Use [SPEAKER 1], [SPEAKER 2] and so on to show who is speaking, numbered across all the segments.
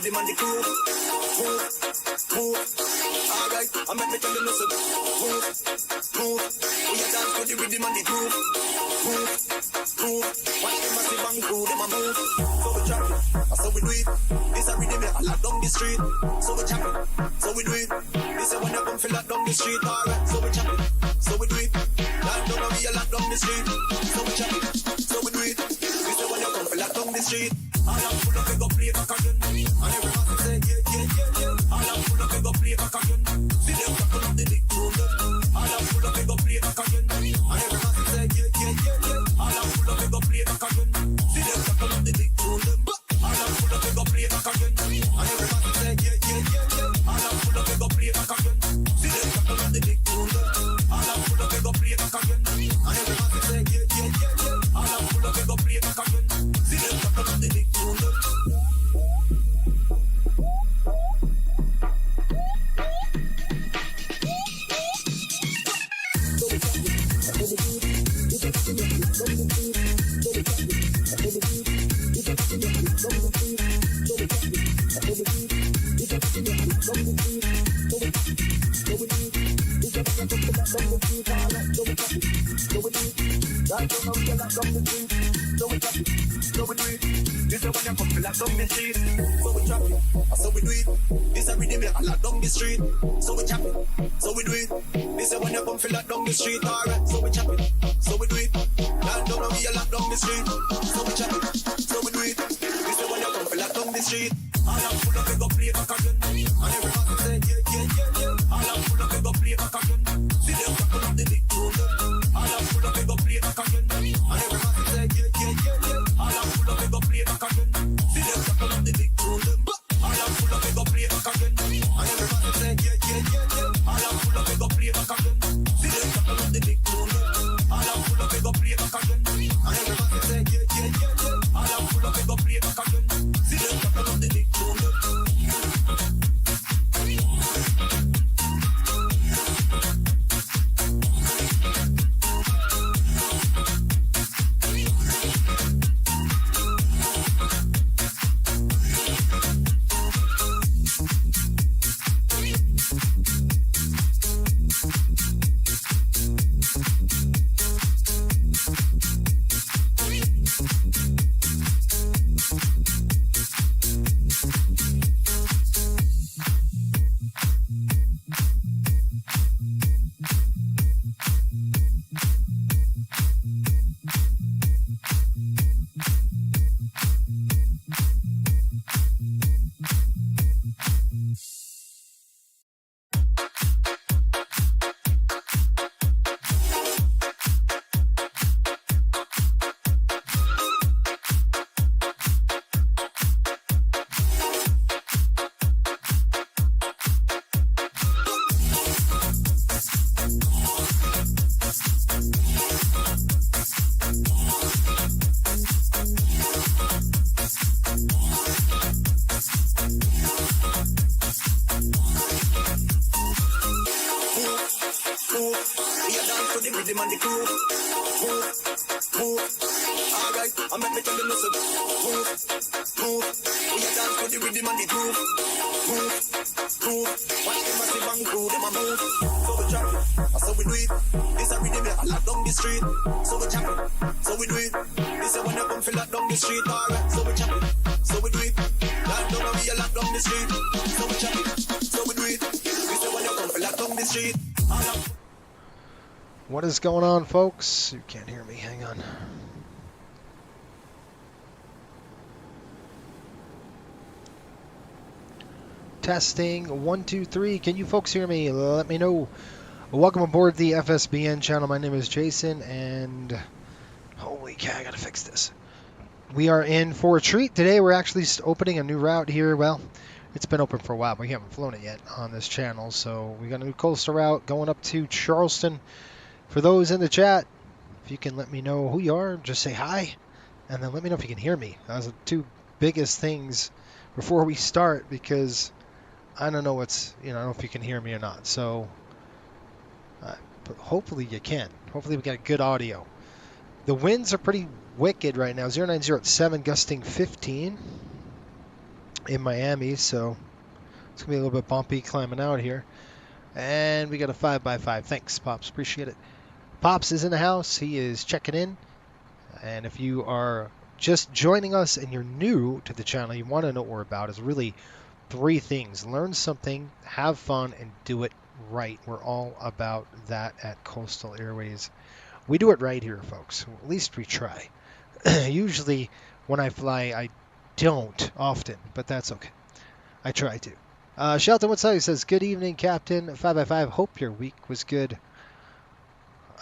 [SPEAKER 1] rhythm and the groove. Move, move. Alright, I make me tell you listen. Move, move. We a dance to the rhythm and the groove. Move, move. Watch them massive and crew, them a move. So we chop it, so we do it. This a rhythm I lock down the street. So we chop it, so we do it. This a when you come feel lock down the street. Alright, so we chop it, so we do it. Lock down and we a lock down the street. So we chop it, so we do it. This a when you come feel lock down the street. All I'm full of go play back again. And everybody say yeah, yeah, yeah, yeah. All I'm full of go play back again. See them couple of the big tune. All I'm full of go play back again. And everybody say yeah, yeah, yeah, yeah. All I'm full of go play back again. See them couple of the big tune. All I'm full of go play back again. And everybody say yeah, yeah, yeah, yeah. All I'm full of go play back again. See them couple of the big tune. All I'm full of go play back again. And everybody say yeah, yeah, yeah, yeah. All I'm full of go play back again. See them couple of the big tune. So we do it. This a rhythm I lock down the street. So we chop it. So we do it. This a when you come feel lock down the street. Alright, so we chop it. So we do it. Lock down and we a lock down the street. So we chop it. So we do it. This a when you come feel lock down the street. All I'm full of go play back again. And everybody say yeah, yeah, yeah, yeah. All I'm full of go play back again. See them couple of the big tune. All I'm full of go play back again. And everybody say yeah, yeah, yeah, yeah. All I'm full of go play back again. See them couple of the big tune. All I'm full of go play back again. And everybody say yeah, yeah, yeah, yeah. All I'm full of go play back again. See them couple of the big tune. All I'm full of go play back again. And everybody say yeah, yeah, yeah, yeah. All I'm full of go play back again. See them couple of the big tune.
[SPEAKER 2] What is going on, folks? You can't hear me. Hang on. Testing 1 2 3. Can you folks hear me? Let me know. Welcome aboard the FSBN channel. My name is Jason, and holy cow, I gotta fix this. We are in for a treat today. We're actually opening a new route here. Well, it's been open for a while, but we haven't flown it yet on this channel. So we got a new coastal route going up to Charleston. For those in the chat, if you can let me know who you are, just say hi, and then let me know if you can hear me. Those are the two biggest things before we start, because I don't know what's, I don't know if you can hear me or not. So, but hopefully you can. Hopefully we got good audio. The winds are pretty wicked right now. 090 at 7, gusting 15. in Miami, so it's gonna be a little bit bumpy climbing out here. And we got a 5x5. Thanks, Pops. Appreciate it. Pops is in the house. He is checking in. And if you are just joining us and you're new to the channel, you want to know what we're about, is really three things. Learn something, have fun, and do it right. We're all about that at Coastal Airways. We do it right here, folks. At least we try. Usually when I fly, I don't often, but that's okay. I try to. Shelton, what's up? He says, good evening, Captain. 5x5. Hope your week was good.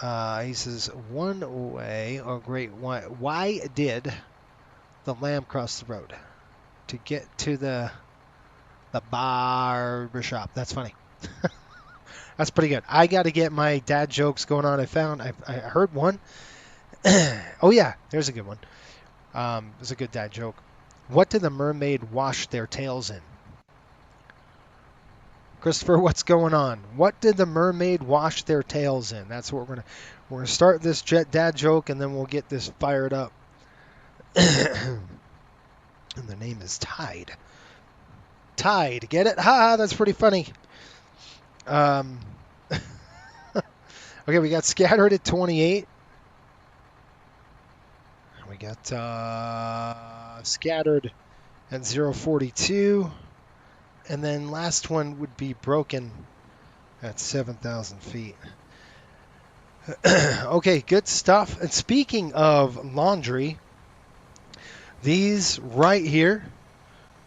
[SPEAKER 2] He says, one way. Oh, great. Why did the lamb cross the road? To get to the barber shop. That's funny. That's pretty good. I got to get my dad jokes going on. I heard one. Oh, yeah. There's a good one. It's a good dad joke. What did the mermaid wash their tails in? Christopher, what's going on? What did the mermaid wash their tails in? That's what we're gonna start this dad joke, and then we'll get this fired up. And the name is Tide. Tide, get it? Ha! That's pretty funny. Okay, we got scattered at 28. We got scattered at 042. And then last one would be broken at 7,000 feet. Okay, good stuff. And speaking of laundry, these right here,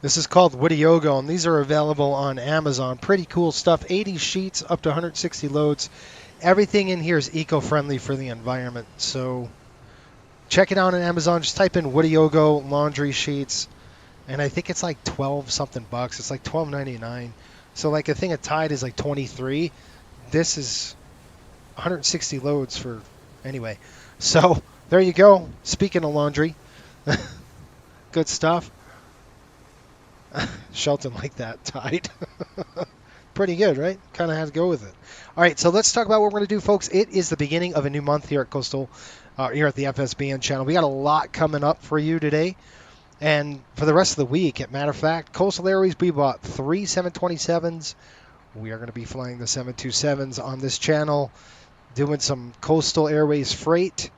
[SPEAKER 2] this is called Witiogo, and these are available on Amazon. Pretty cool stuff. 80 sheets, up to 160 loads. Everything in here is eco-friendly for the environment. So check it out on Amazon. Just type in Witiogo laundry sheets. And I think it's like 12 something bucks. It's like $12.99. So like a thing of Tide is like 23. This is 160 loads for anyway. So there you go. Speaking of laundry, good stuff. Shelton like that. Tide. Pretty good, right? Kind of had to go with it. All right, so let's talk about what we're going to do, folks. It is the beginning of a new month here at Coastal, here at the FSBN channel. We got a lot coming up for you today. And for the rest of the week, as a matter of fact, Coastal Airways, we bought 3 727s. We are going to be flying the 727s on this channel, doing some Coastal Airways freight,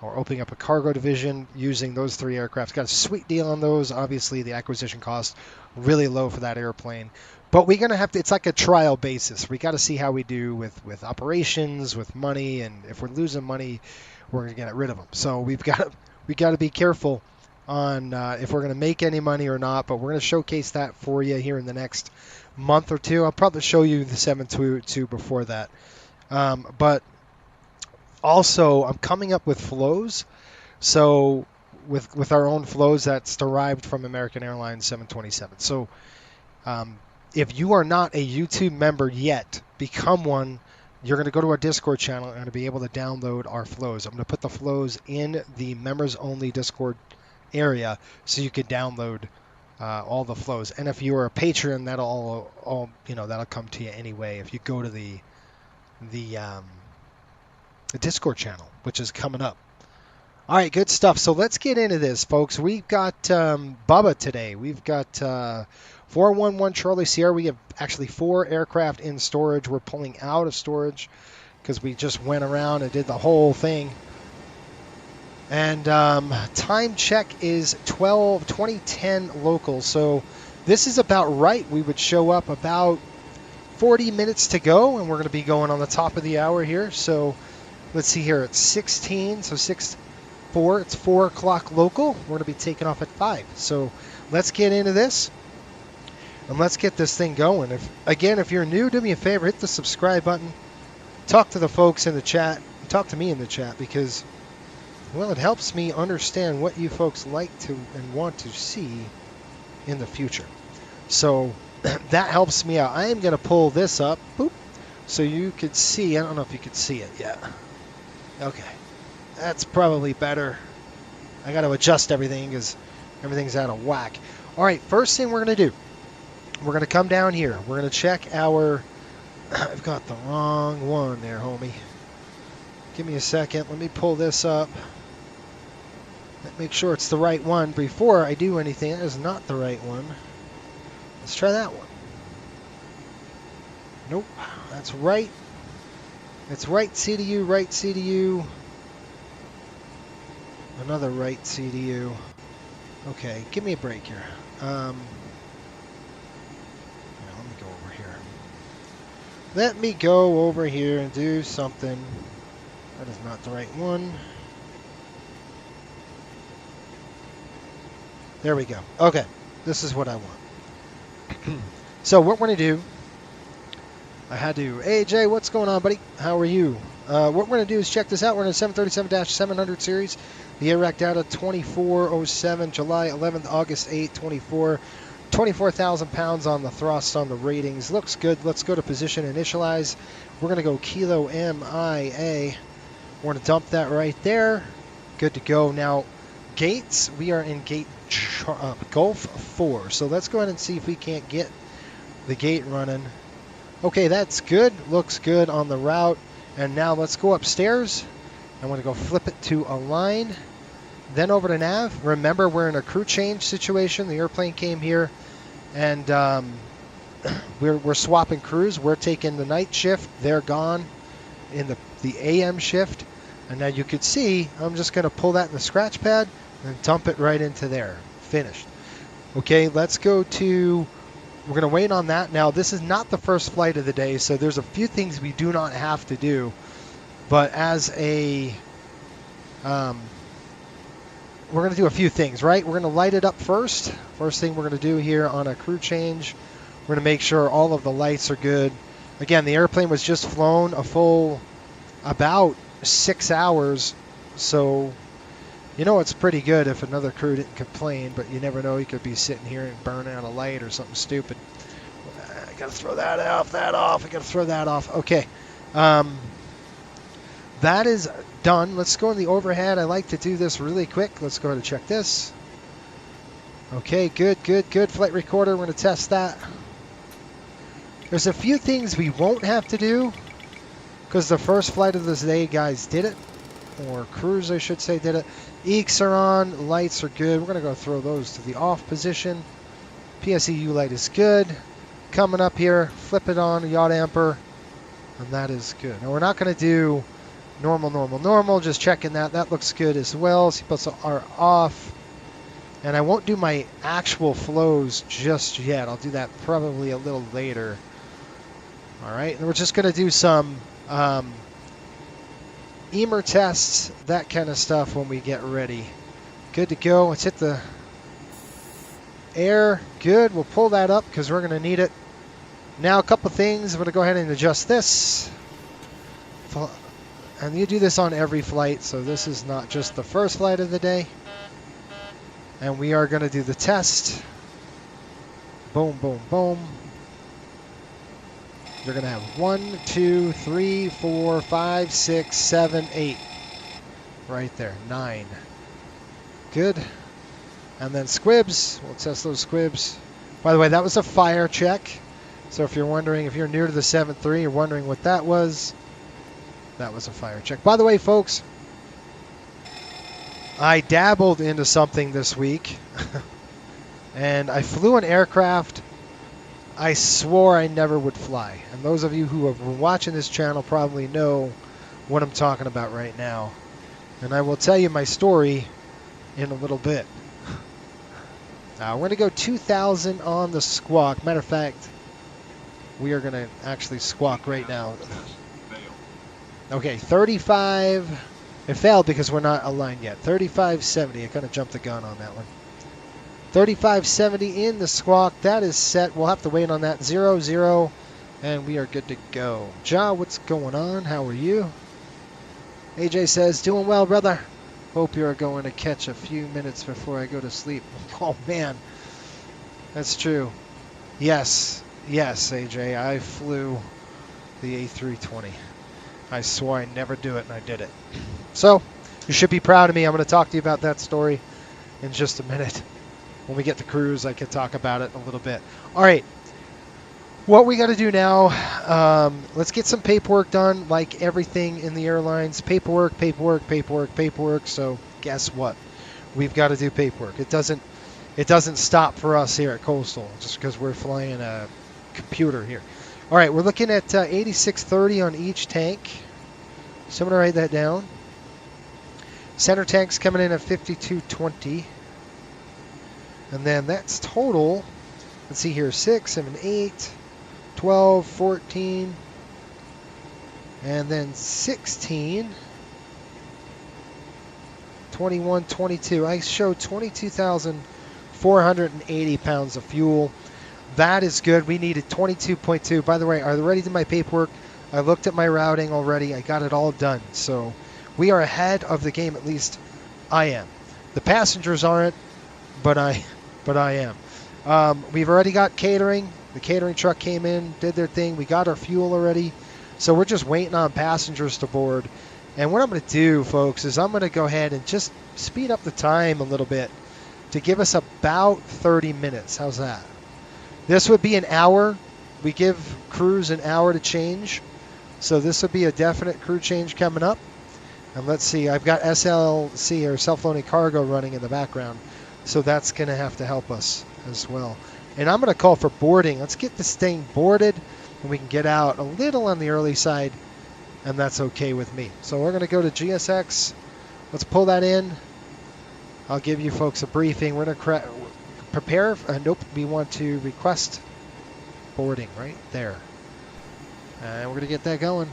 [SPEAKER 2] or opening up a cargo division using those 3 aircraft. Got a sweet deal on those. Obviously, the acquisition cost really low for that airplane. But we're going to have to, it's like a trial basis. We got to see how we do with operations, with money, and if we're losing money, we're going to get rid of them. So we got to be careful on if we're going to make any money or not, but we're going to showcase that for you here in the next month or two. I'll probably show you the 722 before that. But also, I'm coming up with flows. So with our own flows that's derived from American Airlines 727. So if you are not a YouTube member yet, become one. You're going to go to our Discord channel and going to be able to download our flows. I'm going to put the flows in the members-only Discord area so you can download all the flows. And if you're a patron, that'll all that'll come to you anyway if you go to the Discord channel, which is coming up. All right, good stuff. So let's get into this, folks. We've got Bubba today. We've got 411 Charlie Sierra. We have actually 4 aircraft in storage. We're pulling out of storage because we just went around and did the whole thing. And time check is 2010 local. So this is about right. We would show up about 40 minutes to go, and we're going to be going on the top of the hour here. So let's see here. It's 16, so 6:04. It's 4 o'clock local. We're going to be taking off at 5. So let's get into this, and let's get this thing going. If you're new, do me a favor. Hit the subscribe button. Talk to the folks in the chat. Talk to me in the chat because, well, it helps me understand what you folks like to and want to see in the future. So that helps me out. I am going to pull this up, boop, so you could see. I don't know if you could see it yet. Okay. That's probably better. I got to adjust everything because everything's out of whack. All right, first thing we're going to do, we're going to come down here. We're going to check our, I've got the wrong one there, homie. Give me a second. Let me pull this up. Make sure it's the right one before I do anything. That is not the right one. Let's try that one. Nope. That's right. It's right CDU, right CDU. Another right CDU. Okay, give me a break here. Yeah, let me go over here. Let me go over here and do something. That is not the right one. There we go. Okay, this is what I want. So what we're going to do, I had to, hey Jay, what's going on, buddy? How are you? What we're going to do is check this out. We're in a 737-700 series. The Iraq data 2407, July 11th, August 8th, 24. 24,000 pounds on the thrust on the ratings. Looks good. Let's go to position initialize. We're going to go Kilo MIA. We're going to dump that right there. Good to go. Now, gates, we are in gate Gulf 4. So let's go ahead and see if we can't get the gate running. Okay, that's good. Looks good on the route. And now let's go upstairs. I'm going to go flip it to align. Then over to nav. Remember, we're in a crew change situation. The airplane came here, and we're swapping crews. We're taking the night shift. They're gone in the AM shift. And now you could see, I'm just going to pull that in the scratch pad and dump it right into there. Finished. Okay, let's go to, we're going to wait on that. Now, this is not the first flight of the day, so there's a few things we do not have to do. But as a, we're going to do a few things, right? We're going to light it up first. First thing we're going to do here on a crew change, we're going to make sure all of the lights are good. Again, the airplane was just flown a full about 6 hours. So, you know, it's pretty good if another crew didn't complain, but you never know. You could be sitting here and burn out a light or something stupid. I got to throw that off, I got to throw that off. Okay. That is done. Let's go in the overhead. I like to do this really quick. Let's go ahead and check this. Okay, good. Flight recorder, we're going to test that. There's a few things we won't have to do because the first flight of this day, guys, did it. Or crews, I should say, did it. EECs are on. Lights are good. We're going to go throw those to the off position. PSEU light is good. Coming up here, flip it on, yacht amper, and that is good. Now, we're not going to do normal, just checking that. That looks good as well. Seatbelts are off. And I won't do my actual flows just yet. I'll do that probably a little later. All right, and we're just going to do some EMER tests, that kind of stuff when we get ready. Good to go. Let's hit the air. Good. We'll pull that up because we're going to need it. Now, a couple things. I'm going to go ahead and adjust this. And you do this on every flight, so this is not just the first flight of the day. And we are going to do the test. Boom, boom, boom. You're going to have 1, 2, 3, 4, 5, 6, 7, 8. Right there. 9. Good. And then squibs. We'll test those squibs. By the way, that was a fire check. So if you're wondering, if you're new to the 7.3, you're wondering what that was. That was a fire check. By the way, folks, I dabbled into something this week. And I flew an aircraft I swore I never would fly. And those of you who have been watching this channel probably know what I'm talking about right now. And I will tell you my story in a little bit. We're going to go 2,000 on the squawk. Matter of fact, we are going to actually squawk right now. Okay, 35. It failed because we're not aligned yet. 3570. I kind of jumped the gun on that one. 3570 in the squawk. That is set. We'll have to wait on that. 00. And we are good to go. Ja, what's going on? How are you? AJ says, doing well, brother. Hope you're going to catch a few minutes before I go to sleep. Oh, man. That's true. Yes. Yes, AJ. I flew the A320. I swore I'd never do it, and I did it. So, you should be proud of me. I'm going to talk to you about that story in just a minute. When we get to cruise, I can talk about it a little bit. All right. What we got to do now, let's get some paperwork done, like everything in the airlines. Paperwork. So guess what? We've got to do paperwork. It doesn't it doesn't stop for us here at Coastal, just because we're flying a computer here. All right, we're looking at 8630 on each tank. So I'm going to write that down. Center tank's coming in at 5220. And then that's total. Let's see here, 6, 7, 8, 12, 14, and then 16, 21, 22. I showed 22,480 pounds of fuel. That is good. We needed 22.2. By the way, I already did my paperwork. I looked at my routing already. I got it all done. So we are ahead of the game, at least I am. The passengers aren't, but I am. We've already got catering. The catering truck came in, did their thing. We got our fuel already. So we're just waiting on passengers to board. And what I'm going to do, folks, is I'm going to go ahead and just speed up the time a little bit to give us about 30 minutes. How's that? This would be an hour. We give crews an hour to change. So this would be a definite crew change coming up. And let's see, I've got SLC, or self-loading cargo, running in the background. So that's going to have to help us as well. And I'm going to call for boarding. Let's get this thing boarded, and we can get out a little on the early side, and that's okay with me. So we're going to go to GSX. Let's pull that in. I'll give you folks a briefing. We're going to prepare. Nope, we want to request boarding right there. And we're going to get that going.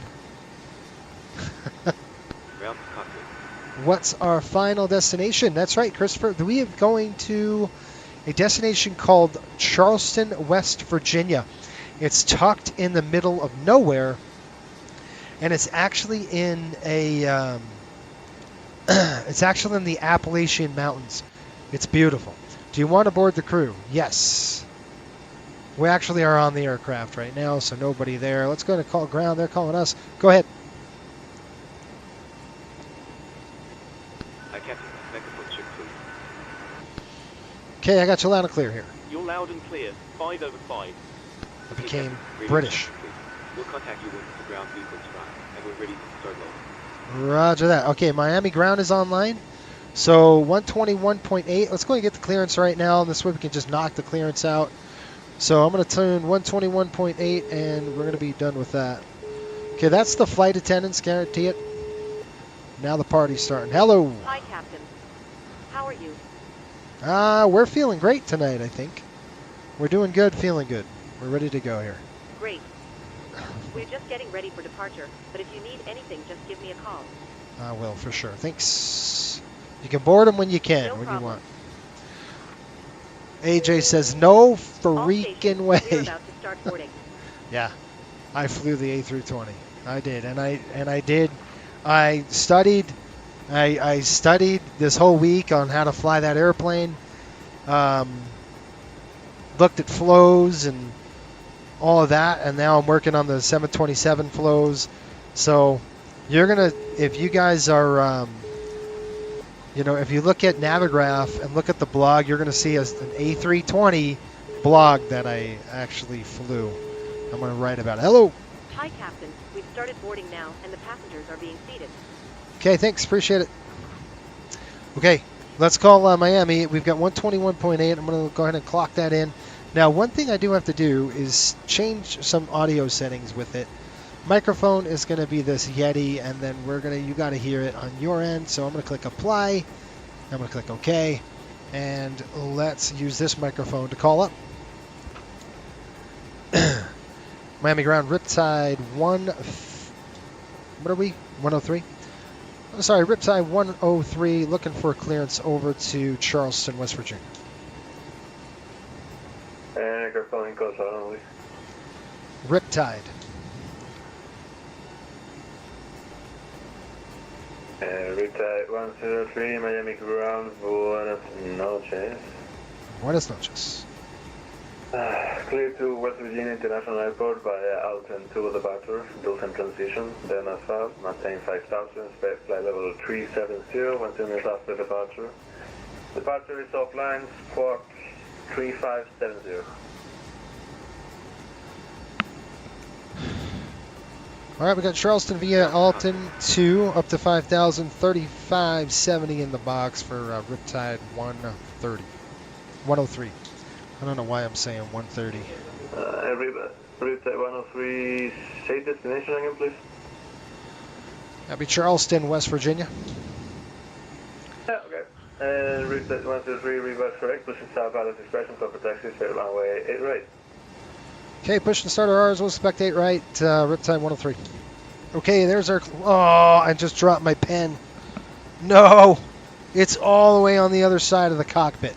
[SPEAKER 2] What's our final destination? That's right, Christopher. We are going to a destination called Charleston, West Virginia. It's tucked in the middle of nowhere, and it's actually in a it's actually in the Appalachian Mountains. It's beautiful. Do you want to board the crew? Yes. We actually are on the aircraft right now, so nobody there. Let's go to call ground. They're calling us. Go ahead. Okay, I got you loud and clear here.
[SPEAKER 3] You're loud and clear. 5 over 5.
[SPEAKER 2] I became British.
[SPEAKER 3] We'll contact you once the ground vehicle's arrived, and we're ready to start loading.
[SPEAKER 2] Roger that. Okay, Miami ground is online. So 121.8. Let's go and get the clearance right now. This way we can just knock the clearance out. So I'm going to tune 121.8, and we're going to be done with that. Okay, that's the flight attendants. Guarantee it. Now the party's starting. Hello.
[SPEAKER 4] Hi, Captain. How are you?
[SPEAKER 2] We're feeling great tonight, I think. We're doing good, feeling good. We're ready to go here.
[SPEAKER 4] Great. We're just getting ready for departure, but if you need anything, just give me a call.
[SPEAKER 2] I will, for sure. Thanks. You can board them when you can,
[SPEAKER 4] No
[SPEAKER 2] when
[SPEAKER 4] problem.
[SPEAKER 2] you want. AJ says, no
[SPEAKER 4] All
[SPEAKER 2] freaking
[SPEAKER 4] stations,
[SPEAKER 2] way.
[SPEAKER 4] We're about to start boarding.
[SPEAKER 2] Yeah, I flew the A320. I did, and I did. I studied. I studied this whole week on how to fly that airplane. Looked at flows and all of that, and now I'm working on the 727 flows. So you're gonna, if you guys are, if you look at Navigraph and look at the blog, you're gonna see an A320 blog that I actually flew. I'm gonna write about it. Hello.
[SPEAKER 4] Hi, Captain. We've started boarding now, and the passengers are being seated.
[SPEAKER 2] Okay, thanks. Appreciate it. Okay, let's call Miami. We've got 121.8. I'm going to go ahead and clock that in. Now, one thing I do have to do is change some audio settings with it. Microphone is going to be this Yeti, and then you got to hear it on your end. So I'm going to click Apply. I'm going to click OK, and let's use this microphone to call up. Miami ground, Riptide 103. I'm sorry, Riptide 103, looking for clearance over to Charleston, West Virginia.
[SPEAKER 5] Aircraft calls only.
[SPEAKER 2] Riptide.
[SPEAKER 5] Riptide 103, Miami ground, buenas noches.
[SPEAKER 2] Buenas noches.
[SPEAKER 5] Clear to West Virginia International Airport via Alton 2 departure, built-in transition, then as fast, maintain 5000, flight level 370, 1 minutes after departure. Departure is offline, squawk 3570.
[SPEAKER 2] All right, we got Charleston via Alton 2 up to 5,000, 3570 in the box for Riptide 130. 103. I don't know why I'm saying 130.
[SPEAKER 5] Riptide 103, say destination again, please.
[SPEAKER 2] That'd be Charleston, West Virginia.
[SPEAKER 5] Yeah, okay. And Riptide 123, reverse correct, pushing south out of expression, proper taxi, straight runway 8 right.
[SPEAKER 2] Okay, push and start ours, we'll expect 8 right, Riptide 103. Okay, there's our, oh, I just dropped my pen. No, it's all the way on the other side of the cockpit.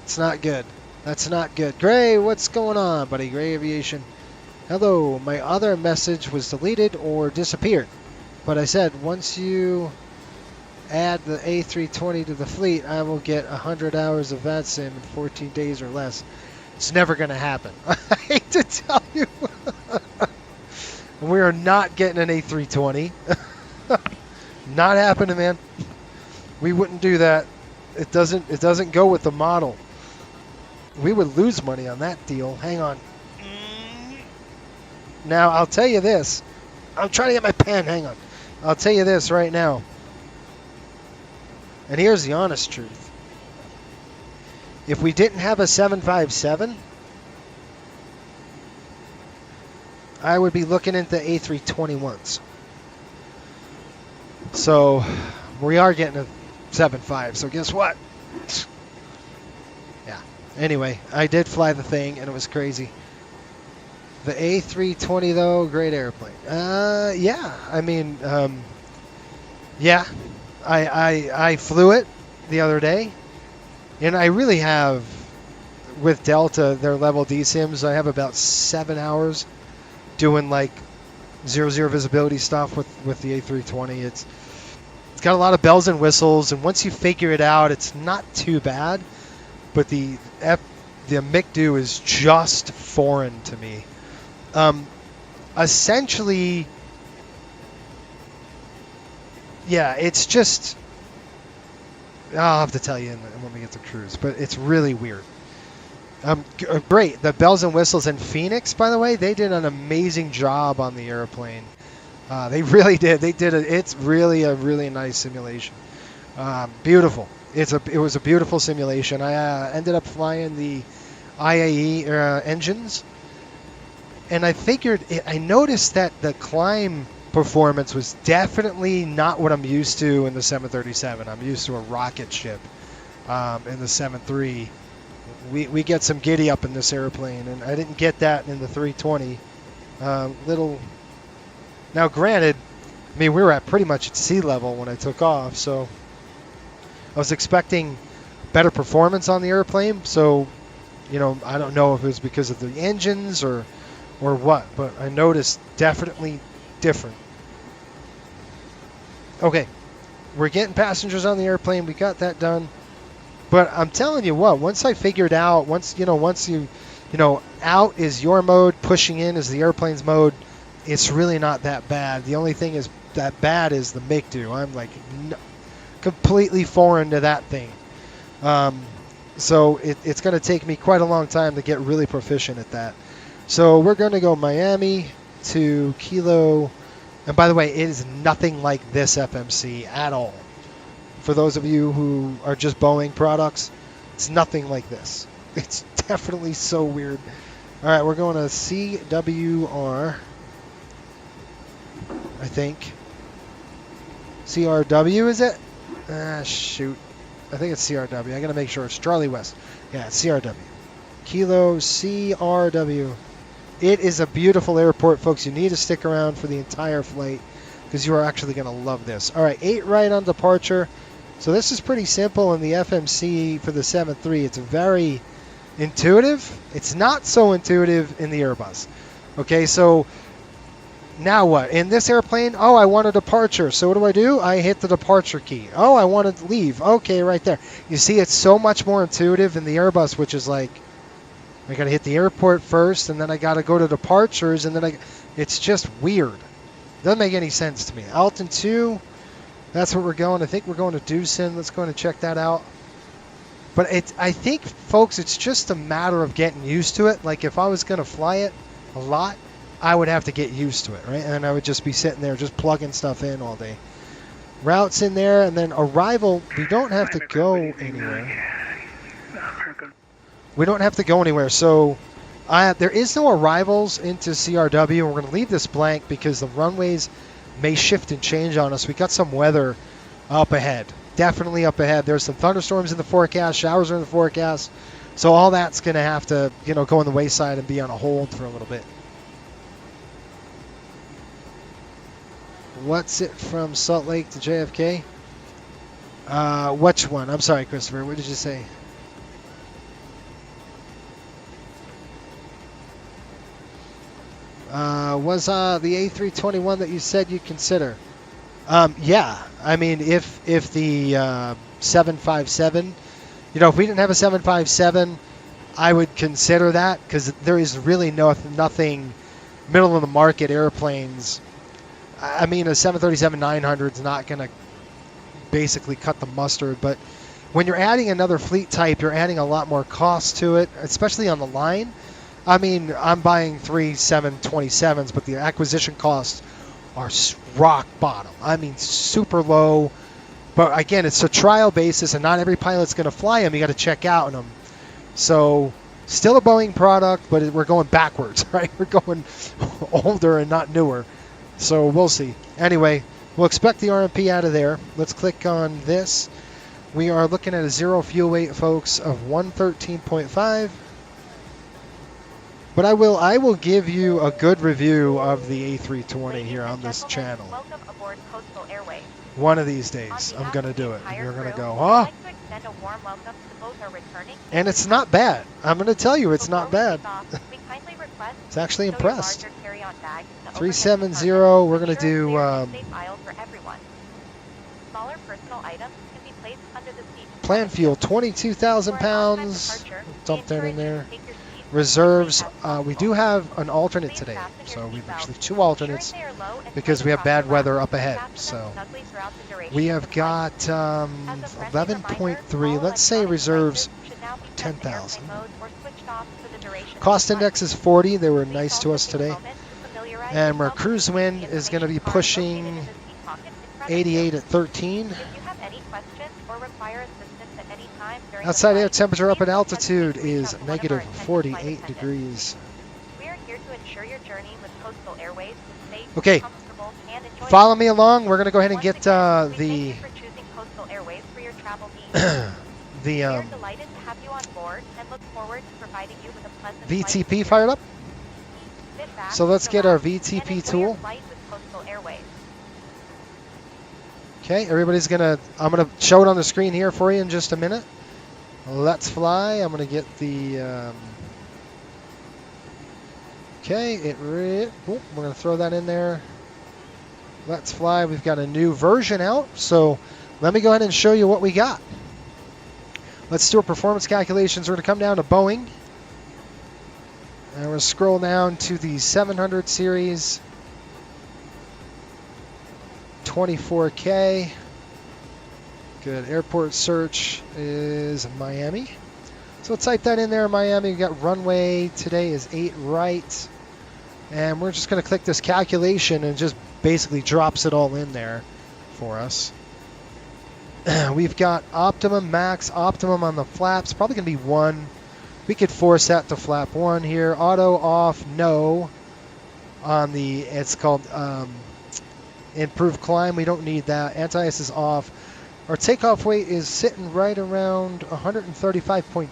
[SPEAKER 2] It's not good. That's not good. Gray, what's going on, buddy? Gray Aviation. Hello, my other message was deleted or disappeared. But I said, once you add the A320 to the fleet, I will get 100 hours of VATSIM in 14 days or less. It's never going to happen. I hate to tell you. We are not getting an A320. Not happening, man. We wouldn't do that. It doesn't go with the model. We would lose money on that deal. Hang on. Now, I'll tell you this. I'm trying to get my pen. Hang on. I'll tell you this right now. And here's the honest truth. If we didn't have a 757, I would be looking into A321s. So, we are getting a 7.5. So, guess what? Yeah. Anyway, I did fly the thing, and it was crazy. The A320, though, great airplane. Yeah. I mean, yeah. I flew it the other day, and I really have, with Delta, their level D sims, I have about 7 hours doing like 0-0 visibility stuff with the A320. It's got a lot of bells and whistles, and once you figure it out, it's not too bad. But the MICDO is just foreign to me. Essentially, yeah, it's just, I'll have to tell you when we get to cruise, but it's really weird. Great. The bells and whistles in Phoenix, by the way, they did an amazing job on the airplane. They really did. It's really a really nice simulation. Beautiful. It was a beautiful simulation. I ended up flying the IAE engines, and I noticed that the climb performance was definitely not what I'm used to in the 737. I'm used to a rocket ship. In the 7.3, we get some giddy up in this airplane, and I didn't get that in the 320. Now, granted, I mean, we were at pretty much at sea level when I took off, so I was expecting better performance on the airplane. So, you know, I don't know if it was because of the engines or what, but I noticed definitely different. Okay, we're getting passengers on the airplane. We got that done. But I'm telling you what, once I figured out, once you out is your mode, pushing in is the airplane's mode, it's really not that bad. The only thing is that bad is the MICDO. I'm like completely foreign to that thing. So it's going to take me quite a long time to get really proficient at that. So we're going to go Miami to Kilo. And by the way, it is nothing like this FMC at all. For those of you who are just Boeing products, it's nothing like this. It's definitely so weird. All right, we're going to CWR, I think. CRW, is it? Shoot. I think it's CRW. I got to make sure it's Charlie West. Yeah, it's CRW. Kilo CRW. It is a beautiful airport, folks. You need to stick around for the entire flight because you are actually going to love this. All right, 8 right on departure. So this is pretty simple in the FMC for the 7.3. It's very intuitive. It's not so intuitive in the Airbus. Okay, so now what? In this airplane, oh, I want a departure. So what do? I hit the departure key. Oh, I want to leave. Okay, right there. You see, it's so much more intuitive in the Airbus, which is like, I got to hit the airport first, and then I got to go to departures, and then it's just weird. Doesn't make any sense to me. Alton 2, that's where we're going. I think we're going to Dewson. Let's go and check that out. But I think, folks, it's just a matter of getting used to it. Like, if I was going to fly it a lot, I would have to get used to it, right? And I would just be sitting there just plugging stuff in all day. Routes in there, and then arrival, we don't have to go anywhere. We don't have to go anywhere. So there is no arrivals into CRW, and we're going to leave this blank because the runways may shift and change on us. We got some weather up ahead. Definitely up ahead. There's some thunderstorms in the forecast. Showers are in the forecast. So all that's going to have to, go on the wayside and be on a hold for a little bit. What's it from Salt Lake to JFK? Which one? I'm sorry, Christopher. What did you say? Was the A321 that you said you'd consider? Yeah. I mean, if the 757, if we didn't have a 757, I would consider that because there is really nothing middle of the market airplanes. I mean, a 737-900 is not going to basically cut the mustard, but when you're adding another fleet type, you're adding a lot more cost to it, especially on the line. I mean, I'm buying 3 727s, but the acquisition costs are rock bottom. I mean, super low. But again, it's a trial basis, and not every pilot's going to fly them. You got to check out on them. So, still a Boeing product, but we're going backwards, right? We're going older and not newer. So we'll see. Anyway, we'll expect the RMP out of there. Let's click on this. We are looking at a zero fuel weight, folks, of 113.5. But I will give you a good review of the A320 here on this channel.
[SPEAKER 4] Welcome aboard Coastal Airways.
[SPEAKER 2] One of these days, I'm going to do it. And you're going to go,
[SPEAKER 4] I'd like to extend a warm welcome to both our returning
[SPEAKER 2] and it's not bad. I'm going to tell you, it's not bad.
[SPEAKER 4] we kindly request
[SPEAKER 2] It's actually
[SPEAKER 4] you
[SPEAKER 2] impressed.
[SPEAKER 4] stow your larger carry-on bags in the
[SPEAKER 2] 370,
[SPEAKER 4] overhead
[SPEAKER 2] we're going to
[SPEAKER 4] compartment.
[SPEAKER 2] do
[SPEAKER 4] Ensure a clear and safe aisle for everyone. Smaller personal items can be placed under the seat.
[SPEAKER 2] plan fuel, 22,000
[SPEAKER 4] For an on-time
[SPEAKER 2] pounds.
[SPEAKER 4] departure, we
[SPEAKER 2] Dump that in
[SPEAKER 4] encourage you to
[SPEAKER 2] there.
[SPEAKER 4] take your seats
[SPEAKER 2] Reserves,
[SPEAKER 4] safely as
[SPEAKER 2] we
[SPEAKER 4] possible.
[SPEAKER 2] do have an alternate
[SPEAKER 4] Please
[SPEAKER 2] today.
[SPEAKER 4] fasten your
[SPEAKER 2] So we've
[SPEAKER 4] seatbelt.
[SPEAKER 2] actually 2 alternates
[SPEAKER 4] Ensuring they are low and
[SPEAKER 2] because
[SPEAKER 4] tight
[SPEAKER 2] we have
[SPEAKER 4] across
[SPEAKER 2] bad
[SPEAKER 4] the
[SPEAKER 2] weather
[SPEAKER 4] lap.
[SPEAKER 2] up ahead.
[SPEAKER 4] Fasten
[SPEAKER 2] So
[SPEAKER 4] them snugly throughout the duration
[SPEAKER 2] we
[SPEAKER 4] of
[SPEAKER 2] have
[SPEAKER 4] the flight.
[SPEAKER 2] got
[SPEAKER 4] As a friendly
[SPEAKER 2] 11.3.
[SPEAKER 4] reminder,
[SPEAKER 2] Let's say
[SPEAKER 4] all
[SPEAKER 2] reserves
[SPEAKER 4] electronic devices should now be set to
[SPEAKER 2] 10,000.
[SPEAKER 4] airplane mode or switched off for the duration of
[SPEAKER 2] Cost
[SPEAKER 4] the flight.
[SPEAKER 2] index is 40. They were
[SPEAKER 4] Please
[SPEAKER 2] nice to
[SPEAKER 4] also
[SPEAKER 2] us
[SPEAKER 4] take a
[SPEAKER 2] today.
[SPEAKER 4] moment to familiarize
[SPEAKER 2] And our
[SPEAKER 4] yourself
[SPEAKER 2] cruise
[SPEAKER 4] with
[SPEAKER 2] wind
[SPEAKER 4] the
[SPEAKER 2] is going to be
[SPEAKER 4] information card
[SPEAKER 2] pushing
[SPEAKER 4] located in the seat pocket in front of
[SPEAKER 2] 88
[SPEAKER 4] you.
[SPEAKER 2] at 13.
[SPEAKER 4] If you have any questions or require assistance at any time during
[SPEAKER 2] Outside
[SPEAKER 4] the
[SPEAKER 2] air
[SPEAKER 4] flight,
[SPEAKER 2] temperature up
[SPEAKER 4] please
[SPEAKER 2] at
[SPEAKER 4] don't hesitate
[SPEAKER 2] altitude
[SPEAKER 4] to reach
[SPEAKER 2] is
[SPEAKER 4] out to one of our
[SPEAKER 2] negative
[SPEAKER 4] attendant flight
[SPEAKER 2] 48
[SPEAKER 4] attendants.
[SPEAKER 2] degrees.
[SPEAKER 4] We are here to ensure your journey with Coastal Airways is safe,
[SPEAKER 2] Okay.
[SPEAKER 4] comfortable, and enjoyable.
[SPEAKER 2] Follow me along. We're going to go ahead and
[SPEAKER 4] Once
[SPEAKER 2] get
[SPEAKER 4] again, we thank
[SPEAKER 2] the
[SPEAKER 4] you for choosing Coastal Airways for your travel needs.
[SPEAKER 2] the
[SPEAKER 4] We are delighted to have you on board and look forward to providing you with a pleasant flight
[SPEAKER 2] VTP
[SPEAKER 4] experience.
[SPEAKER 2] fired up.
[SPEAKER 4] Sit back,
[SPEAKER 2] So let's get our
[SPEAKER 4] relax, and
[SPEAKER 2] VTP
[SPEAKER 4] enjoy
[SPEAKER 2] tool.
[SPEAKER 4] your flight with Coastal Airways.
[SPEAKER 2] Okay, everybody's I'm gonna show it on the screen here for you in just a minute. Let's fly. I'm gonna get the. Okay, we're gonna throw that in there. Let's fly. We've got a new version out, so let me go ahead and show you what we got. Let's do our performance calculations. We're gonna come down to Boeing, and we'll scroll down to the 700 series. 24K. Good. Airport search is Miami. So let's type that in there, Miami. We've got runway today is 8 right. And we're just going to click this calculation and it just basically drops it all in there for us. We've got optimum, max, optimum on the flaps. Probably going to be 1. We could force that to flap 1 here. Auto off, no. On the, it's called improved climb. We don't need that. Anti-ice is off. Our takeoff weight is sitting right around 135.3.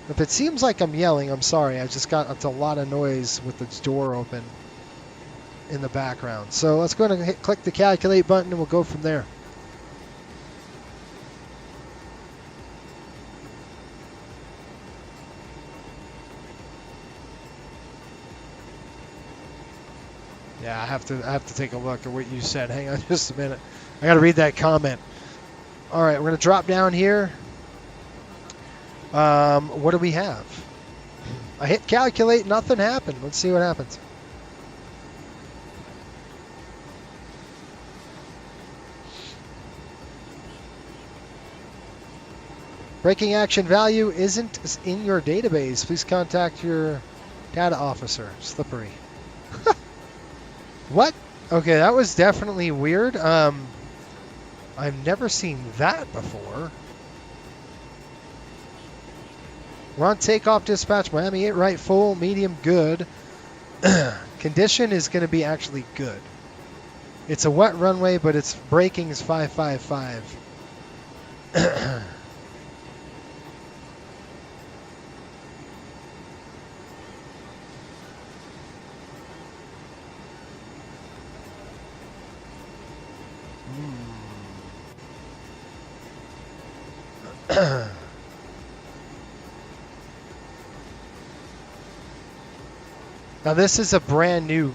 [SPEAKER 2] If it seems like I'm yelling, I'm sorry. I just got it's a lot of noise with its door open in the background. So let's go ahead and click the calculate button and we'll go from there. Yeah, I have to take a look at what you said. Hang on just a minute. I got to read that comment. All right, we're going to drop down here. What do we have? I hit calculate, nothing happened. Let's see what happens. Breaking action value isn't in your database. Please contact your data officer. Slippery. What? Okay, that was definitely weird. I've never seen that before. We're on takeoff dispatch. Miami 8 right, full, medium, good. Condition is going to be actually good. It's a wet runway, but its braking is 555. Now this is a brand new,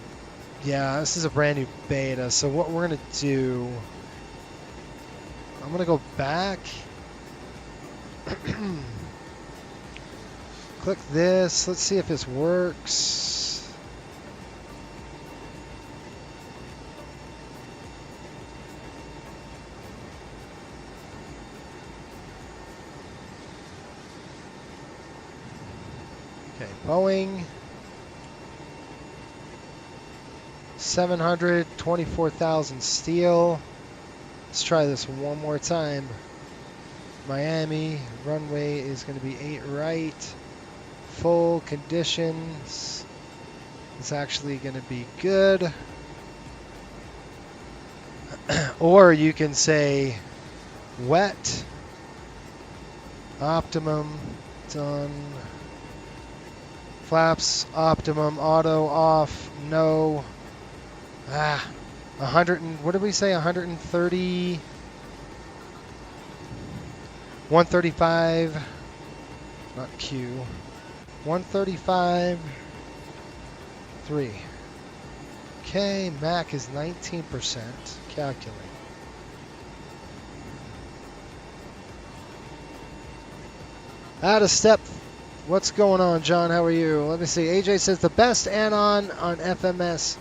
[SPEAKER 2] this is a brand new beta. So what we're gonna do, I'm gonna go back, click this. Let's see if this works. Okay, Boeing. 724,000 steel. Let's try this one more time. Miami, runway is going to be 8 right. Full conditions. It's actually going to be good. Or you can say wet. Optimum. Done. Flaps, optimum, auto, off, no. 100 and, what did we say, 130, 135, not Q, 135, 3. Okay, Mac is 19%, calculate. Out of step. What's going on, John? How are you? Let me see. AJ says the best add-on on FMS.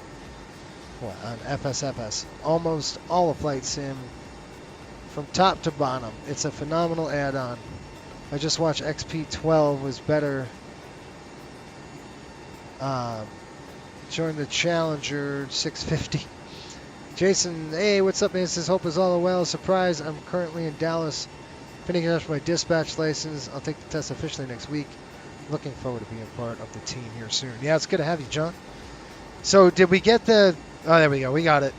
[SPEAKER 2] Well, on FSFS. Almost all of Flight Sim from top to bottom. It's a phenomenal add-on. I just watched XP12 was better. Joined the Challenger 650. Jason, hey, what's up, man? Says hope is all well. Surprise, I'm currently in Dallas. Finishing up my dispatch license. I'll take the test officially next week. Looking forward to being part of the team here soon. Yeah, it's good to have you, John. So did we get the... Oh, there we go. We got it.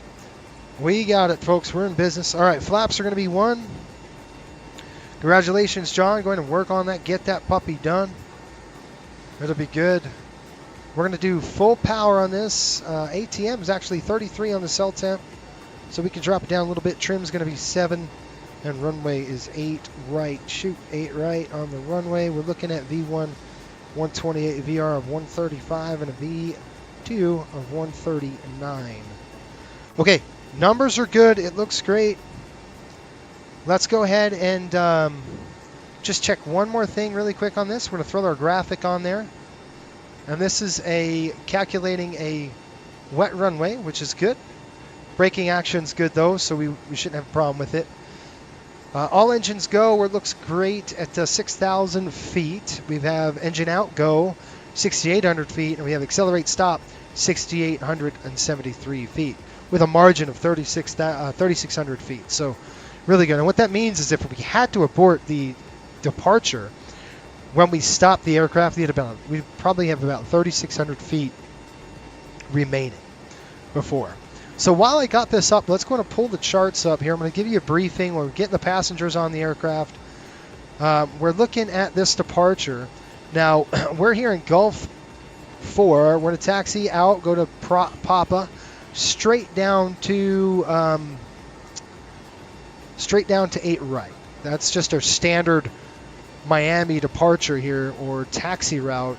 [SPEAKER 2] We got it, folks. We're in business. All right, flaps are going to be 1. Congratulations, John. Going to work on that. Get that puppy done. It'll be good. We're going to do full power on this. ATM is actually 33 on the cell temp, so we can drop it down a little bit. Trim's going to be 7, and runway is 8 right. Shoot, 8 right on the runway. We're looking at V1 128, VR of 135, and a V2 of 139. Okay, numbers are good. It looks great. Let's go ahead and just check one more thing really quick on this. We're going to throw our graphic on there. And this is calculating a wet runway, which is good. Braking action's good though, so we shouldn't have a problem with it. All engines go, where it looks great at 6,000 feet. We have engine out go, 6,800 feet, and we have accelerate stop, 6,873 feet, with a margin of 3,600 feet. So really good. And what that means is if we had to abort the departure, when we stop the aircraft, we probably have about 3,600 feet remaining before. So while I got this up, let's go and pull the charts up here. I'm going to give you a briefing. We're getting the passengers on the aircraft. We're looking at this departure. Now, we're here in Gulf 4. We're going to taxi out, go to Papa, straight down to 8 right. That's just our standard Miami departure here, or taxi route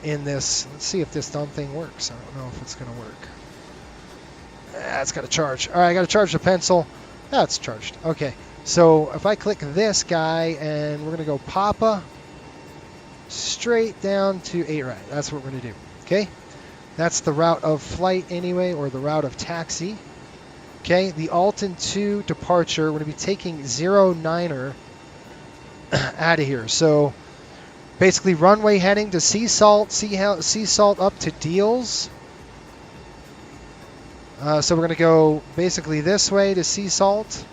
[SPEAKER 2] in this. Let's see if this dumb thing works. I don't know if it's going to work. It's got to charge. All right, I got to charge the pencil. That's charged. Okay, so if I click this guy, and we're going to go Papa straight down to 8 right. That's what we're going to do. Okay, that's the route of flight anyway, or the route of taxi. Okay, the Alton 2 departure, we're going to be taking 09er out of here. So basically runway heading to Sea Salt up to Deals. So we're going to go basically this way to Sea Salt.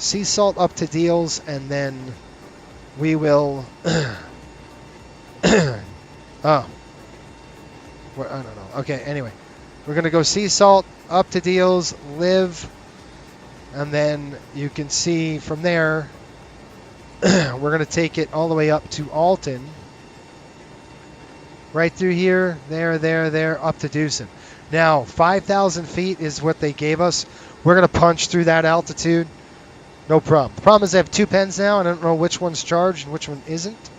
[SPEAKER 2] sea salt up to deals, and then we will. Oh, well, I don't know. Okay, anyway, we're gonna go sea salt up to deals, live, and then you can see from there. We're gonna take it all the way up to Alton. Right through here, there, up to Dewson. Now, 5,000 feet is what they gave us. We're going to punch through that altitude. No problem. The problem is I have 2 pens now, and I don't know which one's charged and which one isn't.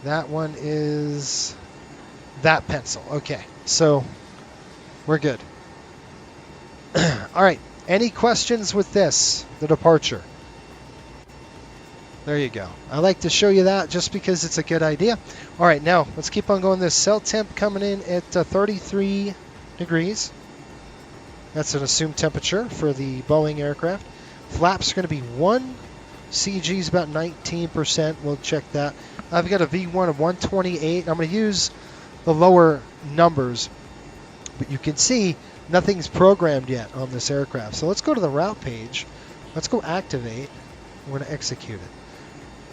[SPEAKER 2] That one is that pencil. Okay, so we're good. All right, any questions with this, the departure? There you go. I like to show you that just because it's a good idea. All right, now let's keep on going. This cell temp coming in at 33 degrees. That's an assumed temperature for the Boeing aircraft. Flaps are going to be 1. CG is about 19%. We'll check that. I've got a V1 of 128. I'm going to use the lower numbers, but you can see nothing's programmed yet on this aircraft. So let's go to the route page. Let's go activate. We're going to execute it.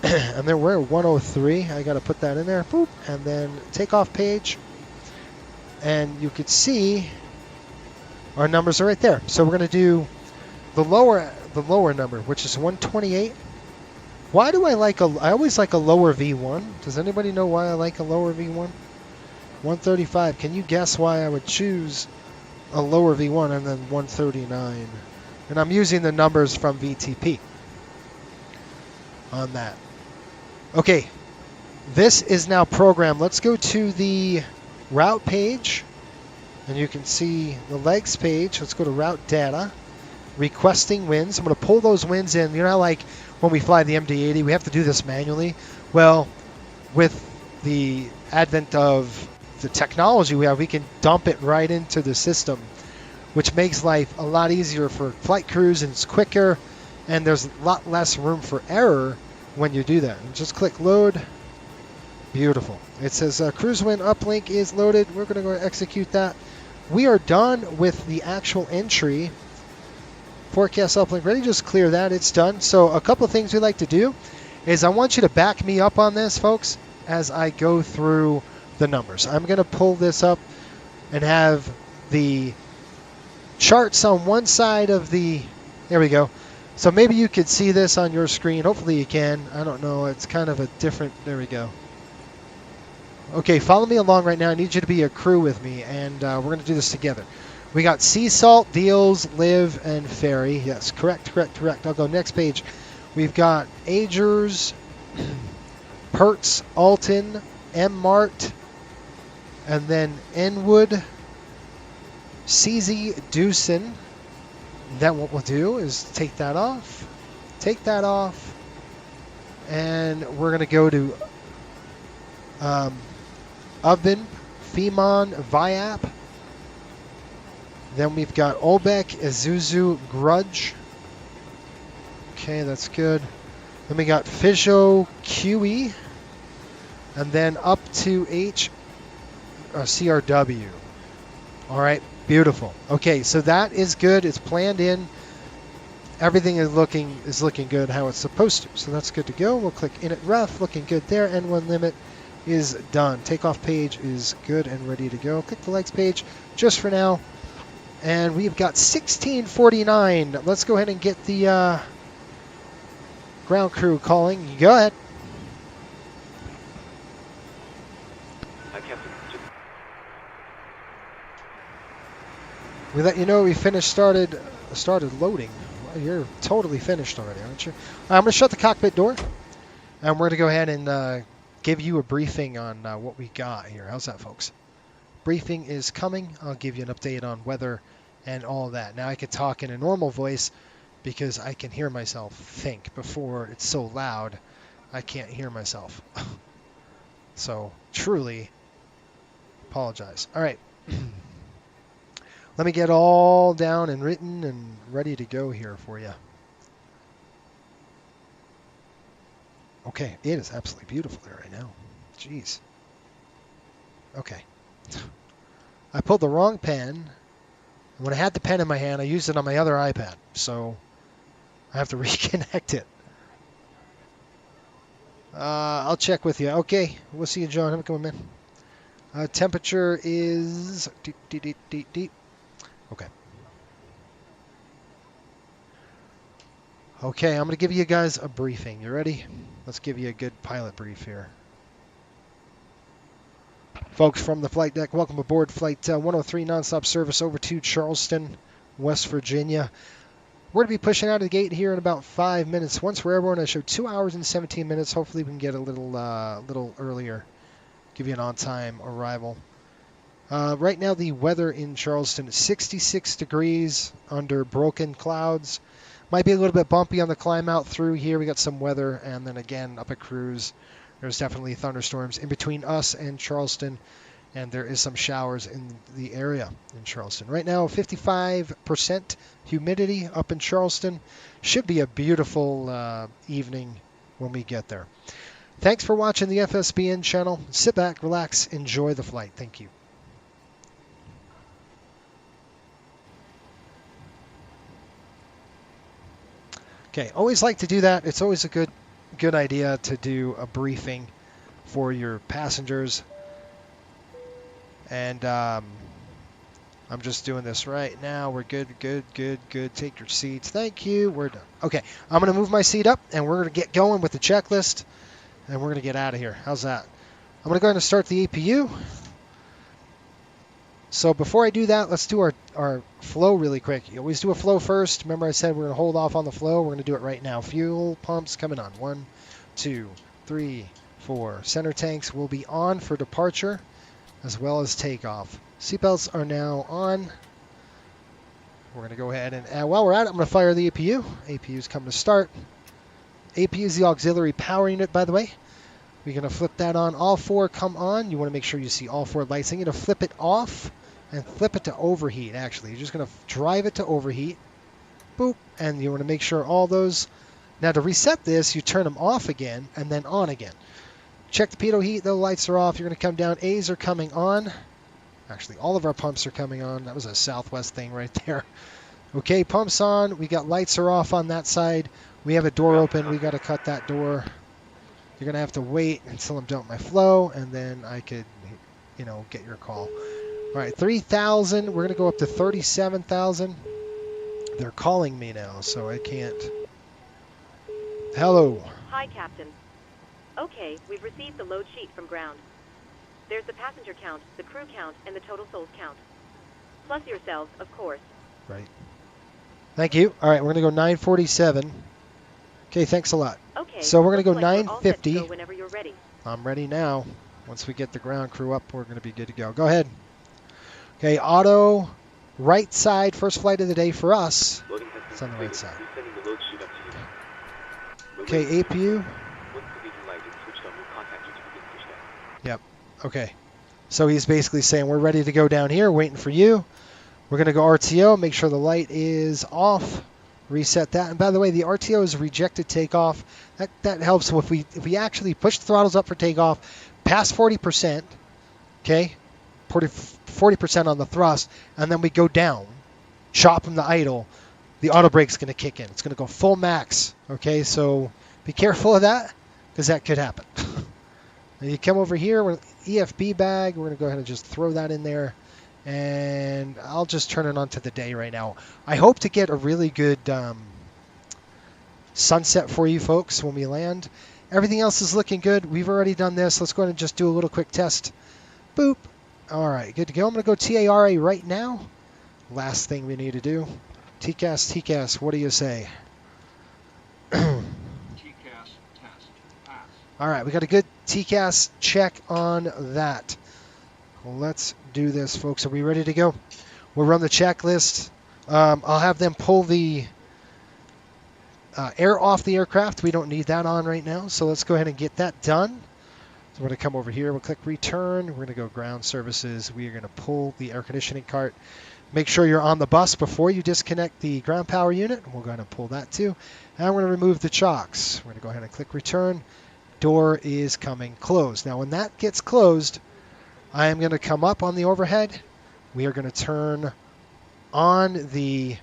[SPEAKER 2] And then we're at 103. I got to put that in there. Boop. And then takeoff page. And you can see our numbers are right there. So we're going to do the lower number, which is 128. Why do I always like a lower V1? Does anybody know why I like a lower V1? 135. Can you guess why I would choose a lower V1 and then 139? And I'm using the numbers from VTP on that. Okay, this is now programmed. Let's go to the route page, and you can see the legs page. Let's go to route data, requesting winds. I'm going to pull those winds in. You know, like when we fly the MD-80, we have to do this manually. Well, with the advent of the technology we have, we can dump it right into the system, which makes life a lot easier for flight crews, and it's quicker, and there's a lot less room for error when you do that. And just click load. Beautiful. It says cruise wind uplink is loaded. We're going to go execute that. We are done with the actual entry. Forecast uplink ready. Just clear that. It's done. So a couple of things we like to do is I want you to back me up on this, folks, as I go through the numbers. I'm going to pull this up and have the charts on one side of the... There we go. So maybe you could see this on your screen. Hopefully you can. I don't know. It's kind of a different... There we go. Okay, follow me along right now. I need you to be a crew with me, and we're going to do this together. We got sea salt, deals, live, and ferry. Yes, correct. I'll go next page. We've got Agers, Perts, Alton, M-Mart, and then Enwood, CZ, Dewson. Then what we'll do is take that off, and we're going to go to Ubin, Femon, Viap. Then we've got Olbeck, Isuzu, Grudge. Okay, that's good. Then we got Fisho, QE, and then up to CRW. All right. Beautiful. Okay, so that is good. It's planned in. Everything is looking good how it's supposed to. So that's good to go. We'll click init ref. Looking good there. N1 limit is done. Takeoff page is good and ready to go. Click the legs page just for now. And we've got 1649. Let's go ahead and get the ground crew calling. Go ahead. We let you know we started loading. Well, you're totally finished already, aren't you? I'm going to shut the cockpit door, and we're going to go ahead and give you a briefing on what we got here. How's that, folks? Briefing is coming. I'll give you an update on weather and all that. Now I can talk in a normal voice because I can hear myself think. Before, it's so loud, I can't hear myself. So, truly, apologize. All right. Let me get all down and written and ready to go here for you. Okay, it is absolutely beautiful there right now. Jeez. Okay. I pulled the wrong pen. When I had the pen in my hand, I used it on my other iPad. So I have to reconnect it. I'll check with you. Okay, we'll see you, John. Have a good one, man. Temperature is... Okay. Okay, I'm going to give you guys a briefing. You ready? Let's give you a good pilot brief here. Folks from the flight deck, welcome aboard Flight 103 nonstop service over to Charleston, West Virginia. We're going to be pushing out of the gate here in about 5 minutes. Once we're airborne, I show 2 hours and 17 minutes. Hopefully we can get a little earlier, give you an on-time arrival. Right now the weather in Charleston is 66 degrees under broken clouds. Might be a little bit bumpy on the climb out through here. We got some weather, and then again up at cruise, there's definitely thunderstorms in between us and Charleston, and there is some showers in the area in Charleston. Right now, 55% humidity up in Charleston. Should be a beautiful evening when we get there. Thanks for watching the FSBN channel. Sit back, relax, enjoy the flight. Thank you. Okay, always like to do that. It's always a good idea to do a briefing for your passengers. And I'm just doing this right now. We're good. Take your seats. Thank you. We're done. Okay, I'm going to move my seat up, and we're going to get going with the checklist, and we're going to get out of here. How's that? I'm going to go ahead and start the APU. So before I do that, let's do our flow really quick. You always do a flow first. Remember I said we're going to hold off on the flow. We're going to do it right now. Fuel pumps coming on. 1, 2, 3, 4. Center tanks will be on for departure as well as takeoff. Seatbelts are now on. We're going to go ahead and while we're at it, I'm going to fire the APU. APU is coming to start. APU is the auxiliary power unit, by the way. We're going to flip that on. All 4 come on. You want to make sure you see all 4 lights. I'm going to flip it off and flip it to overheat, actually. You're just going to drive it to overheat. Boop. And you want to make sure all those... Now, to reset this, you turn them off again and then on again. Check the pitot heat. The lights are off. You're going to come down. A's are coming on. Actually, all of our pumps are coming on. That was a Southwest thing right there. Okay, pumps on. We got lights are off on that side. We have a door open. We got to cut that door. You're going to have to wait until I'm done with my flow, and then I could, get your call. All right, 3,000. We're going to go up to 37,000. They're calling me now, so I can't. Hello.
[SPEAKER 4] Hi, Captain. Okay, we've received the load sheet from ground. There's the passenger count, the crew count, and the total souls count. Plus yourselves, of course.
[SPEAKER 2] Right. Thank you. All right, we're going to go 947. Okay, thanks a lot.
[SPEAKER 4] Okay.
[SPEAKER 2] So we're going to go
[SPEAKER 4] like
[SPEAKER 2] 950.
[SPEAKER 4] Go whenever you're ready.
[SPEAKER 2] I'm ready now. Once we get the ground crew up, we're going to be good to go. Go ahead. Okay, auto, right side, first flight of the day for us. It's on the right side. Okay, APU. Yep. Okay. So he's basically saying we're ready to go down here, waiting for you. We're going to go RTO, make sure the light is off. Reset that. And by the way, the RTO is rejected takeoff. That helps if we actually push the throttles up for takeoff past 40%, okay, 40% on the thrust, and then we go down, chop from the idle, the auto brake's going to kick in. It's going to go full max, okay? So be careful of that because that could happen. And you come over here with EFB bag. We're going to go ahead and just throw that in there. And I'll just turn it on to the day right now. I hope to get a really good sunset for you folks when we land. Everything else is looking good. We've already done this. Let's go ahead and just do a little quick test. Boop. All right, good to go. I'm going to go TARA right now. Last thing we need to do. TCAS, what do you say?
[SPEAKER 6] TCAS test. Pass.
[SPEAKER 2] All right, we got a good TCAS check on that. Let's do this, folks. Are we ready to go? We'll run the checklist. I'll have them pull the air off the aircraft. We don't need that on right now, so let's go ahead and get that done. So we're going to come over here. We'll click return. We're going to go ground services. We are going to pull the air conditioning cart. Make sure you're on the bus before you disconnect the ground power unit. We'll go ahead and pull that too. And we're going to remove the chocks. We're going to go ahead and click return. Door is coming closed. Now, when that gets closed, I am going to come up on the overhead. We are going to turn on the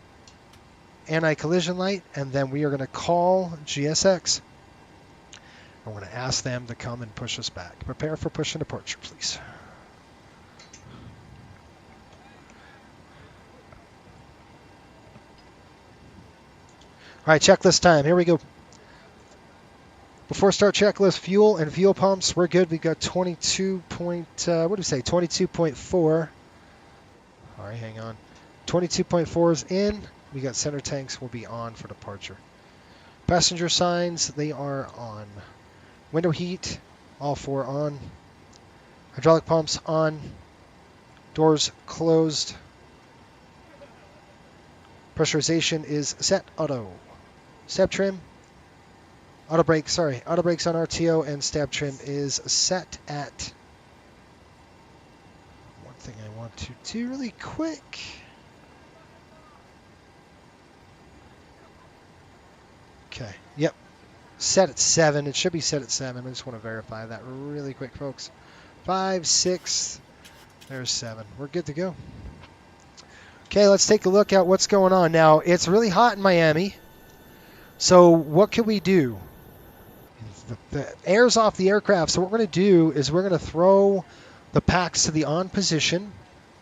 [SPEAKER 2] anti-collision light, and then we are going to call GSX. And we're going to ask them to come and push us back. Prepare for push and departure, please. All right, checklist time. Here we go. Before start checklist, fuel and fuel pumps, we're good. We've got 22.4. All right, hang on. 22.4 is in. We got center tanks will be on for departure. Passenger signs, they are on. Window heat, all 4 on. Hydraulic pumps on. Doors closed. Pressurization is set auto. Step trim. Auto brakes on RTO, and step trim is set at. One thing I want to do really quick. Okay, yep. Set at 7. It should be set at 7. I just want to verify that really quick, folks. 5, 6. There's 7. We're good to go. Okay, let's take a look at what's going on. Now, it's really hot in Miami. So what can we do? The air's off the aircraft. So what we're going to do is we're going to throw the packs to the on position.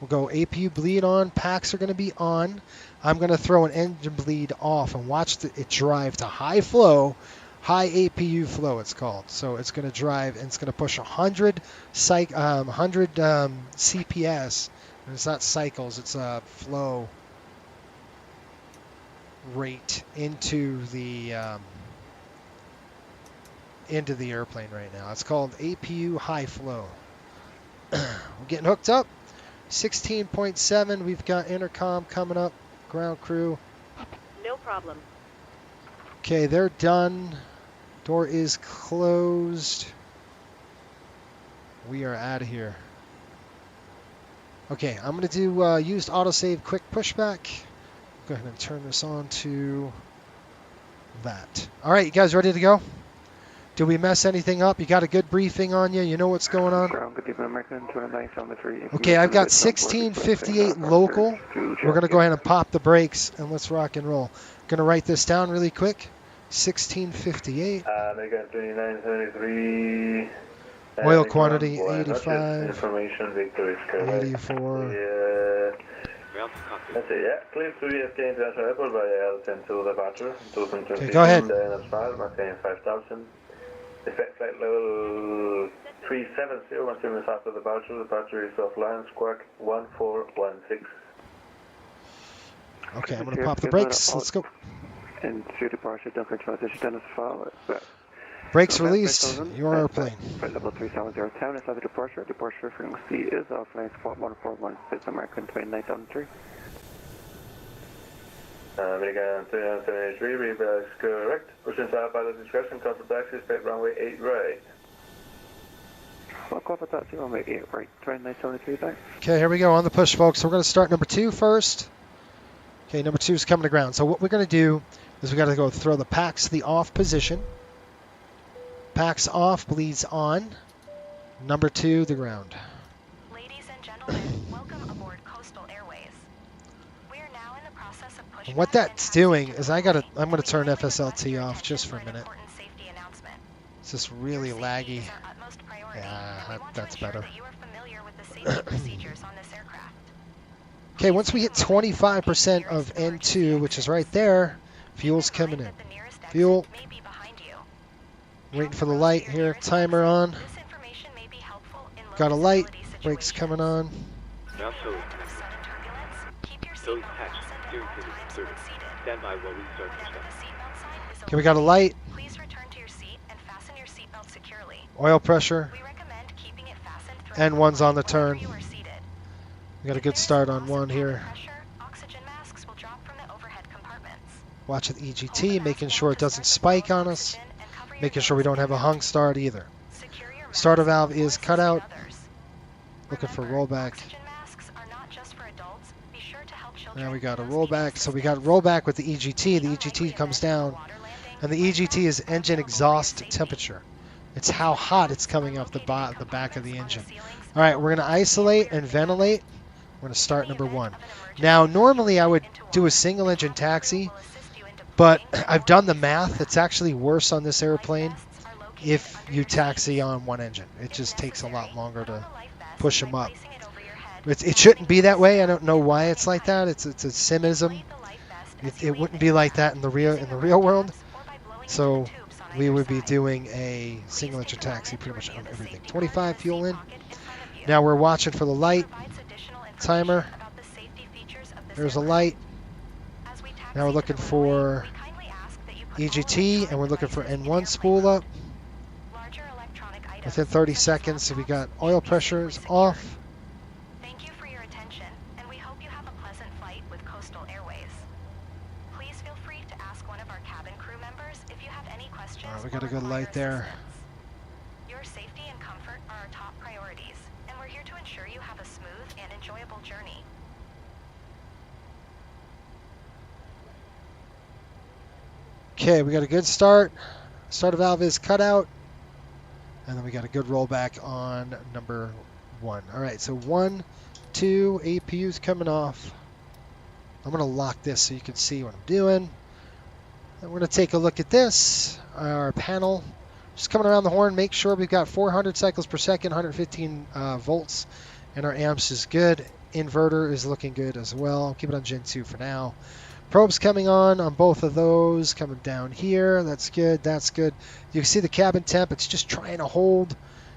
[SPEAKER 2] We'll go APU bleed on. Packs are going to be on. I'm going to throw an engine bleed off and watch it drive to high flow. High APU flow, it's called. So it's going to drive, and it's going to push 100 CPS. And it's not cycles, it's a flow rate into the airplane right now. It's called APU high flow. We're getting hooked up. 16.7. We've got intercom coming up. Ground crew.
[SPEAKER 4] No problem.
[SPEAKER 2] Okay, they're done. Door is closed. We are out of here. Okay, I'm going to do used autosave quick pushback. Go ahead and turn this on to that. All right, you guys ready to go? Did we mess anything up? You got a good briefing on you? You know what's going on? Okay, I've got 1658 local. We're going to go ahead and pop the brakes, and let's rock and roll. Going to write this down really quick. 1658.
[SPEAKER 5] American 2973.
[SPEAKER 2] Oil quantity 85.
[SPEAKER 5] Information Victor is correct.
[SPEAKER 2] 84.
[SPEAKER 5] Yeah.
[SPEAKER 3] Ground to cockpit.
[SPEAKER 5] That's it, yeah. Clear to EFK International Airport by L10 to the departure.
[SPEAKER 2] Okay, go ahead.
[SPEAKER 5] As far as 5,000. Effect flight level 370. 1 minutes after departure. Departure is offline. Squawk 1416.
[SPEAKER 2] Okay, I'm going to pop the brakes. Let's go.
[SPEAKER 5] And to departure, don't control transition as follows.
[SPEAKER 2] Brakes released. Your airplane.
[SPEAKER 5] Flight level 370 10 is after departure. Departure frequency is offline. Spot 1416 American 2973. American 2973, read is correct. Pushing south by the discretion, cover taxi, expect runway 8 right. Well, cover taxi, runway 8 right, 2973, thanks.
[SPEAKER 2] Okay, here we go on the push, folks. We're going to start number 2 first. Okay, number 2 is coming to ground. So what we're going to do is we got to go throw the packs to the off position. Packs off, bleeds on. Number 2, the ground.
[SPEAKER 4] Ladies and gentlemen, welcome aboard Coastal Airways. We are now in the process of pushing.
[SPEAKER 2] And what that's doing is I'm going to turn FSLT off just for a minute. It's just really laggy. Yeah, that's better. Okay, once we hit 25% of N2, which is right there, fuel's coming in. Fuel. Waiting for the light here. Timer on. Got a light. Brakes coming on.
[SPEAKER 3] Now slowly connected. Slowly patched. Steering pivot inserted. Stand by while we start pushdown.
[SPEAKER 2] Okay, we got a light.
[SPEAKER 4] Please return to your seat and fasten your seatbelt securely.
[SPEAKER 2] Oil pressure.
[SPEAKER 4] We recommend keeping it fastened
[SPEAKER 2] And one's on the turn.
[SPEAKER 4] you are seated.
[SPEAKER 2] We got a good start on one here.
[SPEAKER 4] Oxygen masks will drop from the overhead compartments.
[SPEAKER 2] Watching the EGT, making sure it doesn't spike on us. Making sure we don't have a hung start either. Starter valve is cut out. Looking for rollback. Now we got a rollback. So we got rollback with the EGT. The EGT comes down. And the EGT is engine exhaust temperature. It's how hot it's coming off the back of the engine. All right, we're going to isolate and ventilate. We're going to start number 1. Now, normally I would do a single engine taxi, but I've done the math. It's actually worse on this airplane if you taxi on one engine. It just takes a lot longer to push them up. It shouldn't be that way. I don't know why it's like that. It's a simism. It wouldn't be like that in the real world. So we would be doing a single engine taxi pretty much on everything. 25 fuel in. Now we're watching for the light timer. There's a light. Now we're looking for EGT, and we're looking for N1 spool up. Within 30 seconds, so we got oil pressures off.
[SPEAKER 7] Thank you for your attention, and we hope you have a pleasant flight with Coastal Airways. Please feel free to ask one of our cabin crew members if you have any questions.
[SPEAKER 2] All right, we got a good light there.
[SPEAKER 7] Your safety and comfort are our top priorities, and we're here to ensure you have a smooth and enjoyable journey.
[SPEAKER 2] Okay, we got a good start. Starter valve is cut out. And then we got a good rollback on number 1. All right, so 1, 2, APU's coming off. I'm going to lock this so you can see what I'm doing. And we're going to take a look at this, our panel. Just coming around the horn, make sure we've got 400 cycles per second, 115 volts, and our amps is good. Inverter is looking good as well. I'll keep it on Gen 2 for now. Probes coming on both of those, coming down here. That's good, that's good. You can see the cabin temp, it's just trying to hold.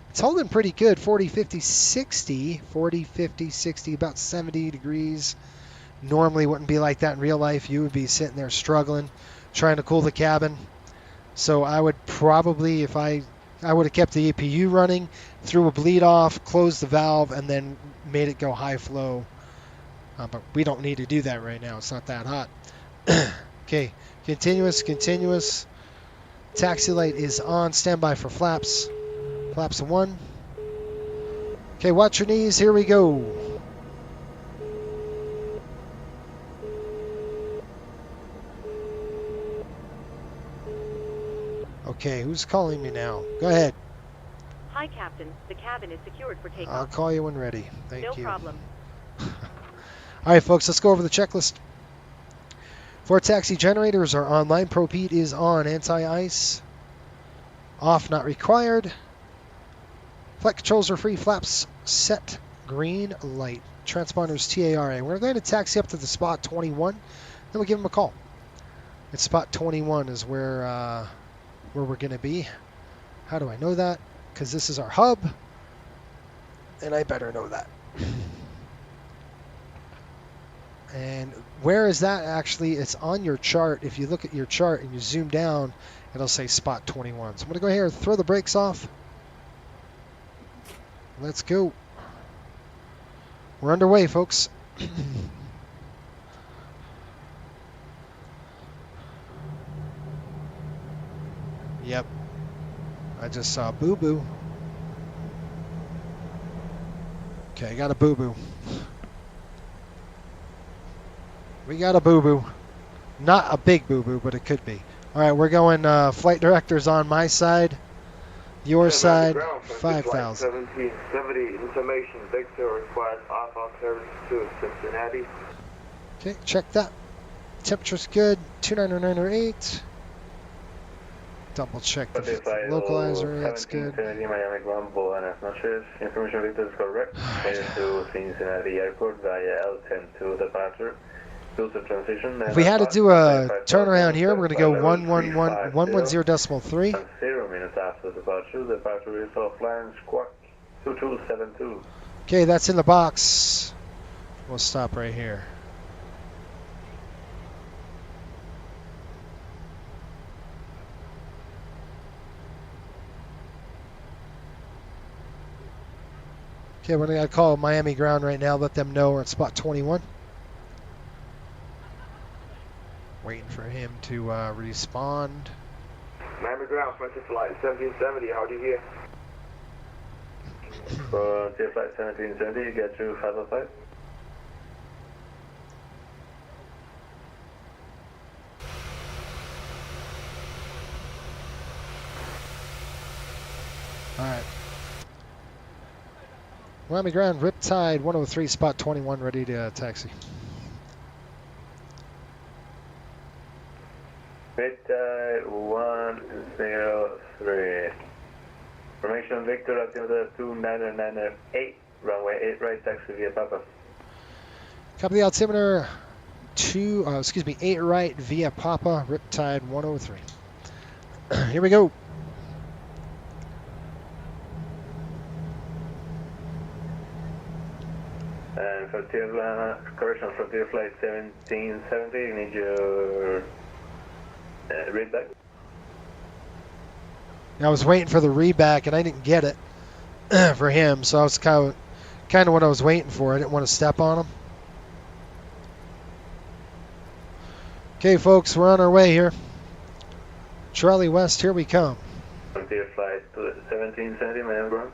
[SPEAKER 2] It's holding pretty good, 40, 50, 60. 40, 50, 60, about 70 degrees. Normally wouldn't be like that in real life. You would be sitting there struggling, trying to cool the cabin. So I would probably, if I would have kept the APU running, threw a bleed off, closed the valve, and then made it go high flow. But we don't need to do that right now. It's not that hot. Okay, continuous. Taxi light is on. Standby for flaps. Flaps 1. Okay, watch your knees. Here we go. Okay, who's calling me now? Go ahead.
[SPEAKER 4] Hi, Captain. The cabin is secured for takeoff.
[SPEAKER 2] I'll call you when ready. Thank you.
[SPEAKER 4] No problem.
[SPEAKER 2] All right, folks, let's go over the checklist. For taxi generators are online. Propede is on. Anti-ice. Off, not required. Flight controls are free. Flaps set. Green light. Transponders TARA. We're going to taxi up to the spot 21. Then we'll give them a call. It's spot 21 is where we're going to be. How do I know that? Because this is our hub. And I better know that. And where is that actually? It's on your chart. If you look at your chart and you zoom down, it'll say spot 21. So I'm going to go here and throw the brakes off. Let's go. We're underway, folks. Yep. I just saw boo-boo. Okay, I got a boo-boo. We got a boo-boo. Not a big boo-boo, but it could be. All right, we're going flight directors on my side. Your side, 5,000.
[SPEAKER 5] 1770 information. Victor requires off-on service to Cincinnati.
[SPEAKER 2] Okay, check that. Temperature's good. 29908. Double check the localizer. That's good.
[SPEAKER 5] Miami ground, buenas noches. Information Victor is correct. Headed to Cincinnati Airport via L10 to departure.
[SPEAKER 2] If we had to do a turnaround here, we're going to go 110.3.
[SPEAKER 5] 0 minutes after departure. Departure is offline. Squawk 2272.
[SPEAKER 2] Okay, that's in the box. We'll stop right here. Okay, we're going to call Miami ground right now. Let them know we're at spot 21. Waiting for him to respond.
[SPEAKER 5] Miami ground, Frontier flight 1770. How do you hear? Frontier flight 1770. Get to 505.
[SPEAKER 2] All right. Miami ground, Riptide 103, spot 21, ready to taxi.
[SPEAKER 5] Riptide 103. Formation Victor, altimeter 2998, runway 8 right, taxi via Papa.
[SPEAKER 2] Copy the altimeter 8 right via Papa, Riptide 103. Here we go.
[SPEAKER 5] And Frontier flight 1770, you need your read back.
[SPEAKER 2] I was waiting for the reback and I didn't get it for him, so I was kind of what I was waiting for. I didn't want to step on him. Okay, folks, we're on our way here. Charlie West, here we come.
[SPEAKER 5] Frontier flight 1770, Miami ground.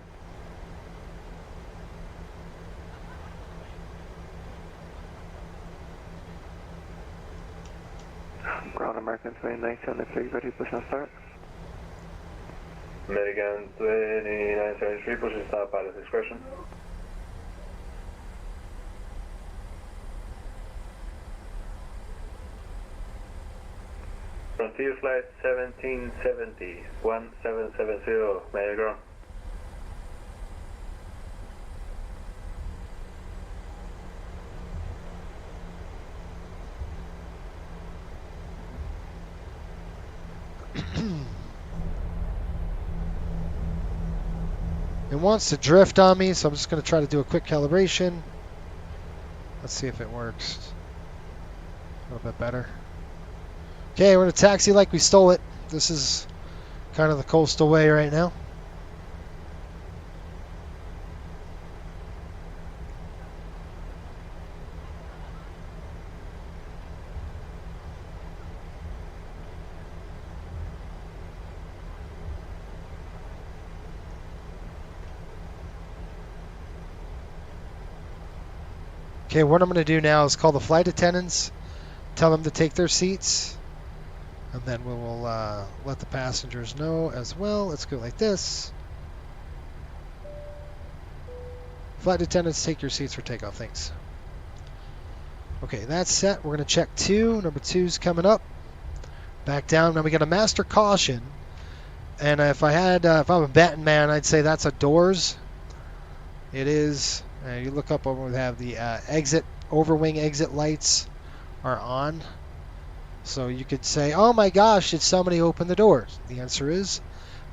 [SPEAKER 8] Ground American 2973, ready, push and start.
[SPEAKER 5] American 2973, push and start, pilot's discretion. Frontier flight 1770, 1770, Miami ground.
[SPEAKER 2] It wants to drift on me, so I'm just going to try to do a quick calibration. Let's see if it works. A little bit better. Okay, we're going to taxi like we stole it. This is kind of the coastal way right now. Okay, what I'm going to do now is call the flight attendants, tell them to take their seats, and then we will let the passengers know as well. Let's go like this. Flight attendants, take your seats for takeoff. Thanks. Okay, that's set. We're going to check 2. Number 2's coming up. Back down. Now we got a master caution. And if I'm a betting man, I'd say that's a doors. It is. You look up over, we have the overwing exit lights are on. So you could say, oh my gosh, did somebody open the doors? The answer is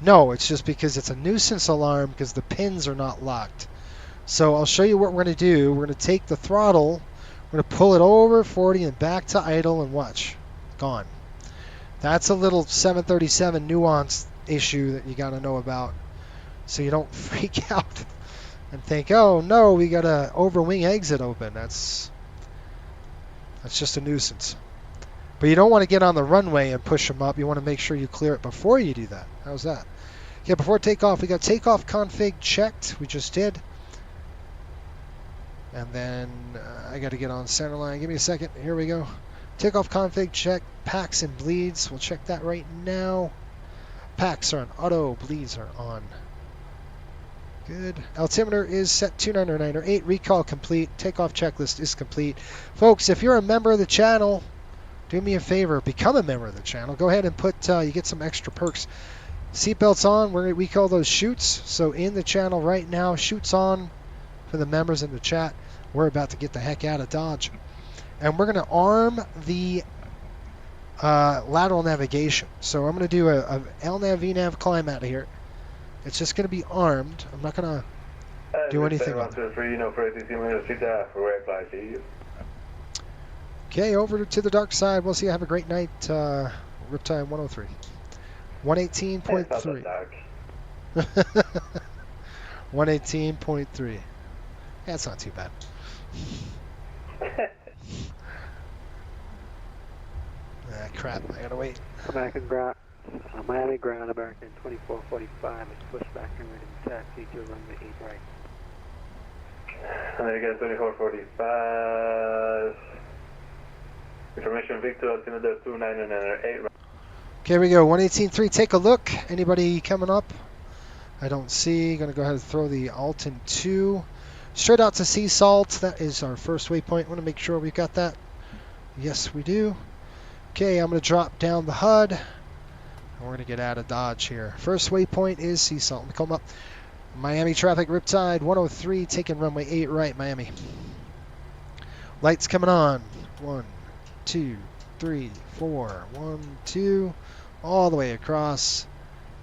[SPEAKER 2] no, it's just because it's a nuisance alarm because the pins are not locked. So I'll show you what we're going to do. We're going to take the throttle, we're going to pull it over 40 and back to idle and watch. Gone. That's a little 737 nuance issue that you got to know about so you don't freak out and think, oh no, we got a overwing exit open. That's just a nuisance. But you don't want to get on the runway and push them up. You want to make sure you clear it before you do that. How's that? Yeah, before takeoff, we got takeoff config checked. We just did. And then I got to get on center line. Give me a second. Here we go. Takeoff config check. Packs and bleeds. We'll check that right now. Packs are on auto. Bleeds are on. Good. Altimeter is set 2998. Recall complete. Takeoff checklist is complete. Folks, if you're a member of the channel, do me a favor. Become a member of the channel. Go ahead and put, you get some extra perks. Seatbelts on. We call those chutes. So in the channel right now, chutes on for the members in the chat. We're about to get the heck out of Dodge. And we're going to arm the lateral navigation. So I'm going to do a LNAV VNAV climb out of here. It's just going to be armed. I'm not going to do anything. Okay, over to the dark side. We'll see you. Have a great night. Riptide 103. 118.3. 118.3. That's not too bad. Ah, crap. I got to wait.
[SPEAKER 8] American ground. Miami ground, American 2445 is pushed back and ready to taxi to runway 8 right.
[SPEAKER 5] American 2445. Information Victor, altimeter 2998.
[SPEAKER 2] Okay, here we go. 118.3. Take a look. Anybody coming up? I don't see. Going to go ahead and throw the Alton 2. Straight out to sea salt. That is our first waypoint. I want to make sure we've got that. Yes, we do. Okay, I'm going to drop down the HUD. And we're going to get out of Dodge here. First waypoint is sea salt. Let me come up. Miami traffic, Riptide 103, taking runway 8 right, Miami. Lights coming on. 1, 2, 3, 4. 1, 2. All the way across.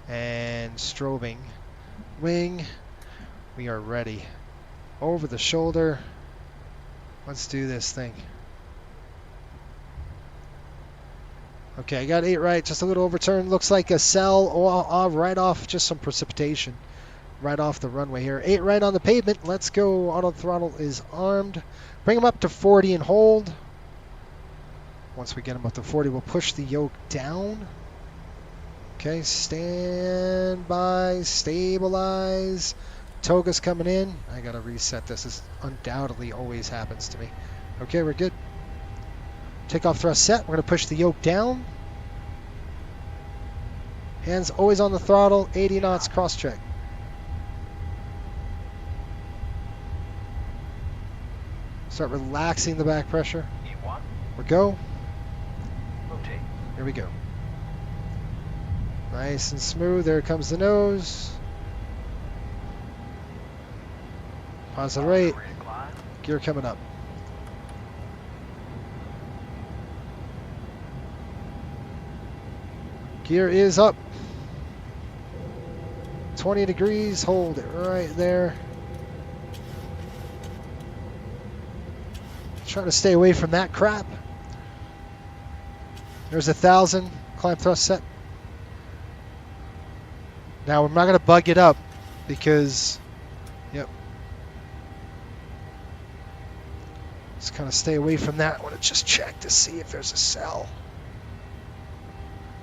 [SPEAKER 2] And strobing. Wing. We are ready. Over the shoulder. Let's do this thing. Okay, I got 8 right, just a little overturn. Looks like a cell right off, just some precipitation. Right off the runway here. 8 right on the pavement. Let's go. Auto throttle is armed. Bring them up to 40 and hold. Once we get them up to 40, we'll push the yoke down. Okay, stand by, stabilize. Toga's coming in. I gotta reset this. This undoubtedly always happens to me. Okay, we're good. Takeoff thrust set. We're going to push the yoke down. Hands always on the throttle. 80 knots cross check. Start relaxing the back pressure. We go. Here we go. Nice and smooth. There comes the nose. Positive rate. Gear coming up. Gear is up. 20 degrees. Hold it right there. Trying to stay away from that crap. There's 1,000. Climb thrust set. Now I'm not going to bug it up because, yep. Just kind of stay away from that. I want to just check to see if there's a cell.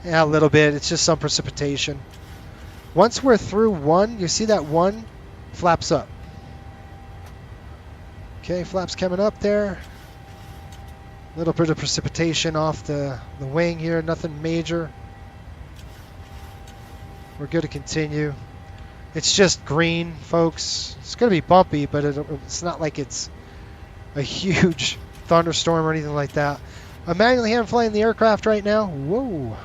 [SPEAKER 2] Yeah, a little bit. It's just some precipitation. Once we're through 1, you see that 1 flaps up. Okay, flaps coming up there. A little bit of precipitation off the wing here. Nothing major. We're good to continue. It's just green, folks. It's going to be bumpy, but it's not like it's a huge thunderstorm or anything like that. I'm manually hand flying the aircraft right now. Whoa.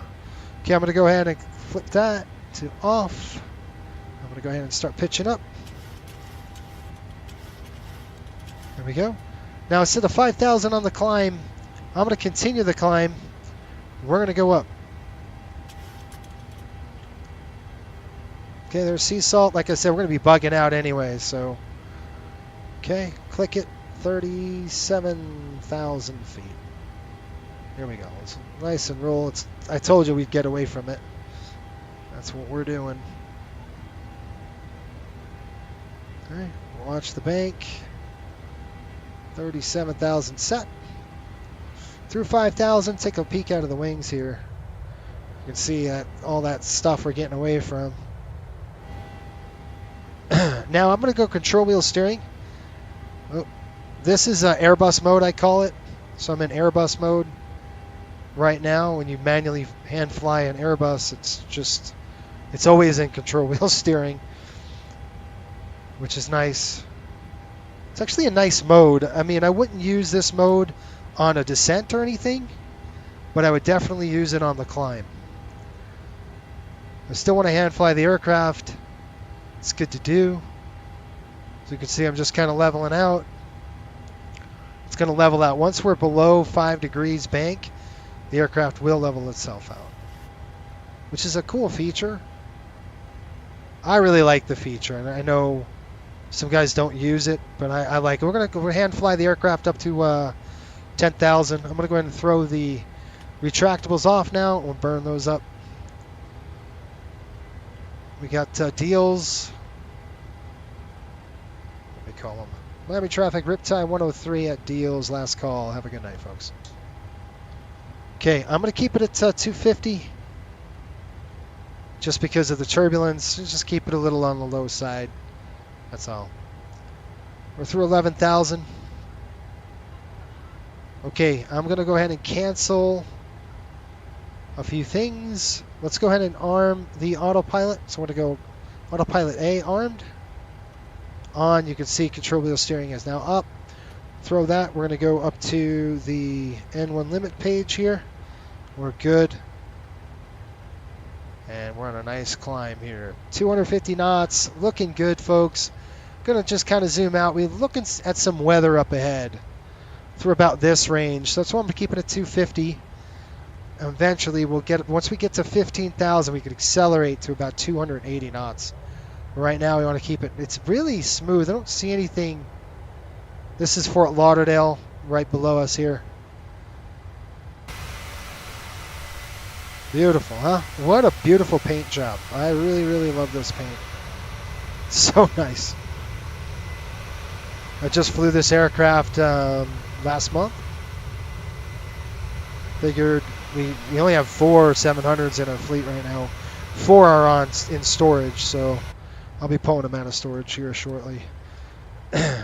[SPEAKER 2] Okay, I'm going to go ahead and flip that to off. I'm going to go ahead and start pitching up. There we go. Now instead of 5,000 on the climb, I'm going to continue the climb. We're going to go up. Okay, there's sea salt. Like I said, we're going to be bugging out anyway, so. Okay, click it. 37,000 feet. Here we go. It's nice and roll. I told you we'd get away from it. That's what we're doing. Okay, watch the bank. 37,000 set. Through 5,000, take a peek out of the wings here. You can see all that stuff we're getting away from. Now I'm going to go control wheel steering. Oh, this is Airbus mode, I call it. So I'm in Airbus mode right now. When you manually hand fly an Airbus, it's always in control wheel steering, which is nice. It's actually a nice mode. I mean, I wouldn't use this mode on a descent or anything, but I would definitely use it on the climb. I still want to hand fly the aircraft. It's good to do. As you can see, I'm just kind of leveling out. It's going to level out. Once we're below 5 degrees bank, the aircraft will level itself out, which is a cool feature. I really like the feature, and I know some guys don't use it, but I like it. We're going to hand fly the aircraft up to 10,000. I'm going to go ahead and throw the retractables off now. We'll burn those up. We got deals. What do we call them? Miami traffic, Riptide 103 at deals. Last call. Have a good night, folks. Okay, I'm going to keep it at 250. Just because of the turbulence. Just keep it a little on the low side. That's all. We're through 11,000. Okay, I'm going to go ahead and cancel a few things. Let's go ahead and arm the autopilot. So I'm going to go autopilot A armed. on. You can see control wheel steering is now up. Throw that. We're going to go up to the N1 limit page here. We're good. And we're on a nice climb here. 250 knots. Looking good, folks. Going to just kind of zoom out. We're looking at some weather up ahead through about this range. So that's why I'm keeping it 250. Eventually, we'll get, once we get to 15,000, we can accelerate to about 280 knots. Right now, we want to keep it. It's really smooth. I don't see anything. This is Fort Lauderdale right below us here. Beautiful, huh? What a beautiful paint job. I really, really love this paint. So nice. I just flew this aircraft last month. Figured we only have 4 700s in our fleet right now. 4 are in storage, so I'll be pulling them out of storage here shortly.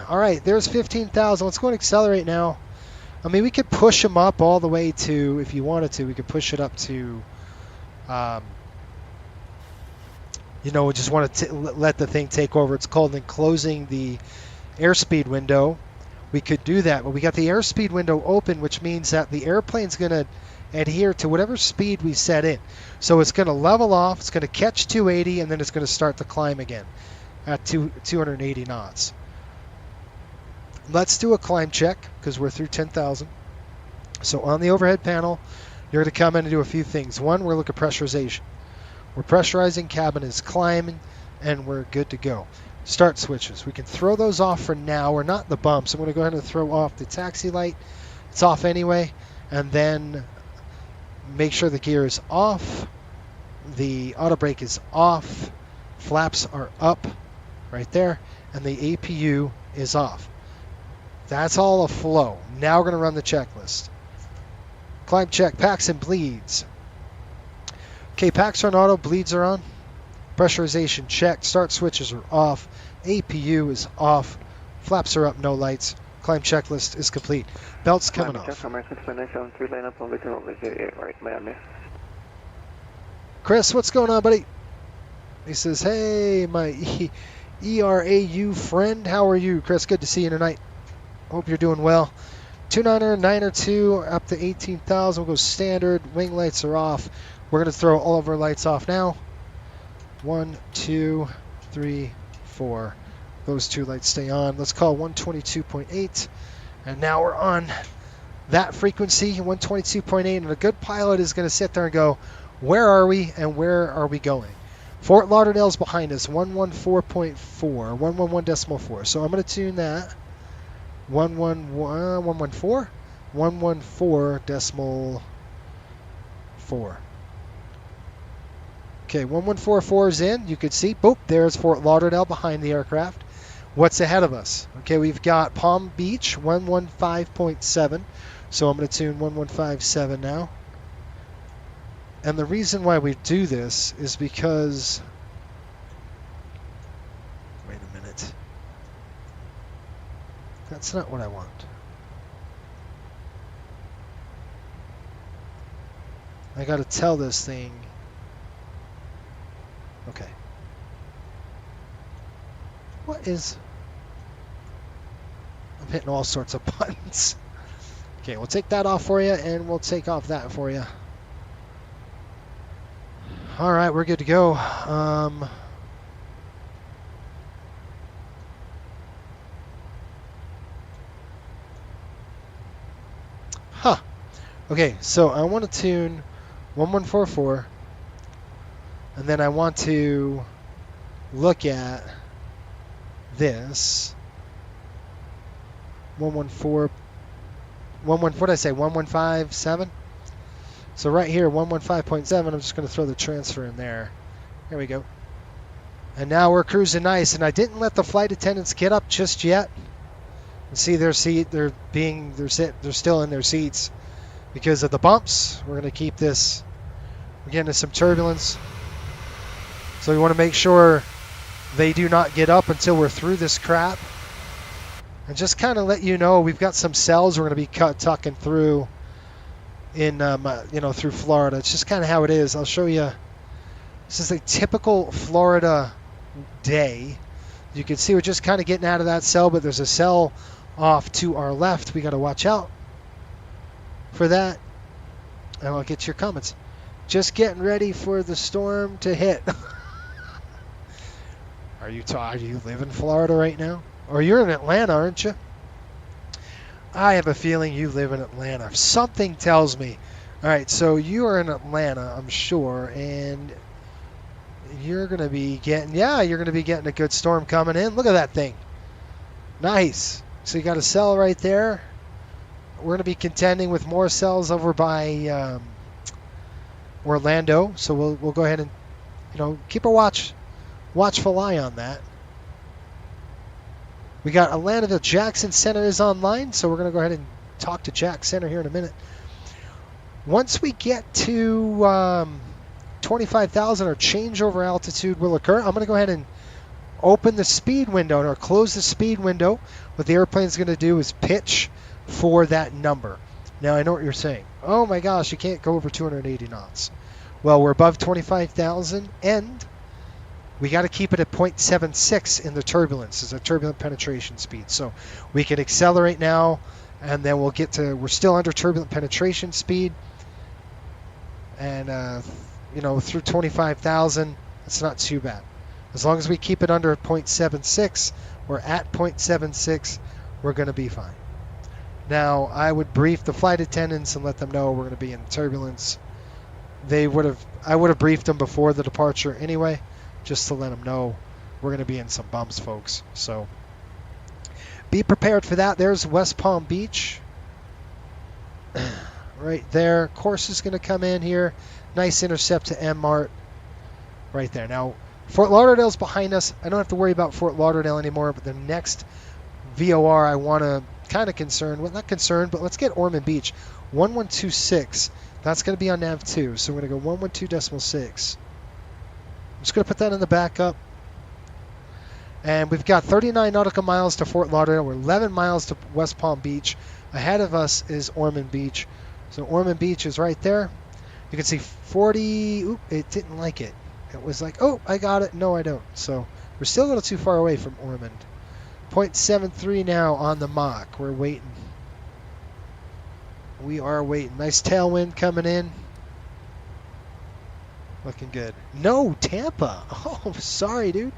[SPEAKER 2] All right, there's 15,000. Let's go and accelerate now. I mean, we could push them up all the way to, if you wanted to, we could push it up to, you know, we just want to let the thing take over. It's called enclosing the airspeed window. We could do that, but we got the airspeed window open, which means that the airplane's going to adhere to whatever speed we set in. So it's going to level off, it's going to catch 280, and then it's going to start the climb again at 280 knots. Let's do a climb check because we're through 10,000. So on the overhead panel, you're going to come in and do a few things. One, we're looking at pressurization. We're pressurizing, cabin is climbing, and we're good to go. Start switches. We can throw those off for now. We're not in the bumps. I'm going to go ahead and throw off the taxi light. It's off anyway. And then make sure the gear is off. The auto brake is off. Flaps are up right there. And the APU is off. That's all a flow. Now we're going to run the checklist. Climb check, packs and bleeds. Okay, packs are on auto, bleeds are on. Pressurization checked, start switches are off. APU is off. Flaps are up, no lights. Climb checklist is complete. Belts coming off. Chris, what's going on, buddy? He says, hey, my ERAU friend. How are you, Chris? Good to see you tonight. Hope you're doing well. 2-9er, 9er 2, up to 18,000. We'll go standard. Wing lights are off. We're going to throw all of our lights off now. 1, 2, 3, 4. Those 2 lights stay on. Let's call 122.8. And now we're on that frequency, 122.8. And a good pilot is going to sit there and go, where are we and where are we going? Fort Lauderdale's behind us, 114.4, 111.4. So I'm going to tune that. 114? 114.4. Okay, 1144 is in. You can see, boop, there's Fort Lauderdale behind the aircraft. What's ahead of us? Okay, we've got Palm Beach, 115.7. So I'm going to tune 1157 now. And the reason why we do this is because... Wait a minute. That's not what I want. I got to tell this thing... Okay. What is... I'm hitting all sorts of buttons. Okay, we'll take that off for you, and we'll take off that for you. All right, we're good to go. Okay, so I want to tune 1144. And then I want to look at this 114. What did I say? 1157. So right here, 115.7. I'm just going to throw the transfer in there. There we go. And now we're cruising nice. And I didn't let the flight attendants get up just yet. And see their seat. They're still in their seats because of the bumps. We're going to keep this. We're getting into some turbulence. So we want to make sure they do not get up until we're through this crap. And just kind of let you know, we've got some cells we're going to be tucking through in, through Florida. It's just kind of how it is. I'll show you. This is a typical Florida day. You can see we're just kind of getting out of that cell, but there's a cell off to our left. We got to watch out for that. And I'll get your comments. Just getting ready for the storm to hit. Are you live in Florida right now? Or you're in Atlanta, aren't you? I have a feeling you live in Atlanta. Something tells me. All right, so you are in Atlanta, I'm sure, and you're going to be getting, you're going to be getting a good storm coming in. Look at that thing. Nice. So you got a cell right there. We're going to be contending with more cells over by Orlando, so we'll go ahead and keep a watchful eye on that. We got Atlanta to Jackson Center is online, so we're going to go ahead and talk to Jack Center here in a minute. Once we get to 25,000, our changeover altitude will occur. I'm going to go ahead and open the speed window or close the speed window. What the airplane's going to do is pitch for that number. Now, I know what you're saying. Oh my gosh, you can't go over 280 knots. Well, we're above 25,000, and we got to keep it at 0.76 in the turbulence. It's a turbulent penetration speed. So we can accelerate now, and then we're still under turbulent penetration speed. And, through 25,000, it's not too bad. As long as we keep it under 0.76 or at 0.76, we're going to be fine. Now, I would brief the flight attendants and let them know we're going to be in turbulence. I would have briefed them before the departure anyway, just to let them know we're going to be in some bumps, folks. So be prepared for that. There's West Palm Beach. Right there. Course is going to come in here. Nice intercept to M-Mart right there. Now, Fort Lauderdale's behind us. I don't have to worry about Fort Lauderdale anymore, but the next VOR I want to kind of concerned, well, not concerned, but let's get Ormond Beach. 1126. That's going to be on nav 2, so we're going to go 112.6. I'm just going to put that in the backup. And we've got 39 nautical miles to Fort Lauderdale. We're 11 miles to West Palm Beach. Ahead of us is Ormond Beach. So Ormond Beach is right there. You can see 40. Oop, it didn't like it. It was like, oh, I got it. No, I don't. So we're still a little too far away from Ormond. 0.73 now on the Mach. We're waiting. We are waiting. Nice tailwind coming in. Looking good. No, Tampa. Oh, sorry, dude.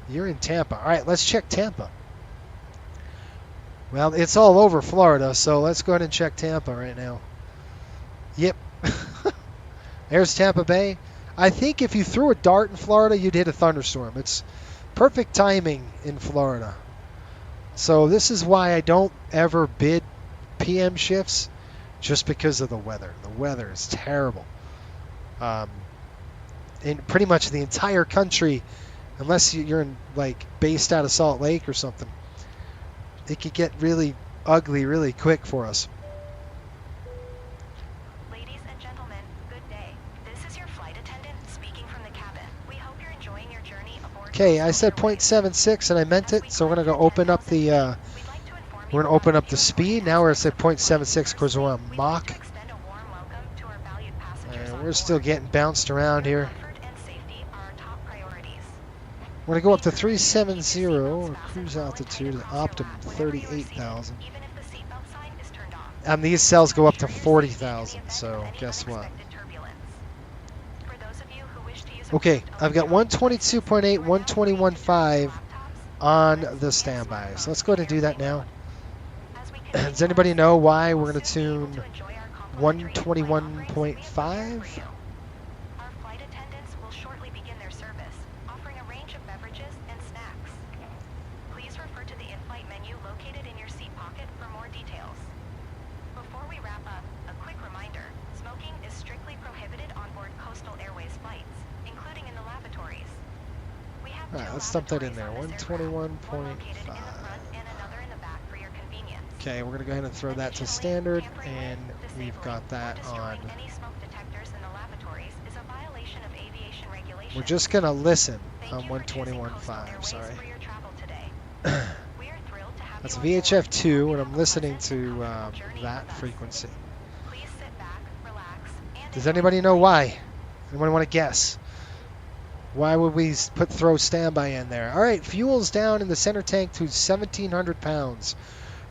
[SPEAKER 2] You're in Tampa. All right, let's check Tampa. Well, it's all over Florida, so let's go ahead and check Tampa right now. Yep. There's Tampa Bay. I think if you threw a dart in Florida, you'd hit a thunderstorm. It's perfect timing in Florida. So this is why I don't ever bid PM shifts, just because of the weather. The weather is terrible. In pretty much the entire country, unless you're based out of Salt Lake or something, it could get really ugly really quick for us.
[SPEAKER 7] Ladies and gentlemen, good day. This is your flight attendant speaking from the cabin. We hope you're enjoying your journey aboard.
[SPEAKER 2] Okay, I said 0.76 and I meant it, so we're gonna go open up the speed. Now we're at 0.76 because we're on Mach. And we're still getting bounced around here. We're going to go up to 370, or cruise altitude, optimum 38,000. And these cells go up to 40,000, so guess what? Okay, I've got 122.8, 121.5 on the standby. So let's go ahead and do that now. Does anybody know why we're going to tune 121.5? Alright, let's dump that in there. 121.5. Okay, we're going to go ahead and throw that to standard, and we've got that on. We're just going to listen on 121.5, sorry. That's VHF 2, and I'm listening to that frequency. Does anybody know why? Anyone want to guess? Why would we throw standby in there? All right, fuel's down in the center tank to 1,700 pounds.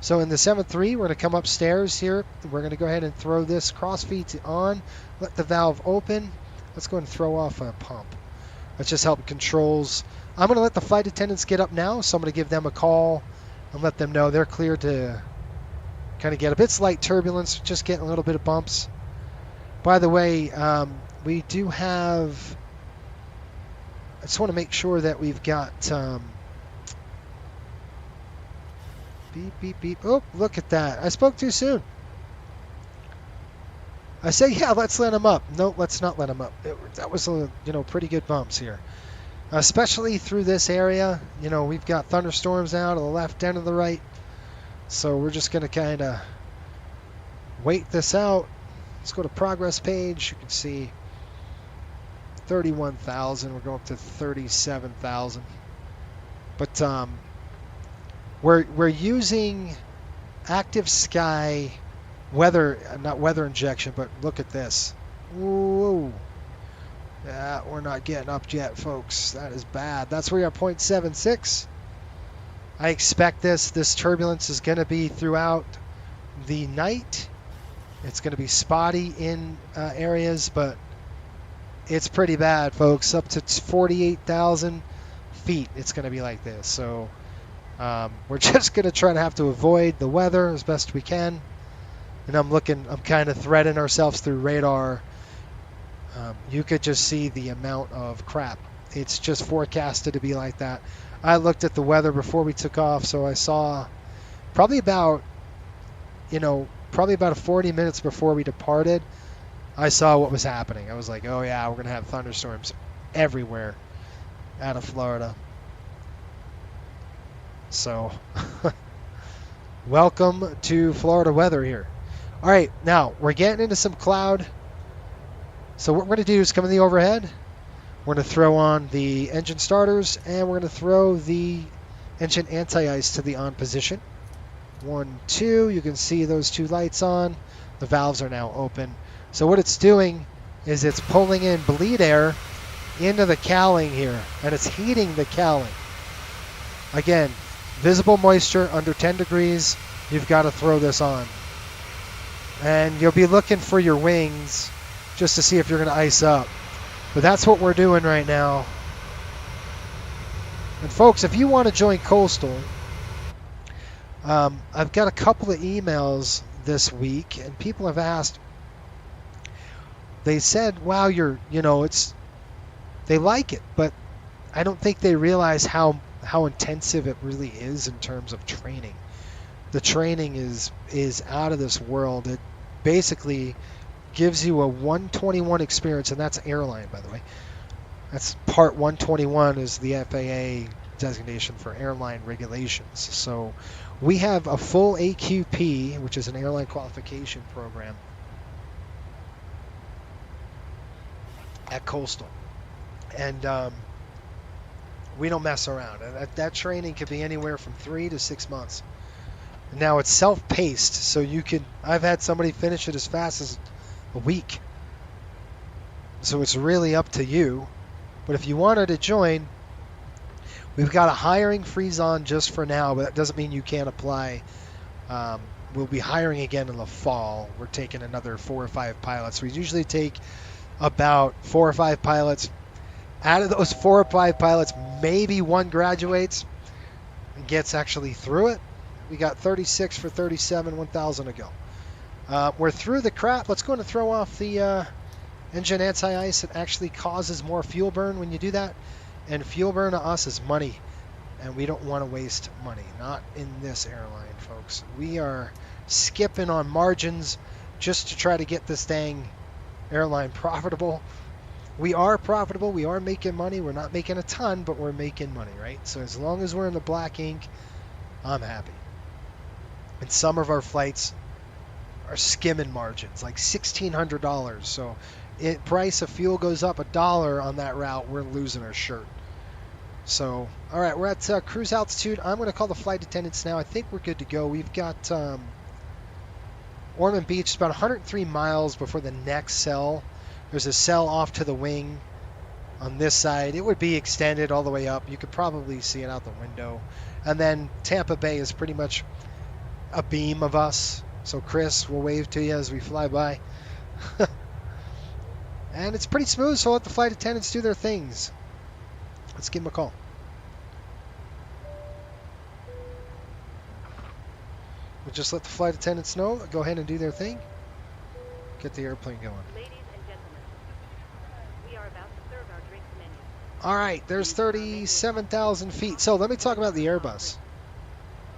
[SPEAKER 2] So in the 7.3, we're going to come upstairs here. We're going to go ahead and throw this crossfeed on. Let the valve open. Let's go ahead and throw off a pump. Let's just help controls. I'm going to let the flight attendants get up now, so I'm going to give them a call and let them know they're clear to kind of get a bit slight turbulence, just getting a little bit of bumps. By the way, we do have... I just want to make sure that we've got... beep, beep, beep. Oh, look at that. I spoke too soon. I say, yeah, let's let him up. No, let's not let him up. That was, pretty good bumps here. Especially through this area. We've got thunderstorms now to the left and to the right. So we're just going to kind of wait this out. Let's go to progress page. You can see 31,000. We're going up to 37,000. But we're using active sky weather, not weather injection, but look at this. Whoa. Yeah, we're not getting up yet, folks. That is bad. That's where you're at 0.76. I expect this turbulence is going to be throughout the night. It's going to be spotty in areas, but it's pretty bad, folks. Up to 48,000 feet, it's going to be like this. So we're just going to try to have to avoid the weather as best we can. And I'm kind of threading ourselves through radar. You could just see the amount of crap. It's just forecasted to be like that. I looked at the weather before we took off, so I saw probably about 40 minutes before we departed, I saw what was happening. I was like, oh yeah, we're going to have thunderstorms everywhere out of Florida. So, welcome to Florida weather here. All right, now we're getting into some cloud. So what we're going to do is come in the overhead. We're going to throw on the engine starters, and we're going to throw the engine anti-ice to the on position. 1, 2, you can see those two lights on. The valves are now open. So what it's doing is it's pulling in bleed air into the cowling here, and it's heating the cowling. Again, visible moisture under 10 degrees, you've got to throw this on. And you'll be looking for your wings just to see if you're going to ice up. But that's what we're doing right now. And folks, if you want to join Coastal, I've got a couple of emails this week, and people have asked, they said, wow, they like it, but I don't think they realize how intensive it really is in terms of training. The training is out of this world. It basically gives you a 121 experience, and that's Airline, by the way. That's part 121 is the FAA designation for airline regulations. So we have a full AQP, which is an airline qualification program at Coastal. And we don't mess around. That training could be anywhere from 3 to 6 months. Now it's self-paced, so I've had somebody finish it as fast as a week. So it's really up to you. But if you wanted to join, we've got a hiring freeze on just for now, but that doesn't mean you can't apply. We'll be hiring again in the fall. We're taking another 4 or 5 pilots. We usually take about 4 or 5 pilots. Out of those 4 or 5 pilots, maybe one graduates and gets actually through it. We got 36 for 37, 1,000 to go. We're through the crap. Let's go and throw off the engine anti-ice. It actually causes more fuel burn when you do that. And fuel burn to us is money. And we don't want to waste money. Not in this airline, folks. We are skipping on margins just to try to get this dang airline profitable. We are profitable. We are making money. We're not making a ton, but we're making money, right? So as long as we're in the black ink, I'm happy. And some of our flights are skimming margins, like $1,600. So price of fuel goes up $1 on that route, we're losing our shirt. So, all right, we're at cruise altitude. I'm going to call the flight attendants now. I think we're good to go. We've got Ormond Beach. It's about 103 miles before the next cell. There's a cell off to the wing. on this side. It would be extended all the way up. You could probably see it out the window. And then Tampa Bay is pretty much a beam of us. So Chris will wave to you as we fly by. And it's pretty smooth, so I'll let the flight attendants do their things. Let's give them a call. We'll just let the flight attendants know. Go ahead and do their thing. Get the airplane going.
[SPEAKER 4] Ladies and gentlemen, we are about to serve our drinks menu.
[SPEAKER 2] All right, there's 37,000 feet. So let me talk about the Airbus.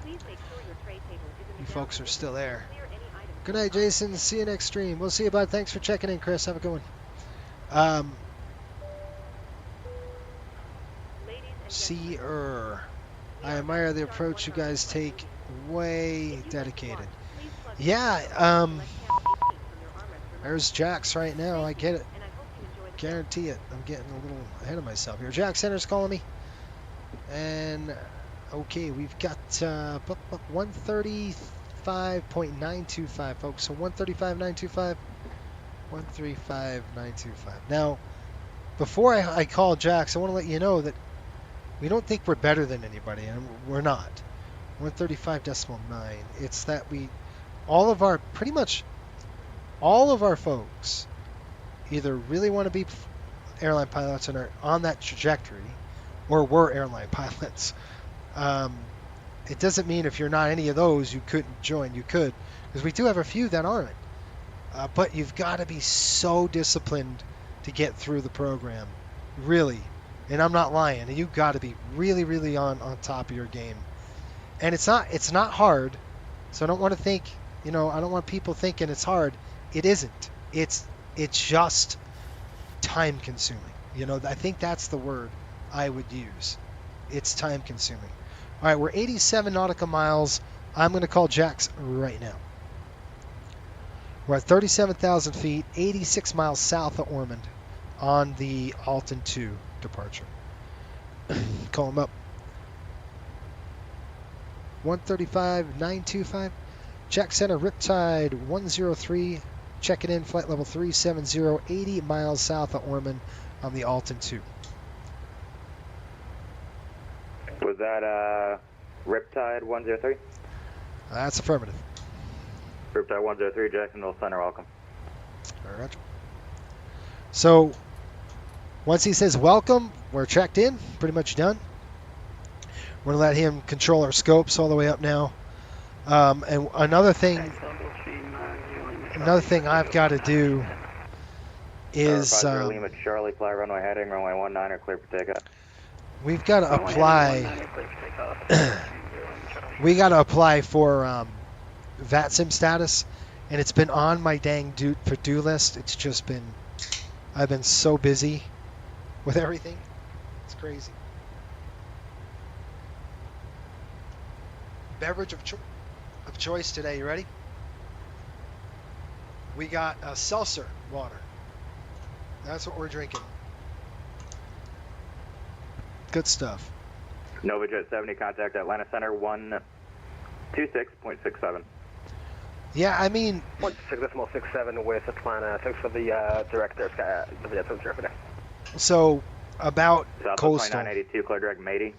[SPEAKER 4] Please make sure your tray table is in
[SPEAKER 2] You
[SPEAKER 4] the
[SPEAKER 2] folks are still there.
[SPEAKER 4] Clear any items.
[SPEAKER 2] Good night, Jason. See you next stream. We'll see you, bud. Thanks for checking in, Chris. Have a good one.
[SPEAKER 4] Ladies and
[SPEAKER 2] See I admire the approach you guys take. Way dedicated. Yeah, there's Jax right now. I get it. Guarantee it. I'm getting a little ahead of myself here. Jack Center's calling me. And, okay, we've got 135.925, folks. So 135.925. 135.925. Now, before I call Jax, I want to let you know that we don't think we're better than anybody, and we're not. 135.9. It's that pretty much all of our folks either really want to be airline pilots and are on that trajectory, or were airline pilots. It doesn't mean if you're not any of those, you couldn't join. You could, because we do have a few that aren't. But you've got to be so disciplined to get through the program, really. And I'm not lying. And you've got to be really, really on top of your game. And it's not hard. So I don't want to think, I don't want people thinking it's hard. It isn't. It's just time consuming. I think that's the word I would use. It's time consuming. All right, we're 87 nautical miles. I'm going to call Jax right now. We're at 37,000 feet, 86 miles south of Ormond on the Alton 2 departure. Call him up. 135.925. Jack Center, Riptide 103. Checking in, flight level 370, 80 miles south of Ormond on the Alton 2.
[SPEAKER 9] Was that Riptide 103?
[SPEAKER 2] That's affirmative.
[SPEAKER 9] Riptide 103, Jacksonville Center, welcome.
[SPEAKER 2] All right. So, once he says welcome, we're checked in, pretty much done. We're going to let him control our scopes all the way up now. And another thing I've got to do is...
[SPEAKER 9] Lima Charlie, fly runway heading, runway 19, or clear for takeoff.
[SPEAKER 2] We've got to apply... we got to apply for VATSIM status, and it's been on my dang to-do list. It's just been... I've been so busy with everything. It's crazy. Beverage of choice today. You ready? We got a seltzer water. That's what we're drinking. Good stuff.
[SPEAKER 9] NovaJet 70, contact Atlanta Center 126.67.
[SPEAKER 2] Yeah, I mean...
[SPEAKER 8] 126.67 with Atlanta. Thanks for the director.
[SPEAKER 2] So, about
[SPEAKER 9] Southwest
[SPEAKER 2] coastal...
[SPEAKER 9] 2982, clear direct Matey.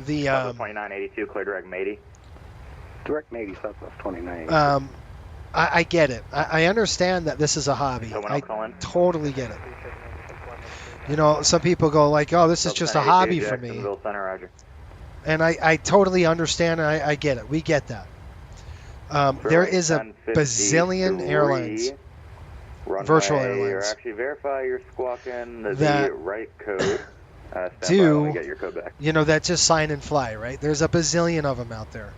[SPEAKER 2] The...
[SPEAKER 9] Southwest 2982, clear direct Matey.
[SPEAKER 8] Direct Matey, Southwest 29.
[SPEAKER 2] I get it. I understand that this is a hobby. I totally get it. Some people go like, oh, this is just a hobby for me.
[SPEAKER 9] Center, Roger.
[SPEAKER 2] And I totally understand, and I get it. We get that. There is a bazillion airlines, virtual airlines,
[SPEAKER 9] actually verify you're squawking the right code.
[SPEAKER 2] Do,
[SPEAKER 9] get your code back.
[SPEAKER 2] That just sign and fly, right? There's a bazillion of them out there.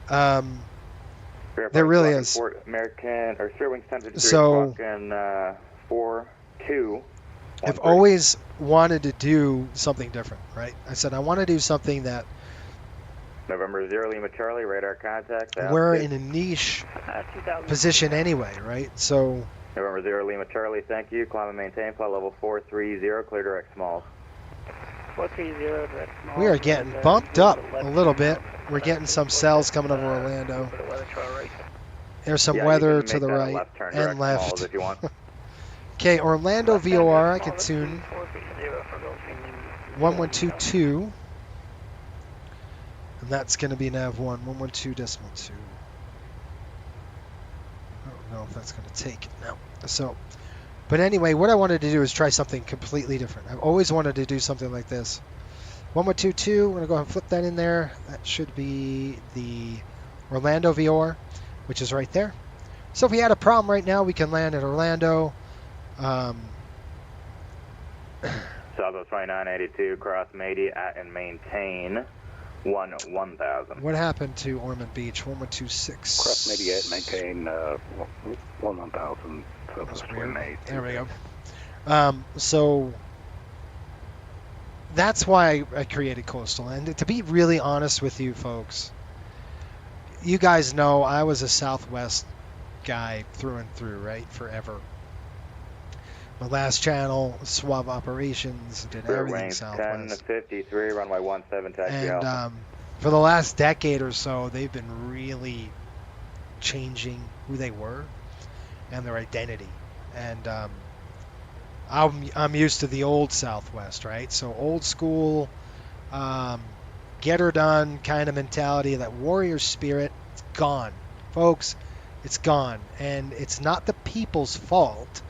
[SPEAKER 2] There really is.
[SPEAKER 9] American or Spirit Wings 1053
[SPEAKER 2] so,
[SPEAKER 9] squawking 42.
[SPEAKER 2] I've always wanted to do something different, right? I said I want to do something that
[SPEAKER 9] November 0 Lima Charlie, radar contact.
[SPEAKER 2] We're in a niche position anyway, right? So
[SPEAKER 9] November 0 Lima Charlie, thank you. Climb and maintain, flight level 430, clear direct Smalls.
[SPEAKER 8] 430 direct Smalls.
[SPEAKER 2] We are getting bumped up a little bit. We're getting some cells coming over Orlando. There's some weather to the right and left.
[SPEAKER 9] If you want.
[SPEAKER 2] Okay, Orlando VOR, I can tune 1122. And that's going to be nav 1, 112.2. I don't know if that's going to take it now. So, but anyway, what I wanted to do is try something completely different. I've always wanted to do something like this. 1122, I'm going to go ahead and flip that in there. That should be the Orlando VOR, which is right there. So if we had a problem right now, we can land at Orlando.
[SPEAKER 9] Southwest 2982, cross Mady at and maintain 1000.
[SPEAKER 2] What happened to Ormond Beach? 1126.
[SPEAKER 10] Cross Mady at maintain 1000.
[SPEAKER 2] Southwest 28. There we go. So that's why I created Coastal. And to be really honest with you folks, you guys know I was a Southwest guy through and through, right? Forever. My last channel, Swab Operations, did everything Southwest.
[SPEAKER 9] 1053, runway 17, taxi
[SPEAKER 2] and
[SPEAKER 9] Alpha.
[SPEAKER 2] For the last decade or so, they've been really changing who they were and their identity. And I'm used to the old Southwest, right? So old school, get her done kind of mentality, that warrior spirit, it's gone. Folks, it's gone. And it's not the people's fault.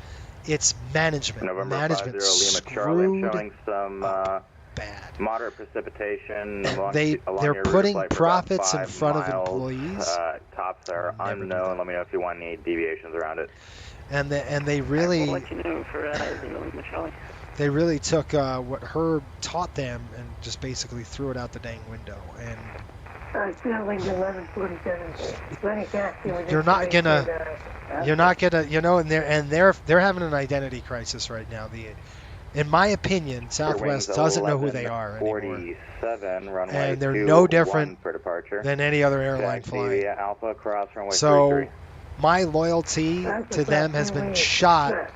[SPEAKER 2] It's management.
[SPEAKER 9] November
[SPEAKER 2] Management
[SPEAKER 9] 50 Lima Charlie, I'm showing some
[SPEAKER 2] bad.
[SPEAKER 9] moderate precipitation along
[SPEAKER 2] They're
[SPEAKER 9] your route
[SPEAKER 2] putting
[SPEAKER 9] flight for
[SPEAKER 2] profits
[SPEAKER 9] about
[SPEAKER 2] in
[SPEAKER 9] 5
[SPEAKER 2] front of
[SPEAKER 9] miles.
[SPEAKER 2] employees.
[SPEAKER 9] Tops are
[SPEAKER 2] Never do
[SPEAKER 9] unknown.
[SPEAKER 2] that.
[SPEAKER 9] Let me know if you want any deviations around it.
[SPEAKER 2] And they really
[SPEAKER 8] I'll let you know for Lima Charlie.
[SPEAKER 2] they really took what Herb taught them and just basically threw it out the dang window. And you're not gonna, you know, and they're having an identity crisis right now. In my opinion, Southwest doesn't know who they are anymore.
[SPEAKER 9] 47, runway
[SPEAKER 2] And they're
[SPEAKER 9] 21
[SPEAKER 2] no different
[SPEAKER 9] for departure.
[SPEAKER 2] than any other airline
[SPEAKER 9] Taxi
[SPEAKER 2] flying.
[SPEAKER 9] via Alpha, cross runway
[SPEAKER 2] So
[SPEAKER 9] 33.
[SPEAKER 2] my loyalty to them has been shot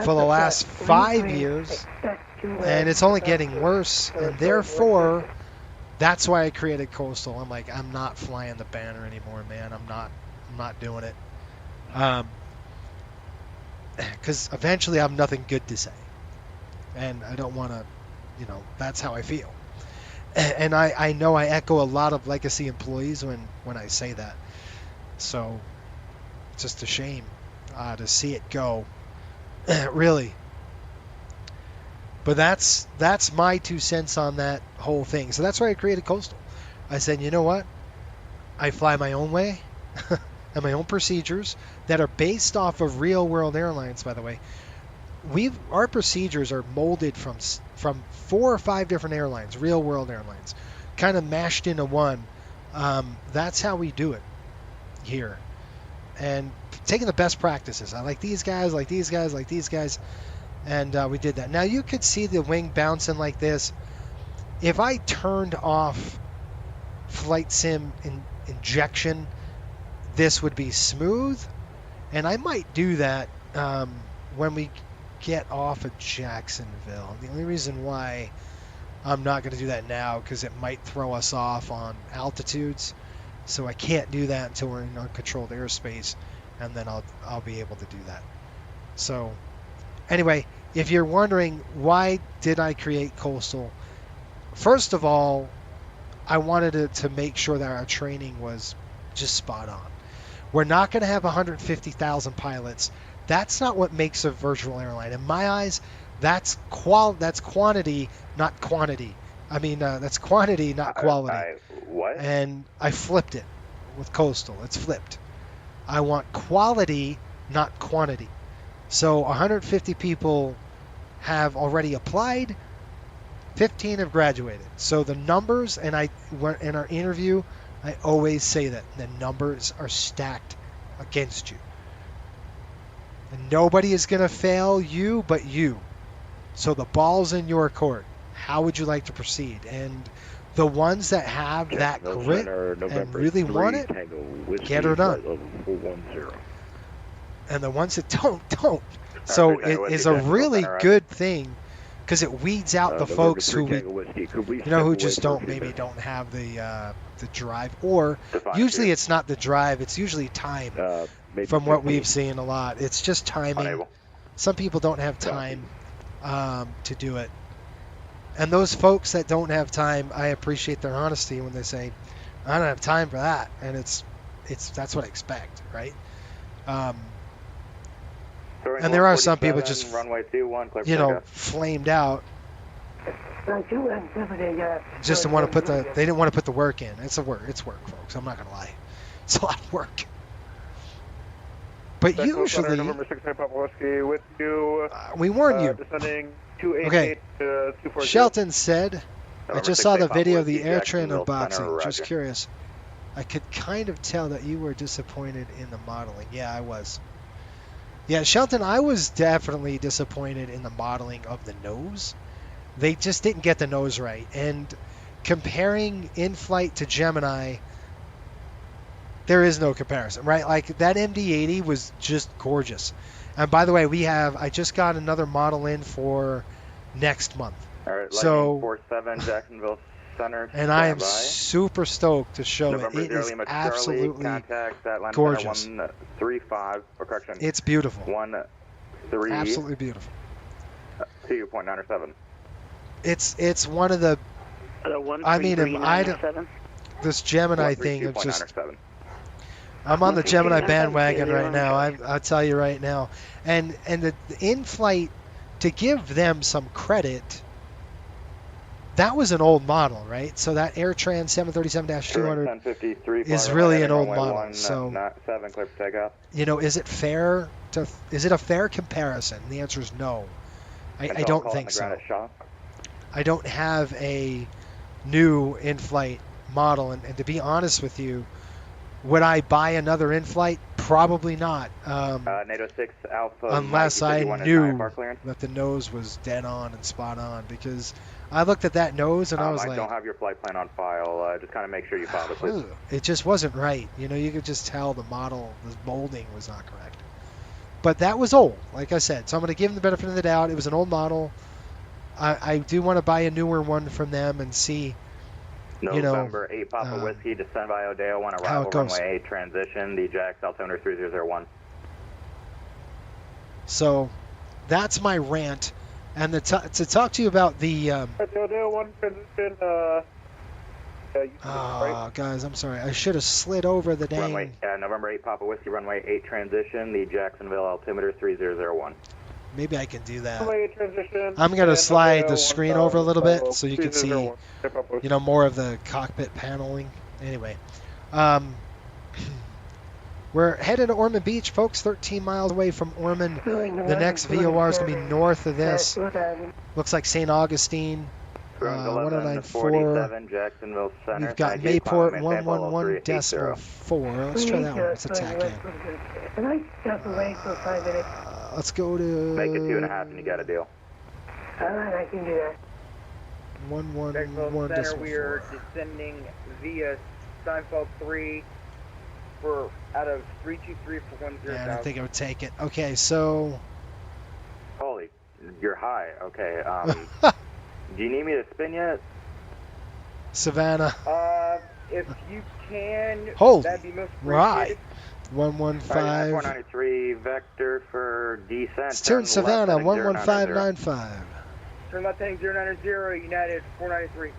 [SPEAKER 2] for the last 5 years, and it's only getting worse. And therefore, that's why I created Coastal. I'm like, I'm not flying the banner anymore, man. I'm not doing it. Because eventually I have nothing good to say. And I don't want to, you know, that's how I feel. And I know I echo a lot of legacy employees when I say that. So it's just a shame to see it go. Really. But that's my 2 cents on that whole thing. So that's why I created Coastal. I said, you know what? I fly my own way and my own procedures that are based off of real world airlines, by the way. Our procedures are molded from 4 or 5 different airlines, real world airlines, kind of mashed into one. That's how we do it here. And taking the best practices. I like these guys, like these guys, like these guys. And we did that. Now you could see the wing bouncing like this. If I turned off flight sim injection, this would be smooth. And I might do that when we get off of Jacksonville. The only reason why I'm not going to do that now, because it might throw us off on altitudes. So I can't do that until we're in uncontrolled airspace, and then I'll be able to do that. So anyway, if you're wondering why did I create Coastal, first of all, I wanted to make sure that our training was just spot on. We're not going to have 150,000 pilots. That's not what makes a virtual airline. In my eyes, that's quantity, not quantity. I mean, that's quantity, not quality.
[SPEAKER 9] What?
[SPEAKER 2] And I flipped it with Coastal. It's flipped. I want quality, not quantity. So 150 people have already applied. 15 have graduated. So the numbers, and in our interview, I always say that the numbers are stacked against you. And nobody is going to fail you but you. So the ball's in your court. How would you like to proceed? And the ones that have that grit and really want it, get her done. And the ones that don't. So it is a really good thing, because it weeds out the folks who who just don't have the drive, or usually it's not the drive, it's usually time. From what we've seen a lot, it's just timing. some people don't have time to do it. And those folks that don't have time, I appreciate their honesty when they say, I don't have time for that. And that's what I expect, right? And there are some people just,
[SPEAKER 9] runway 21, clear for
[SPEAKER 2] you know,
[SPEAKER 9] takeoff.
[SPEAKER 2] flamed out. Just to want to put they didn't want to put the work in. It's work, folks. I'm not gonna lie. It's a lot of work. But usually,
[SPEAKER 5] November 6 Papa Whiskey with you.
[SPEAKER 2] We warn you.
[SPEAKER 5] Descending 288
[SPEAKER 2] Okay.
[SPEAKER 5] to 240.
[SPEAKER 2] Shelton said, I just saw the video of the
[SPEAKER 9] Jacksonville
[SPEAKER 2] AirTran unboxing.
[SPEAKER 9] Center,
[SPEAKER 2] Just
[SPEAKER 9] Roger.
[SPEAKER 2] curious. I could kind of tell that you were disappointed in the modeling. Yeah, I was. Yeah, Shelton, I was definitely disappointed in the modeling of the nose. They just didn't get the nose right. And comparing in-flight to Gemini, there is no comparison, right? Like, that MD-80 was just gorgeous. And by the way, I just got another model in for next month.
[SPEAKER 9] All right,
[SPEAKER 2] So-
[SPEAKER 9] 47 Jacksonville Center.
[SPEAKER 2] And I am
[SPEAKER 9] standby.
[SPEAKER 2] super stoked to show
[SPEAKER 9] November
[SPEAKER 2] it. It is
[SPEAKER 9] Lima
[SPEAKER 2] absolutely
[SPEAKER 9] Charlie, contact at line
[SPEAKER 2] gorgeous.
[SPEAKER 9] center 135, or correction,
[SPEAKER 2] It's beautiful.
[SPEAKER 9] 13,
[SPEAKER 2] Absolutely beautiful.
[SPEAKER 9] 2.97.
[SPEAKER 2] It's one of the, I mean, this Gemini thing of just,
[SPEAKER 9] 2.97.
[SPEAKER 2] I'm on the Gemini bandwagon right now. I'll tell you right now. And the in-flight, to give them some credit, that was an old model, right? So that AirTran 737-200
[SPEAKER 9] 1053
[SPEAKER 2] is
[SPEAKER 9] flying
[SPEAKER 2] really
[SPEAKER 9] right
[SPEAKER 2] an old
[SPEAKER 9] runway
[SPEAKER 2] model. So,
[SPEAKER 9] 17, clear for takeoff.
[SPEAKER 2] you know, is it a fair comparison? The answer is no. I
[SPEAKER 9] Control
[SPEAKER 2] don't
[SPEAKER 9] call
[SPEAKER 2] think
[SPEAKER 9] on the ground
[SPEAKER 2] so.
[SPEAKER 9] at Shaw.
[SPEAKER 2] I don't have a new in-flight model, and to be honest with you, would I buy another in-flight? Probably not.
[SPEAKER 9] NATO 6 Alpha.
[SPEAKER 2] Unless
[SPEAKER 9] Mike,
[SPEAKER 2] I
[SPEAKER 9] 51 is
[SPEAKER 2] knew
[SPEAKER 9] 9 bar clearance.
[SPEAKER 2] that the nose was dead on and spot on, because I looked at that nose and I was
[SPEAKER 9] I
[SPEAKER 2] like,
[SPEAKER 9] don't have your flight plan on file. Just kind of make sure you file it, please.
[SPEAKER 2] "Ugh." It just wasn't right. You know, you could just tell the model, the molding was not correct. But that was old, like I said. So I'm going to give them the benefit of the doubt. It was an old model. I do want to buy a newer one from them and see,
[SPEAKER 9] November 8 Papa Whiskey, descend by Odeo, 1
[SPEAKER 2] how
[SPEAKER 9] arrival,
[SPEAKER 2] it goes.
[SPEAKER 9] runway 8 transition, the Jax altimeter 3001.
[SPEAKER 2] So that's my rant. And to talk to you about the...
[SPEAKER 5] Odeo 1 transition, right?
[SPEAKER 2] guys, I'm sorry. I should have slid over the dang...
[SPEAKER 9] Runway, November 8 Papa Whiskey, runway 8 transition, the Jacksonville altimeter 3001.
[SPEAKER 2] Maybe I can do that.
[SPEAKER 5] Runway 8 transition.
[SPEAKER 2] I'm going to
[SPEAKER 5] and
[SPEAKER 2] slide
[SPEAKER 5] Odeo
[SPEAKER 2] the screen over a little bit so you can see,
[SPEAKER 5] 3001.
[SPEAKER 2] more of the cockpit paneling. Anyway, we're headed to Ormond Beach, folks, 13 miles away from Ormond. The next VOR is going to be north of this. Looks like St. Augustine, 1094.
[SPEAKER 9] 47 Jacksonville Center.
[SPEAKER 2] We've got
[SPEAKER 9] Thank you.
[SPEAKER 2] Mayport,
[SPEAKER 9] Climb maintain flight level
[SPEAKER 2] 111.4. Let's try that one. Let's attack in. Let's go to...
[SPEAKER 9] Make it 2.5 and you got a deal.
[SPEAKER 8] Alright, I can do that.
[SPEAKER 2] 111
[SPEAKER 11] Center, we are descending via Steinfeld 3 for out of 323 for 10,000.
[SPEAKER 2] Yeah, I don't think I would take it. Okay, so...
[SPEAKER 9] Holy, you're high. Okay, do you need me to spin yet?
[SPEAKER 2] Savannah.
[SPEAKER 11] If you can,
[SPEAKER 2] Holy,
[SPEAKER 11] that'd be most
[SPEAKER 2] right.
[SPEAKER 11] appreciated.
[SPEAKER 2] 115.
[SPEAKER 9] 493 vector for descent.
[SPEAKER 2] Let's turn Savannah, 11595.
[SPEAKER 11] Turn left heading 090, United 493.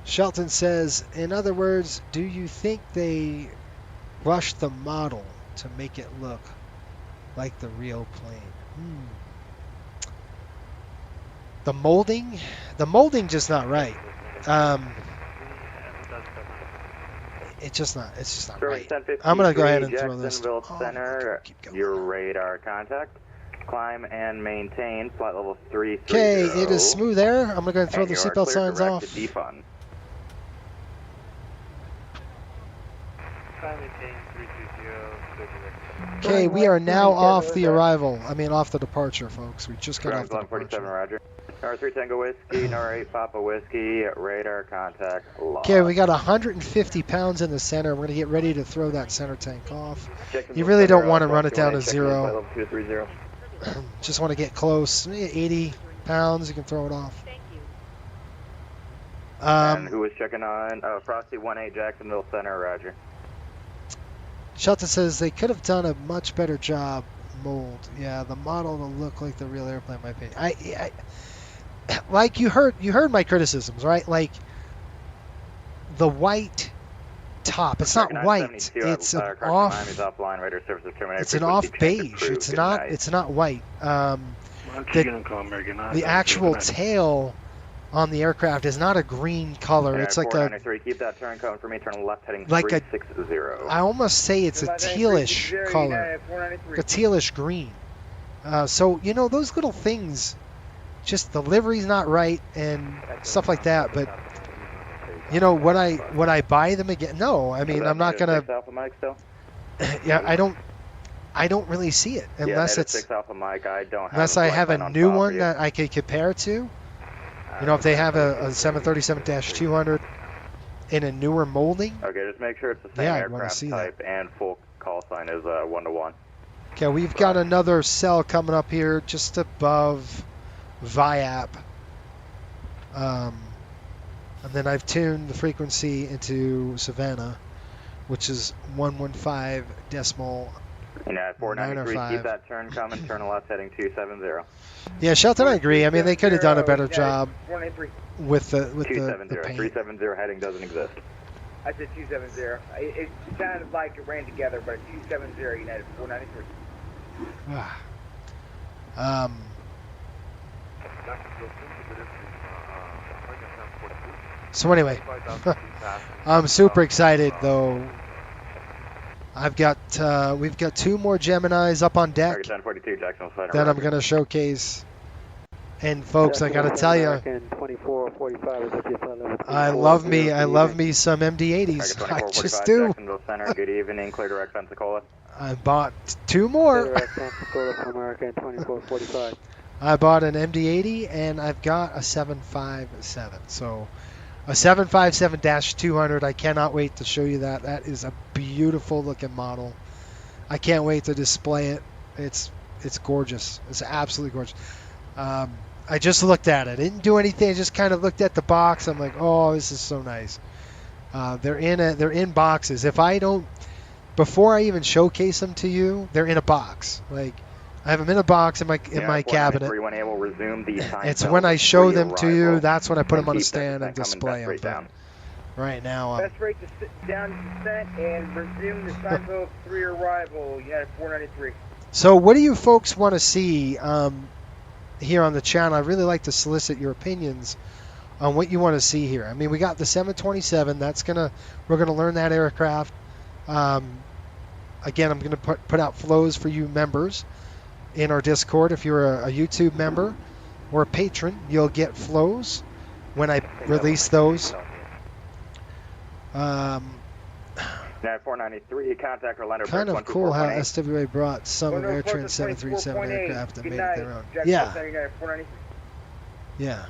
[SPEAKER 2] Shelton says, in other words, do you think they rushed the model to make it look like the real plane? The molding just not right. It's just not right. I'm gonna go ahead and throw this.
[SPEAKER 9] Jacksonville Center, your radar contact. Climb and maintain flight level 330.
[SPEAKER 2] Okay, it is smooth air. I'm gonna go ahead and throw the seatbelt signs off.
[SPEAKER 9] Defund.
[SPEAKER 2] Okay, we are now off the arrival. Off the departure, folks. We just got off the
[SPEAKER 9] 47,
[SPEAKER 2] departure.
[SPEAKER 9] Roger. Nor 3 Tango Whiskey, Nor 8 Papa Whiskey, radar contact lost.
[SPEAKER 2] Okay, we got 150 pounds in the center. We're going to get ready to throw that center tank off. You really don't want to run it down to zero. Just want to get close. 80 pounds, you can throw it off.
[SPEAKER 4] Thank you.
[SPEAKER 9] And who was checking on? Frosty 18 Jacksonville Center, Roger.
[SPEAKER 2] Shelton says they could have done a much better job mold. Yeah, the model will look like the real airplane, in my opinion. I like you heard my criticisms, right? Like the white top. It's not white. It's an off. It's an off beige. It's not white. The actual tail on the aircraft is not a green color. It's like a.
[SPEAKER 9] Keep that turn cone for me. Turn left heading
[SPEAKER 2] like
[SPEAKER 9] 360.
[SPEAKER 2] I almost say it's a tealish color, a tealish green. So you know those little things. Just the livery's not right and stuff like that. But you know, would I buy them again? No, I mean I'm not gonna. Yeah, I don't really see it unless it's unless I have a new one that I could compare to. You know, if they have a 737-200 in a newer molding.
[SPEAKER 9] Okay, just make sure it's the same aircraft type and full call sign is 1-to-1.
[SPEAKER 2] Okay, we've got another cell coming up here just above VIAP. And then I've tuned the frequency into Savannah, which is 115.905.
[SPEAKER 9] And at 493, keep that turn coming, turn left heading 270.
[SPEAKER 2] Yeah, Shelton, I agree. I mean, they could have done a better job with the
[SPEAKER 9] 270.
[SPEAKER 2] paint.
[SPEAKER 9] 370 heading doesn't exist.
[SPEAKER 11] I said 270. It sounded like it ran together, but 270 United 493.
[SPEAKER 2] So anyway, I'm super excited though. We've got 2 more Geminis up on deck that I'm going to showcase. And folks, I got to tell you, I love me some MD-80s. I just do.
[SPEAKER 9] Good evening, clear direct Pensacola.
[SPEAKER 2] I bought 2 more. I bought an MD-80 and I've got a 757. So a 757-200. I cannot wait to show you that. That is a beautiful looking model. I can't wait to display it. It's gorgeous. It's absolutely gorgeous. I just looked at it. I didn't do anything. I just kind of looked at the box. I'm like, oh, this is so nice. They're in boxes. Before I even showcase them to you, they're in a box. Like I have them in a box in my cabinet. It's when I show them to you, that's when I put them on a stand and display them. Right now,
[SPEAKER 11] best rate to sit down descent and resume the Seinfeld 3 arrival. United 493.
[SPEAKER 2] So, what do you folks want to see here on the channel? I really like to solicit your opinions on what you want to see here. I mean, we got the 727. We're gonna learn that aircraft. Again, I'm gonna put out flows for you members in our Discord. If you're a YouTube member or a patron, you'll get flows when I release those.
[SPEAKER 9] 493, contact Orlando.
[SPEAKER 2] Kind of cool how SWA brought some AirTran 737 aircraft and made it their own. Yeah.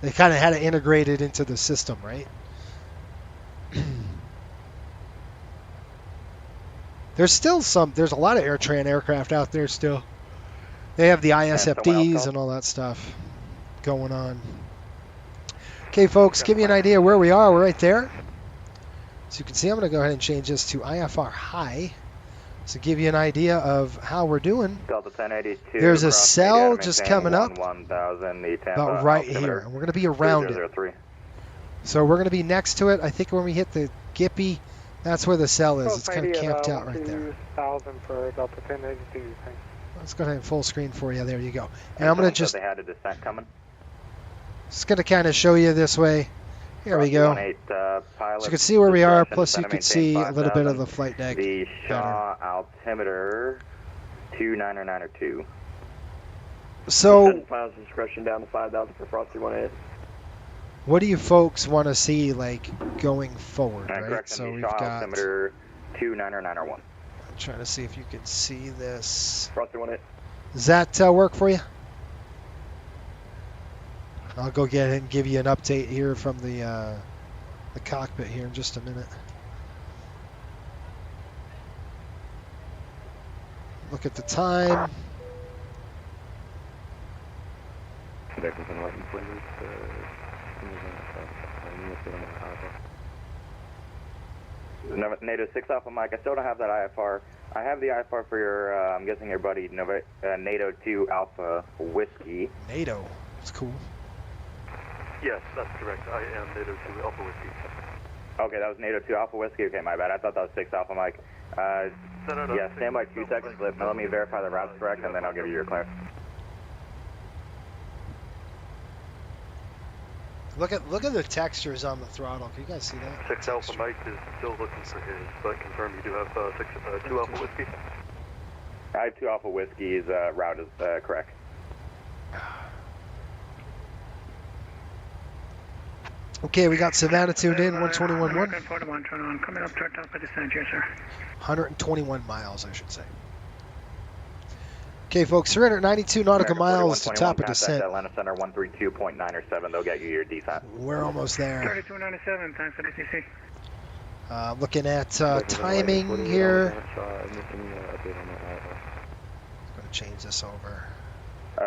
[SPEAKER 2] They kind of had it integrated into the system, right? There's a lot of AirTran aircraft out there still. They have the ISFDs and all that stuff going on. Okay, folks, give you an idea where we are. We're right there. So you can see I'm going to go ahead and change this to IFR high to give you an idea of how we're doing. There's a cell just coming up about right here, and we're going to be around it. So we're going to be next to it. I think when we hit the Gippy, that's where the cell is. It's kind of camped out right there. Let's go ahead and full screen for you. There you go. And I'm going to just going to kind of show you this way. Here we go. So you can see where we are, plus you can see a little bit of the flight deck.
[SPEAKER 9] The Shaw altimeter 29902.
[SPEAKER 2] So,
[SPEAKER 5] files discretion down to 5,000 for Frosty 18.
[SPEAKER 2] What do you folks want to see, like, going forward, right? So we've got
[SPEAKER 9] altimeter 29901.
[SPEAKER 2] I'm trying to see if you can see this.
[SPEAKER 5] Frosty 18.
[SPEAKER 2] Does that work for you? I'll go get it and give you an update here from the cockpit here in just a minute. Look at the time.
[SPEAKER 9] Native 6 Alpha Mike, I still don't have that IFR. I have the IFR for your, I'm guessing your buddy, NATO 2 Alpha Whiskey.
[SPEAKER 2] NATO. That's cool.
[SPEAKER 5] Yes, that's correct. I am NATO 2 Alpha Whiskey.
[SPEAKER 9] Okay, that was NATO 2 Alpha Whiskey. Okay, my bad. I thought that was 6 Alpha Mike. Yeah, stand by 2 seconds. Let me verify the route's correct, and then I'll give you your clearance.
[SPEAKER 2] Look at the textures on the throttle. Can you guys see that?
[SPEAKER 5] 6 Alpha Mike is still looking for his, but confirm you do have 2 Alpha Whiskey.
[SPEAKER 9] I have 2 Alpha Whiskey's route is correct.
[SPEAKER 2] Okay, we got Savannah tuned in, 121.1.
[SPEAKER 12] 41, coming up to our top of descent here, sir.
[SPEAKER 2] 121 miles, I should say. Okay, folks, 392 nautical miles to top of descent.
[SPEAKER 9] Atlanta Center 132.907. They'll get you your descent.
[SPEAKER 2] We're almost there.
[SPEAKER 12] 3297, time for DCC.
[SPEAKER 2] Looking at timing here. I'm going to change this over.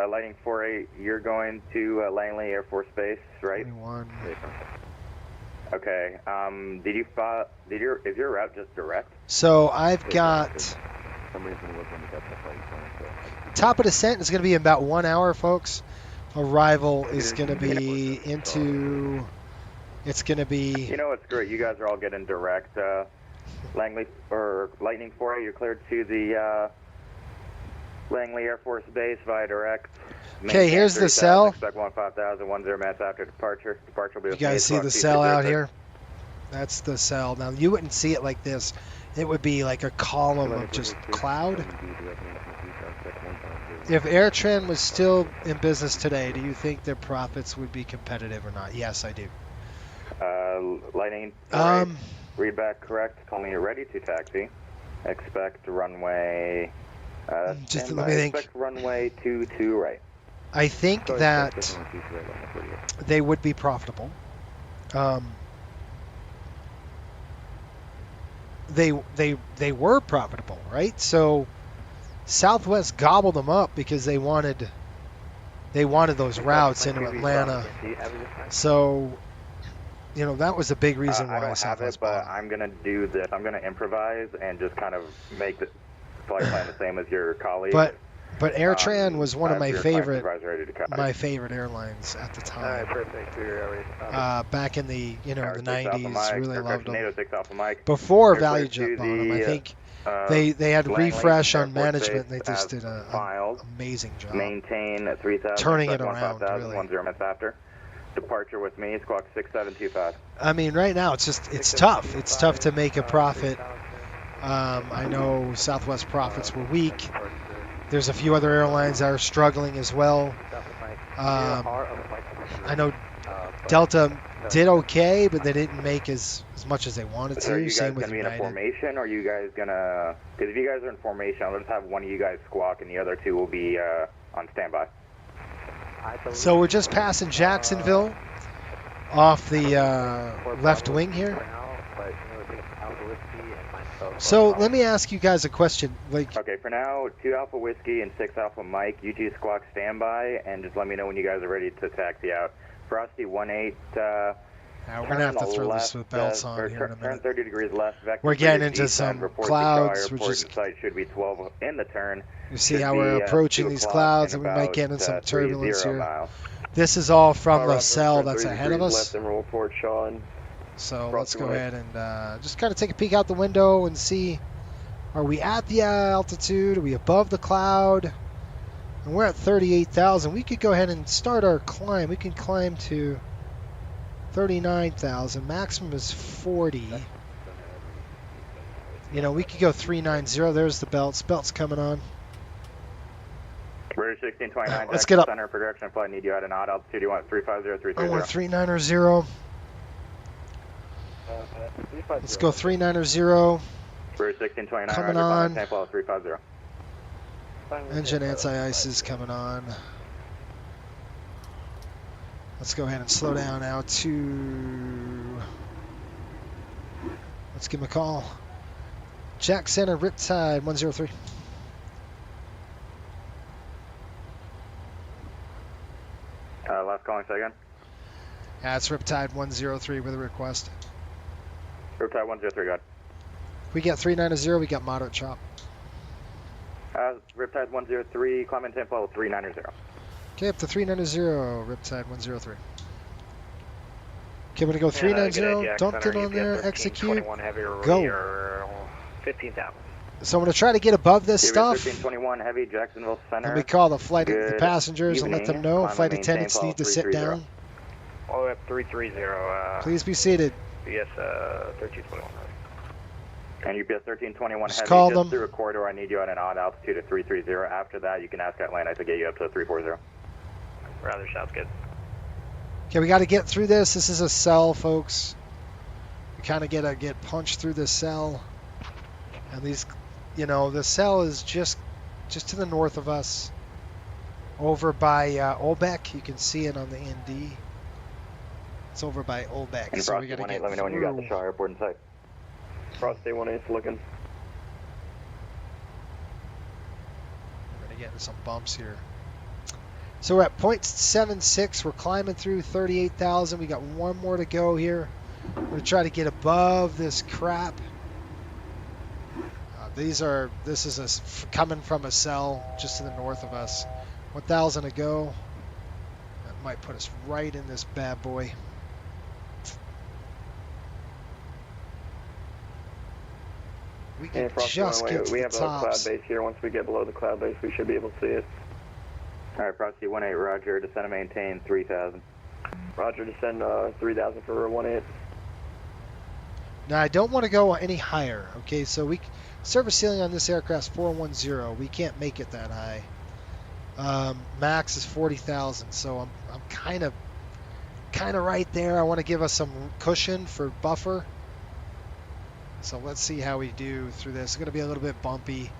[SPEAKER 9] Lightning 48, you're going to Langley Air Force Base, right?
[SPEAKER 2] 21.
[SPEAKER 9] Okay. Is your route just direct?
[SPEAKER 2] So I've got top of descent is going to be in about 1 hour, folks. Arrival is going to be into. It's going to be.
[SPEAKER 9] You know what's great? You guys are all getting direct. Langley or Lightning 48, you're cleared to the Langley Air Force Base via direct.
[SPEAKER 2] Okay, here's the cell.
[SPEAKER 9] Expect 15,000, 10 minutes after departure. Departure will be.
[SPEAKER 2] You guys see the cell out here? That's the cell. Now you wouldn't see it like this. It would be like a column of just cloud. If AirTran was still in business today, do you think their profits would be competitive or not? Yes, I do.
[SPEAKER 9] Lightning. Read back correct. Call me ready to taxi. Expect runway.
[SPEAKER 2] Just let me think.
[SPEAKER 9] Expect runway 22 right.
[SPEAKER 2] I think that they would be profitable. They were profitable, right? So Southwest gobbled them up because they wanted those routes into Atlanta. So, you know, that was a big reason why
[SPEAKER 9] I don't have it, but I'm gonna do this. I'm gonna improvise and just kind of make the flight plan the same as your colleague.
[SPEAKER 2] But AirTran was one of my favorite airlines at the time. Back in the the 90s, really loved them. Before Value Jet bought them, I think they had refresh on management. And they just did an amazing job.
[SPEAKER 9] Maintain 3,000.
[SPEAKER 2] Turning it around, really.
[SPEAKER 9] 10 minutes after. Departure with me, squawk 6725.
[SPEAKER 2] I mean, right now it's tough. It's tough to make a profit. I know Southwest profits were weak. There's a few other airlines that are struggling as well. I know Delta did okay, but they didn't make as much as they wanted to.
[SPEAKER 9] So are you guys
[SPEAKER 2] Same with
[SPEAKER 9] going to be in a
[SPEAKER 2] United.
[SPEAKER 9] formation, or are you guys going to... Because if you guys are in formation, I'll just have one of you guys squawk, and the other two will be on standby.
[SPEAKER 2] So we're just passing Jacksonville off the left wing here. So let me ask you guys a question.
[SPEAKER 9] Okay, for now, 2 Alpha Whiskey and 6 Alpha Mike, you two squawk standby, and just let me know when you guys are ready to taxi out. Frosty 18,
[SPEAKER 2] we're going to have to throw this with belts on here in a minute.
[SPEAKER 9] Turn 30 degrees left. Vector
[SPEAKER 2] we're getting into some clouds. We're just,
[SPEAKER 9] site should be 12 in the turn.
[SPEAKER 2] You see how we're approaching these clouds, and we might get into some turbulence here. This is all from the cell that's ahead of us. So let's go ahead and just kind of take a peek out the window and see, are we at the altitude? Are we above the cloud? And we're at 38,000. We could go ahead and start our climb. We can climb to 39,000. Maximum is 40. You know, we could go 390. There's the belts. Belts coming on.
[SPEAKER 9] British 1629.
[SPEAKER 2] Let's get up.
[SPEAKER 9] Center for direction flight. Need you at an odd altitude. You want 350, 330.
[SPEAKER 2] I want 390. Let's go 390.
[SPEAKER 9] British 1629.
[SPEAKER 2] Coming on.
[SPEAKER 9] 350.
[SPEAKER 2] Engine anti-ice is coming on. Let's go ahead and slow down now to... Let's give him a call. Jack Center, Riptide 103.
[SPEAKER 9] Last calling second.
[SPEAKER 2] Yeah, it's Riptide 103 with a request.
[SPEAKER 9] Riptide 103, go ahead.
[SPEAKER 2] We got 390, we got moderate chop.
[SPEAKER 9] Riptide 103, climb and tempo 390.
[SPEAKER 2] Okay, up to 390, Riptide 103. Okay, we're gonna go 390, dumped it on there, execute, go.
[SPEAKER 10] 15,000.
[SPEAKER 2] So I'm gonna try to get above this stuff.
[SPEAKER 9] 1321 heavy, Jacksonville Center.
[SPEAKER 2] Let me call the flight, the
[SPEAKER 9] Good
[SPEAKER 2] passengers, and let
[SPEAKER 9] evening.
[SPEAKER 2] them know
[SPEAKER 9] Climb
[SPEAKER 2] flight
[SPEAKER 9] and
[SPEAKER 2] attendants
[SPEAKER 9] maintain
[SPEAKER 2] need to
[SPEAKER 9] fall
[SPEAKER 2] sit
[SPEAKER 9] 330.
[SPEAKER 2] down.
[SPEAKER 10] Oh, up 330.
[SPEAKER 2] Please be seated.
[SPEAKER 10] BS 1321.
[SPEAKER 9] And UPS 1321
[SPEAKER 2] Just
[SPEAKER 9] heavy,
[SPEAKER 2] call
[SPEAKER 9] just
[SPEAKER 2] them.
[SPEAKER 9] through a corridor. I need you at an odd altitude of 330. After that, you can ask Atlanta to get you up to 340.
[SPEAKER 10] Rather sounds good.
[SPEAKER 2] Okay, we got to get through this. This is a cell, folks. We kind of get punched through the cell. And these, you know, the cell is just to the north of us. Over by Olbeck. You can see it on the ND. It's over by Olbeck.
[SPEAKER 9] And
[SPEAKER 2] So we
[SPEAKER 9] Frosty
[SPEAKER 2] got to
[SPEAKER 9] 18,
[SPEAKER 2] get
[SPEAKER 9] let me know when you got the
[SPEAKER 2] through.
[SPEAKER 9] Shaw Airport in sight.
[SPEAKER 5] Frosty 18's looking.
[SPEAKER 2] We're going to get into some bumps here. So we're at 0.76. We're climbing through 38,000. We got one more to go here. We're going to try to get above this crap. This is coming from a cell just to the north of us. 1,000 to go. That might put us right in this bad boy. We can just get to
[SPEAKER 5] we
[SPEAKER 2] the
[SPEAKER 5] have a cloud
[SPEAKER 2] tops.
[SPEAKER 5] base here. Once we get below the cloud base, we should be able to see it.
[SPEAKER 9] All right, Frosty 18, roger. Descend and maintain 3,000.
[SPEAKER 5] Roger, descend 3,000 for 18.
[SPEAKER 2] Now I don't want to go any higher. Okay, so service ceiling on this aircraft is 410. We can't make it that high. Max is 40,000, so I'm kind of right there. I want to give us some cushion for buffer. So let's see how we do through this. It's going to be a little bit bumpy.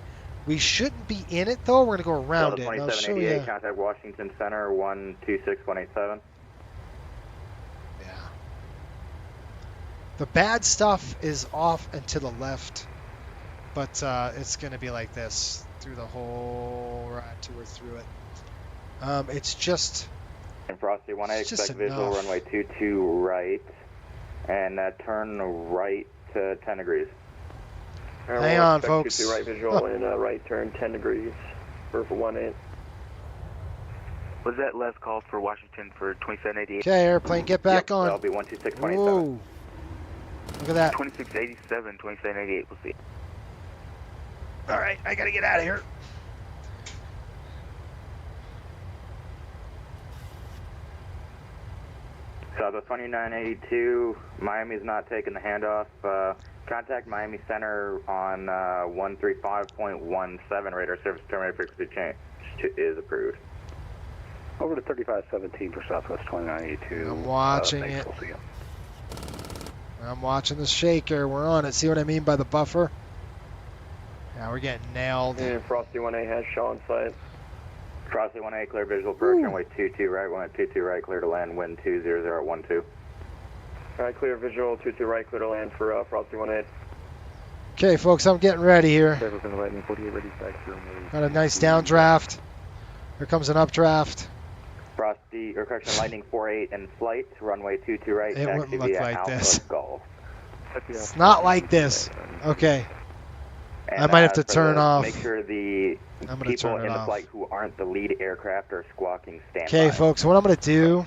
[SPEAKER 2] We shouldn't be in it though. We're going to go around it. And I'll show
[SPEAKER 9] 2788,
[SPEAKER 2] you.
[SPEAKER 9] contact Washington Center 126187.
[SPEAKER 2] Yeah. The bad stuff is off and to the left, but it's going to be like this through the whole ride till we're through it. It's just.
[SPEAKER 9] And Frosty 18,
[SPEAKER 2] It's just
[SPEAKER 9] expect visual
[SPEAKER 2] enough.
[SPEAKER 9] runway 22 right, and turn right to 10 degrees.
[SPEAKER 2] Hang on, folks.
[SPEAKER 5] 22 right visual and right turn 10 degrees for 18.
[SPEAKER 10] Was that last call for Washington for 2788?
[SPEAKER 2] Okay, airplane, get back
[SPEAKER 9] Yep,
[SPEAKER 2] on.
[SPEAKER 9] that'll be 12627.
[SPEAKER 2] Whoa. Look at that.
[SPEAKER 10] 2687, 2788, we'll see.
[SPEAKER 2] All right, I got to get out of here.
[SPEAKER 9] So the 2982, Miami's not taking the handoff. Contact Miami Center on 135.17. Radar service terminated, frequency change is approved.
[SPEAKER 10] Over to 3517 for Southwest 2982.
[SPEAKER 2] I'm watching
[SPEAKER 10] thanks,
[SPEAKER 2] it.
[SPEAKER 10] We'll see you.
[SPEAKER 2] I'm watching the shaker. We're on it. See what I mean by the buffer? Yeah, we're getting nailed.
[SPEAKER 5] And Frosty 18 has Shaw in sight.
[SPEAKER 9] Frosty 18, clear visual approach, runway 22 right, runway 22 right, clear to land, wind 200 at 12.
[SPEAKER 5] Alright, clear visual 22 right, clear to land for Frosty 18.
[SPEAKER 2] Okay, folks, I'm getting ready here.
[SPEAKER 10] Lightning 48 ready back here.
[SPEAKER 2] Got a nice downdraft. Here comes an updraft.
[SPEAKER 9] Frosty, or correction, Lightning 48 in flight, runway 22 right,
[SPEAKER 2] It
[SPEAKER 9] taxi
[SPEAKER 2] wouldn't look
[SPEAKER 9] via
[SPEAKER 2] like
[SPEAKER 9] Alpha
[SPEAKER 2] this.
[SPEAKER 9] Golf.
[SPEAKER 2] It's not like this. Okay.
[SPEAKER 9] And,
[SPEAKER 2] I might have to
[SPEAKER 9] for
[SPEAKER 2] turn
[SPEAKER 9] the-
[SPEAKER 2] off.
[SPEAKER 9] Make sure the
[SPEAKER 2] I'm gonna
[SPEAKER 9] people
[SPEAKER 2] turn it
[SPEAKER 9] in the
[SPEAKER 2] off.
[SPEAKER 9] flight who aren't the lead aircraft are squawking standby.
[SPEAKER 2] Okay, folks, what I'm going to do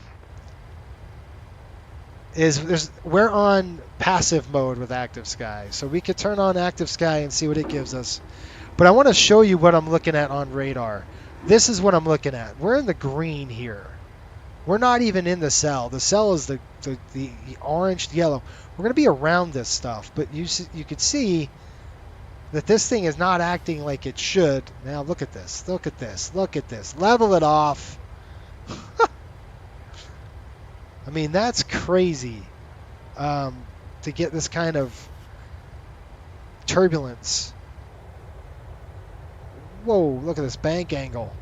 [SPEAKER 2] is we're on passive mode with Active Sky. So we could turn on Active Sky and see what it gives us. But I want to show you what I'm looking at on radar. This is what I'm looking at. We're in the green here. We're not even in the cell. The cell is the orange, yellow. We're going to be around this stuff. But you could see that this thing is not acting like it should. Now look at this. Look at this. Look at this. Level it off. I mean, that's crazy to get this kind of turbulence. Whoa, look at this bank angle.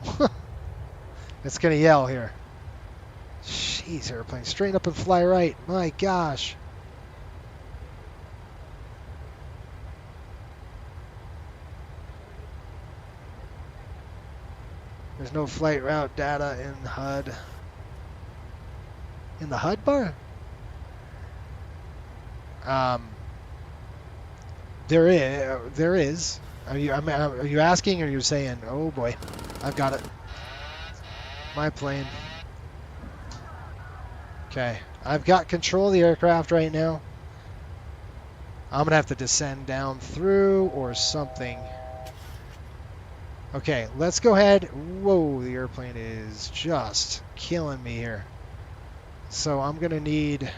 [SPEAKER 2] It's going to yell here. Jeez, airplane. Straighten up and fly right. My gosh. There's no flight route data in HUD. In the HUD bar? There is. There is. Are you asking, or are you saying? Oh boy, I've got it. My plane. Okay, I've got control of the aircraft right now. I'm gonna have to descend down through or something. Okay, let's go ahead. Whoa, the airplane is just killing me here. So I'm gonna need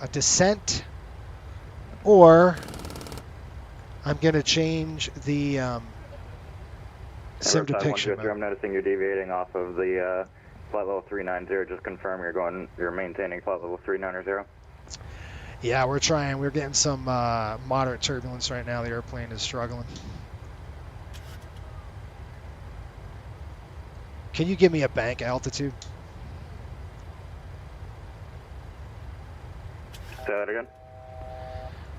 [SPEAKER 2] a descent, or I'm gonna change the sim depiction mode.
[SPEAKER 9] I'm noticing you're deviating off of the flight level 390. Just confirm you're maintaining flight level 390.
[SPEAKER 2] Yeah, we're trying. We're getting some moderate turbulence right now. The airplane is struggling. Can you give me a bank altitude?
[SPEAKER 9] Say that again.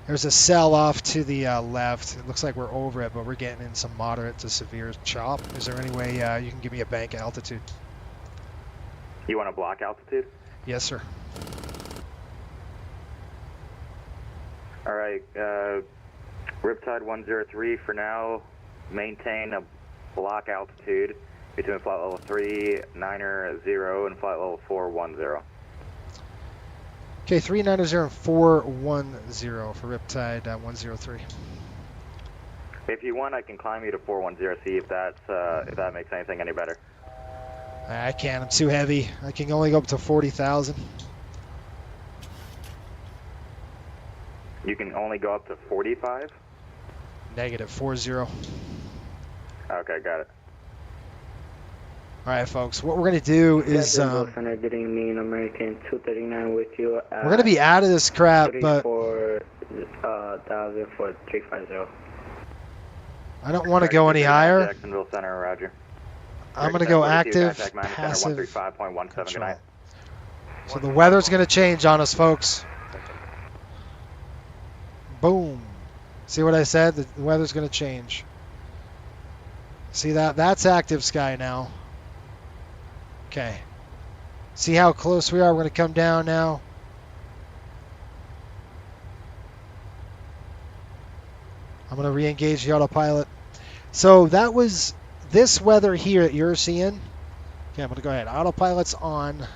[SPEAKER 2] There's a cell off to the left. It looks like we're over it, but we're getting in some moderate to severe chop. Is there any way you can give me a bank altitude?
[SPEAKER 9] You want a block altitude?
[SPEAKER 2] Yes, sir.
[SPEAKER 9] All right, Riptide 103 for now. Maintain a block altitude between flight level 390 and flight level 410.
[SPEAKER 2] Okay, 390 and 410 for Riptide 103.
[SPEAKER 9] If you want, I can climb you to 410. See if that makes anything any better.
[SPEAKER 2] I can't. I'm too heavy. I can only go up to 40,000.
[SPEAKER 9] You can only go up to 45?
[SPEAKER 2] Negative 40.
[SPEAKER 9] Okay, got it.
[SPEAKER 2] All right, folks. What we're going to do is
[SPEAKER 8] Center getting mean American 239 with you.
[SPEAKER 2] We're going to be out of this crap, but
[SPEAKER 8] 34,000 for 350.
[SPEAKER 2] I don't want to go any higher.
[SPEAKER 9] Jacksonville Center, Roger.
[SPEAKER 2] I'm going to go active, passive control. So the weather's going to change on us, folks. Boom. See what I said? The weather's going to change. See that? That's active sky now. Okay. See how close we are? We're going to come down now. I'm going to re-engage the autopilot. So that was this weather here that you're seeing. Okay, I'm going to go ahead. Autopilot's on.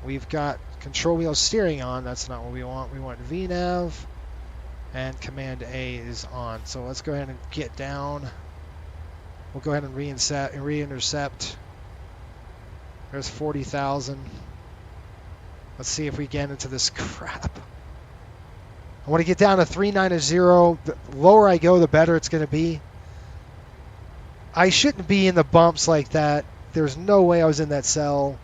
[SPEAKER 2] We've got control wheel steering on. That's not what we want. We want VNAV. And Command A is on. So let's go ahead and get down. We'll go ahead and re-intercept. There's 40,000. Let's see if we get into this crap. I want to get down to 390. The lower I go, the better it's going to be. I shouldn't be in the bumps like that. There's no way I was in that cell.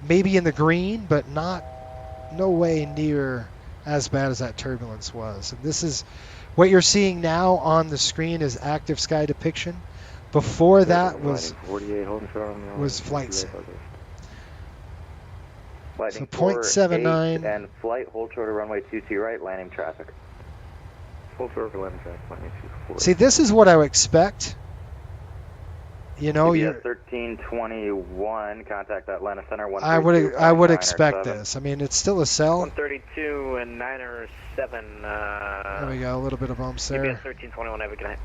[SPEAKER 2] Maybe in the green, but no way near as bad as that turbulence was. And this is what you're seeing now on the screen is active sky depiction. Before that was flight sim. So 0.79
[SPEAKER 9] and flight hold short of runway 22 right, landing traffic.
[SPEAKER 5] Full circle landing traffic, landing 24.
[SPEAKER 2] See, this is what I would expect. You know,
[SPEAKER 9] you're 1321. Contact Atlanta Center.
[SPEAKER 2] I would expect this. I mean, it's still a cell.
[SPEAKER 8] 132 and 907.
[SPEAKER 2] There we go. A little bit of bumps there.
[SPEAKER 8] 1321. Have a good night.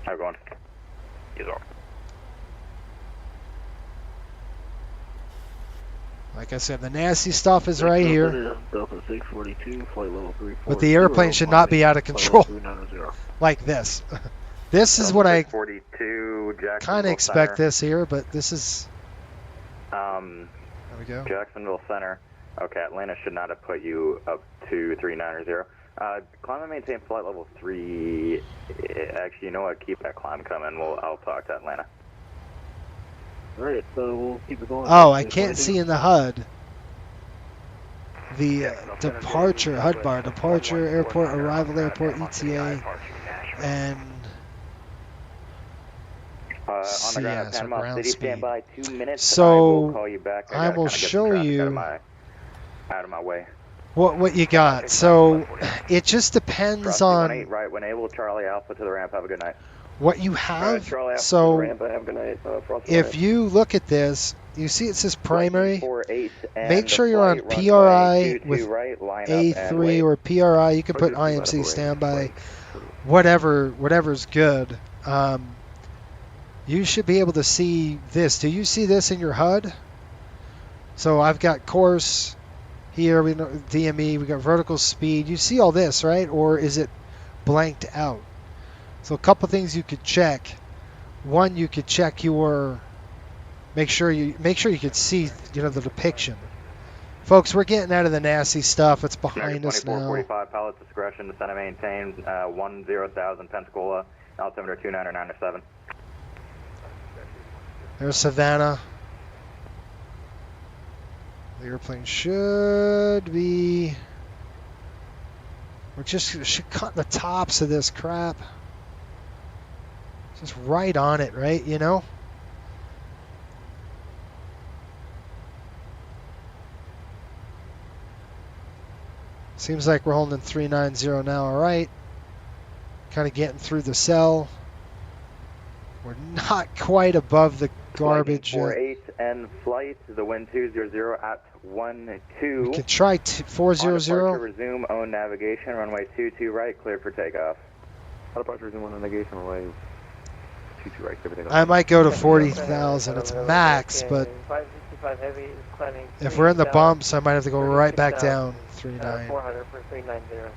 [SPEAKER 9] How going?
[SPEAKER 8] Yes, sir.
[SPEAKER 2] Like I said, the nasty stuff is right here.
[SPEAKER 5] Delta 642, flight level 340.
[SPEAKER 2] But the airplane should not be out of control like this. This is what I kind of expect this here, but this is... there we go.
[SPEAKER 9] Jacksonville Center. Okay, Atlanta should not have put you up to 390. Climb and maintain flight level 3. Actually, you know what? Keep that climb coming. I'll talk to Atlanta.
[SPEAKER 5] All right, so we'll keep it going.
[SPEAKER 2] Oh, I can't see in the HUD. The departure, HUD bar, departure, airport, arrival, airport, ETA, and...
[SPEAKER 9] on the ground at Panama City, stand by 2 minutes.
[SPEAKER 2] So
[SPEAKER 9] call you back.
[SPEAKER 2] I will show you
[SPEAKER 9] out of my way.
[SPEAKER 2] What you got. So it just depends on
[SPEAKER 9] right when able. Charlie Alpha to the ramp. Have a good night.
[SPEAKER 2] What you have.
[SPEAKER 5] Right,
[SPEAKER 2] so
[SPEAKER 5] ramp, have a good night.
[SPEAKER 2] if you look at this, You see it says primary.
[SPEAKER 9] 48 and
[SPEAKER 2] Make sure you're on
[SPEAKER 9] the flight
[SPEAKER 2] PRI
[SPEAKER 9] runway 22
[SPEAKER 2] with
[SPEAKER 9] right, line up and
[SPEAKER 2] A3
[SPEAKER 9] wait.
[SPEAKER 2] or PRI. You can put IMC standby, whatever's good. You should be able to see this. Do you see this in your HUD? So I've got course here, we know DME, we got vertical speed. You see all this, right? Or is it blanked out? So a couple things you could check. One, you could check your make sure you could see, the depiction. Folks, we're getting out of the nasty stuff. It's behind us now.
[SPEAKER 9] 2445 pilot discretion, descend and maintain 10,000 Pensacola, altimeter 29907.
[SPEAKER 2] There's Savannah. The airplane should be. Should cut the tops of this crap. Just right on it, right? Seems like we're holding 390 now, all right. Kind of getting through the cell. We're not quite above the garbage.
[SPEAKER 9] 48 and flight, the wind 200 at 12.
[SPEAKER 2] We can try 400.
[SPEAKER 9] On departure, resume own navigation, runway 22 right, cleared for takeoff.
[SPEAKER 5] On departure, resume own navigation, runway 22 right, cleared for takeoff.
[SPEAKER 2] I might go to 40,000. It's max, but if we're in the bumps, I might have to go right back down. 39.
[SPEAKER 8] 400 for 390.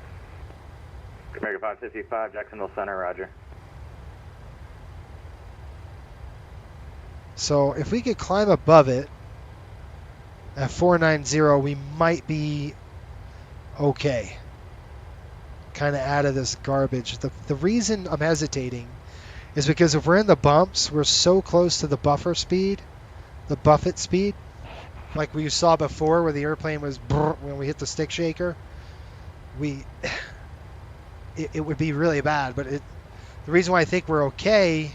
[SPEAKER 9] American 555, Jacksonville Center, roger.
[SPEAKER 2] So if we could climb above it at 490, we might be okay. Kind of out of this garbage. The reason I'm hesitating is because if we're in the bumps, we're so close to the buffer speed, the buffet speed, like we saw before where the airplane was when we hit the stick shaker. It would be really bad, but the reason why I think we're okay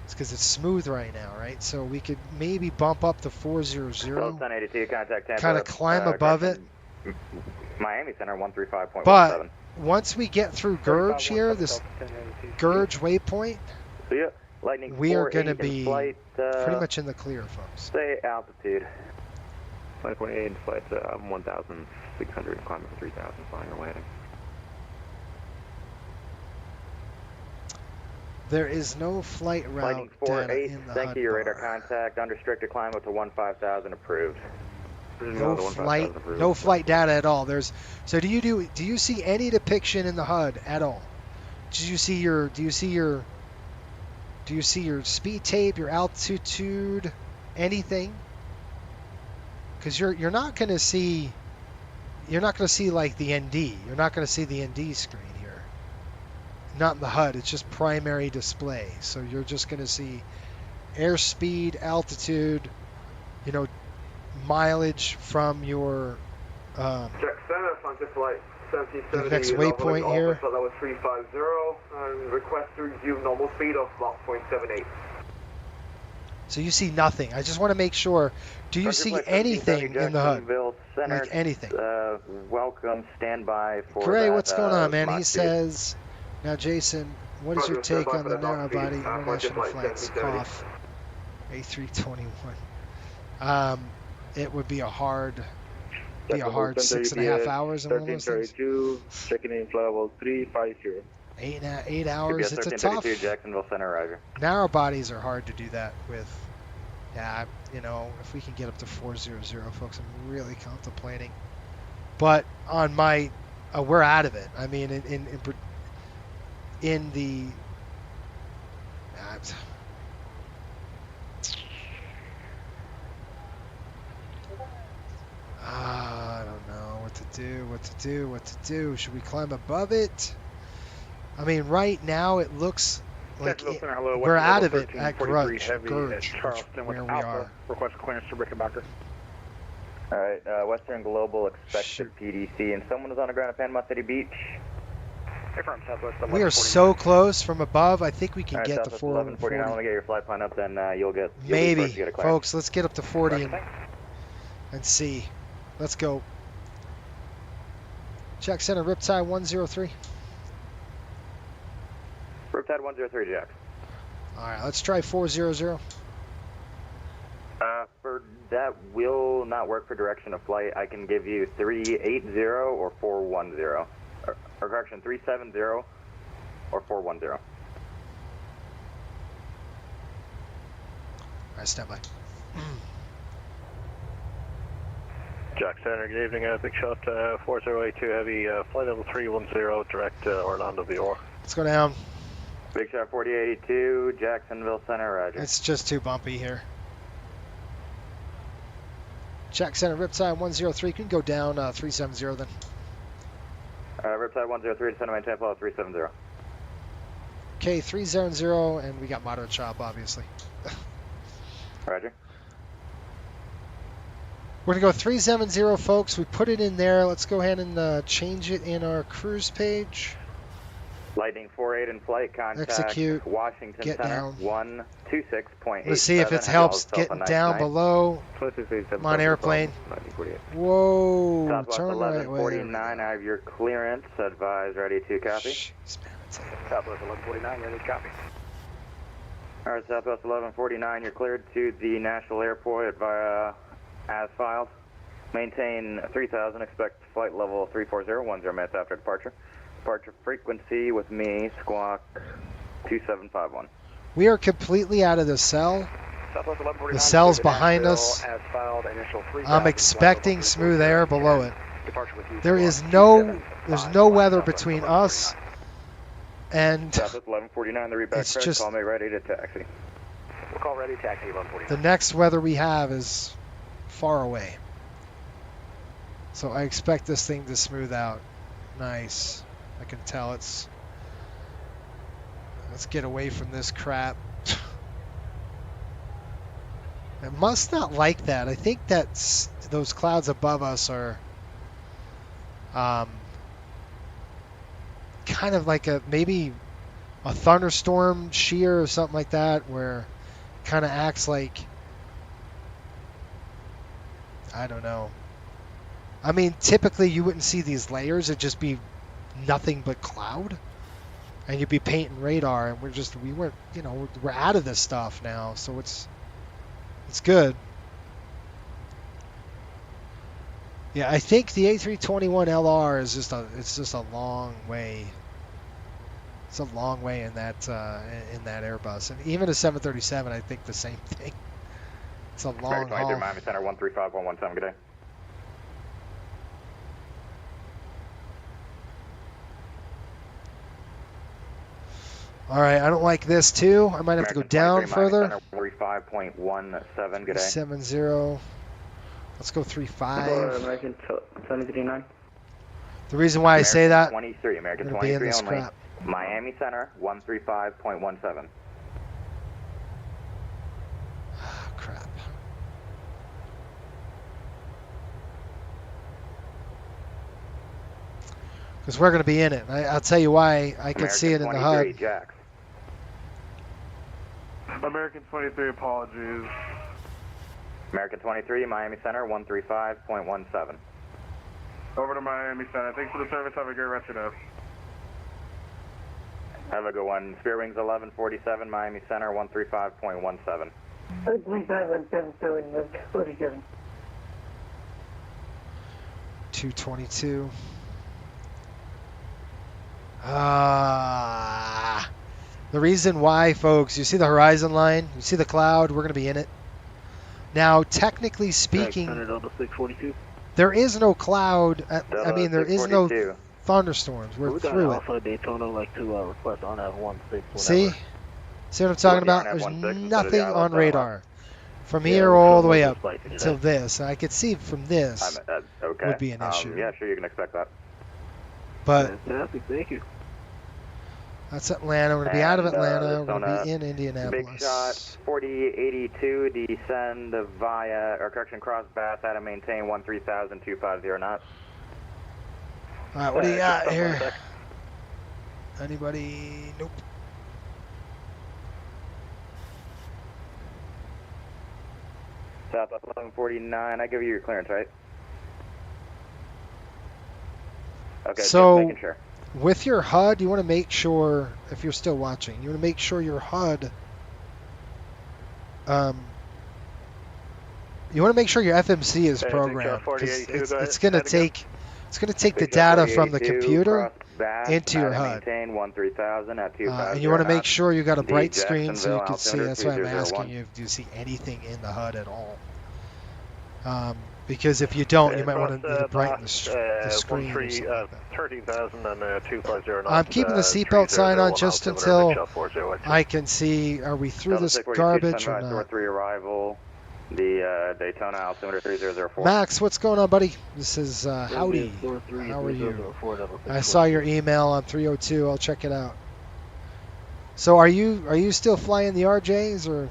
[SPEAKER 2] is because it's smooth right now, right? So we could maybe bump up to 400, kind of climb above it.
[SPEAKER 9] Miami Center 135.17.
[SPEAKER 2] But once we get through Gurge here, this Gurge waypoint, we are going to be pretty much in the clear, folks.
[SPEAKER 9] Stay altitude.
[SPEAKER 5] Flight 48 and flight 1,600, climbing for 3,000, flying away.
[SPEAKER 2] There is no flight route data in the HUD
[SPEAKER 9] thank you, your radar
[SPEAKER 2] bar.
[SPEAKER 9] contact. Unrestricted climb up to 15,000 approved.
[SPEAKER 2] No flight data at all. So do you see any depiction in the HUD at all? Do you see your speed tape, your altitude, anything? Because you're not going to see like the ND. You're not going to see the ND screen here. Not in the HUD. It's just primary display. So you're just going to see airspeed, altitude, mileage from your the next waypoint here.
[SPEAKER 5] That was 350. Request to resume normal speed of Mach 0.78.
[SPEAKER 2] So you see nothing. I just want to make sure. Do you see anything in the HUD? Like anything?
[SPEAKER 9] Welcome. Standby for
[SPEAKER 2] Gray,
[SPEAKER 9] that,
[SPEAKER 2] what's going on, man?
[SPEAKER 9] Mach
[SPEAKER 2] He
[SPEAKER 9] 2.
[SPEAKER 2] says, now Jason, what is your take on the narrow body international flights? Takeoff A321. It would be a hard 6.5 hours in one of those things.
[SPEAKER 5] Checking in flight level 350.
[SPEAKER 2] 8 hours. It's a tough.
[SPEAKER 9] Jacksonville Center, roger.
[SPEAKER 2] Narrow bodies are hard to do that with. Yeah, if we can get up to 400, folks, I'm really contemplating. But on my, we're out of it. I mean, in the. I don't know what to do. Should we climb above it? I mean, right now it looks like we're out of it at Gurge,
[SPEAKER 12] Charleston
[SPEAKER 2] where
[SPEAKER 12] with
[SPEAKER 2] we
[SPEAKER 12] Alpha.
[SPEAKER 2] are.
[SPEAKER 12] Request clearance to Rickenbacker.
[SPEAKER 9] All right, Western Global expected PDC, and someone is on the ground at Panama City Beach.
[SPEAKER 2] We are so close from above. I think we can get to
[SPEAKER 9] 1149. Let me get your flight plan up, then you'll be
[SPEAKER 2] maybe,
[SPEAKER 9] first to get a clearance.
[SPEAKER 2] folks. Let's get up to 40 and see. Let's go. Check center, Riptide 103.
[SPEAKER 9] Riptide 103, Jack.
[SPEAKER 2] All right, let's try 400.
[SPEAKER 9] For that will not work for direction of flight. I can give you 380 or 410. Or correction, 370 or 410.
[SPEAKER 2] All right, stand by.
[SPEAKER 12] Jack Center, good evening. Big Shot 4082 Heavy, flight level 310, direct Orlando VOR.
[SPEAKER 2] Let's go down.
[SPEAKER 9] Big Shot 4082, Jacksonville Center, roger.
[SPEAKER 2] It's just too bumpy here. Jack Center, Riptide 103. Can go down 370 then.
[SPEAKER 9] Riptide 103 to center maintain flight 370.
[SPEAKER 2] Okay, 370, and we got moderate chop, obviously.
[SPEAKER 9] Roger.
[SPEAKER 2] We're going to go 370, folks. We put it in there. Let's go ahead and change it in our cruise page.
[SPEAKER 9] Lightning 48 in flight, contact
[SPEAKER 2] Execute.
[SPEAKER 9] Washington
[SPEAKER 2] Get
[SPEAKER 9] Center
[SPEAKER 2] down.
[SPEAKER 9] 126.87.
[SPEAKER 2] Let's see if it helps getting down below. Come on, airplane. Whoa,
[SPEAKER 9] Southwest
[SPEAKER 2] turn right way.
[SPEAKER 9] 1149, I have your clearance. Advise, ready to copy.
[SPEAKER 12] Southwest 1149, ready to copy.
[SPEAKER 9] All right, Southwest 1149, you're cleared to the Nashville Airport via as filed. Maintain 3000, expect flight level 340, 10 minutes after departure. Departure frequency with me, squawk 2751.
[SPEAKER 2] We are completely out of the cell.
[SPEAKER 12] Southwest 1149,
[SPEAKER 2] The cell's
[SPEAKER 12] to
[SPEAKER 2] behind
[SPEAKER 12] Nashville,
[SPEAKER 2] us.
[SPEAKER 12] As filed, initial 3000,
[SPEAKER 2] I'm expecting smooth air below it.
[SPEAKER 12] departure with you,
[SPEAKER 2] There is
[SPEAKER 12] squawk
[SPEAKER 2] there's no weather between us and
[SPEAKER 9] Southwest 1149, the reback
[SPEAKER 2] it's
[SPEAKER 9] credit,
[SPEAKER 2] just
[SPEAKER 9] call me ready to taxi.
[SPEAKER 12] We'll call ready, taxi 1149.
[SPEAKER 2] the next weather we have is far away. So I expect this thing to smooth out. Nice. I can tell it's... Let's get away from this crap. It must not like that. I think that's those clouds above us are kind of like maybe a thunderstorm shear or something like that, where it kind of acts like, I don't know. I mean, typically you wouldn't see these layers. It'd just be nothing but cloud, and you'd be painting radar, and we weren't, you know, we're out of this stuff now, so it's good. Yeah, I think the A321LR is just a long way. It's a long way in that Airbus, and even a 737, I think the same thing. It's a long haul.
[SPEAKER 9] Miami Center 135.17, good day.
[SPEAKER 2] All right, I don't like this too. I might have to go down further.
[SPEAKER 9] 35.17, good day.
[SPEAKER 2] 70. Let's go 35.
[SPEAKER 8] American 739.
[SPEAKER 2] The reason why I say that,
[SPEAKER 9] 23, American
[SPEAKER 2] I'm gonna be in
[SPEAKER 9] 23
[SPEAKER 2] this
[SPEAKER 9] only.
[SPEAKER 2] crap.
[SPEAKER 9] Miami Center 135.17.
[SPEAKER 2] Crap. Because we're going to be in it. I'll tell you why. I can see it in the HUD.
[SPEAKER 9] Jax.
[SPEAKER 5] American 23, apologies.
[SPEAKER 9] American 23, Miami Center 135.17.
[SPEAKER 5] Over to Miami Center. Thanks for the service. Have a great rest of your day.
[SPEAKER 9] Have a good one. Spear Wings 1147, Miami Center 135.17.
[SPEAKER 2] 222. The reason why, folks, you see the horizon line, you see the cloud, we're going to be in it. Now, technically speaking, there is no cloud. I mean, there is no thunderstorms. We're through it.
[SPEAKER 8] Also, Daytona like to request on F16.
[SPEAKER 2] See? See what I'm talking about? There's nothing on radar. From here all the way up until this. I could see from this
[SPEAKER 9] okay.
[SPEAKER 2] would be an issue.
[SPEAKER 9] Yeah, sure, you can expect that.
[SPEAKER 2] But
[SPEAKER 8] Fantastic, thank you.
[SPEAKER 2] That's Atlanta. We're going to be out of Atlanta. We're going to be in Indianapolis.
[SPEAKER 9] Big Shot 4082, descend via, or correction, cross Bass, out of maintain 13,250 knots.
[SPEAKER 2] All right, what do you got here? Anybody? Nope.
[SPEAKER 9] Southwest 1149, I give you your clearance, right? Okay,
[SPEAKER 2] so
[SPEAKER 9] just making sure.
[SPEAKER 2] With your HUD, you want to make sure, if you're still watching, you want to make sure your HUD You want to make sure your FMC is
[SPEAKER 12] Big
[SPEAKER 2] programmed,
[SPEAKER 12] Shot 4082,
[SPEAKER 2] because
[SPEAKER 12] go ahead.
[SPEAKER 2] it's going to
[SPEAKER 12] Head again.
[SPEAKER 2] take the
[SPEAKER 9] Big Shot
[SPEAKER 2] data from the
[SPEAKER 9] 4082,
[SPEAKER 2] computer
[SPEAKER 9] cross Bass,
[SPEAKER 2] into your
[SPEAKER 9] Nevada,
[SPEAKER 2] HUD.
[SPEAKER 9] Maintain 13000 at 250
[SPEAKER 2] And you want to make
[SPEAKER 9] knots.
[SPEAKER 2] sure you got a
[SPEAKER 9] The
[SPEAKER 2] bright screen so you
[SPEAKER 9] Jacksonville
[SPEAKER 2] can see.
[SPEAKER 9] altimeter
[SPEAKER 2] That's why I'm
[SPEAKER 9] 3001.
[SPEAKER 2] asking you if you see anything in the HUD at all. Because if you don't, you might want to brighten the screen or something like that.
[SPEAKER 12] 13,000 and 250 knots.
[SPEAKER 2] I'm keeping the seatbelt sign on just until I can see, are we through this garbage or not?
[SPEAKER 9] 3 arrival. The Daytona altimeter 3004.
[SPEAKER 2] Max, what's going on, buddy? This is Howdy. How are you? I saw your email on 302. I'll check it out. So are you still flying the RJs, or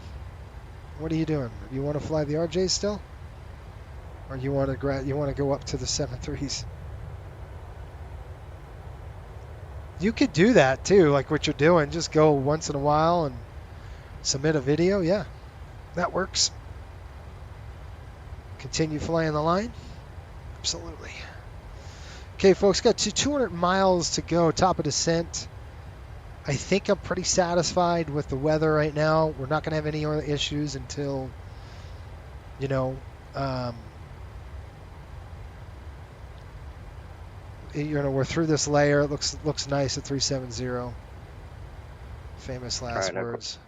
[SPEAKER 2] what are you doing? You want to fly the RJs still, or you want to go up to the 7.3s? You could do that too, like what you're doing. Just go once in a while and submit a video. Yeah, that works. Continue flying the line. Absolutely. Okay, folks, got 200 miles to go. Top of descent. I think I'm pretty satisfied with the weather right now. We're not going to have any other issues until, we're through this layer. It looks nice at 370. Famous last words.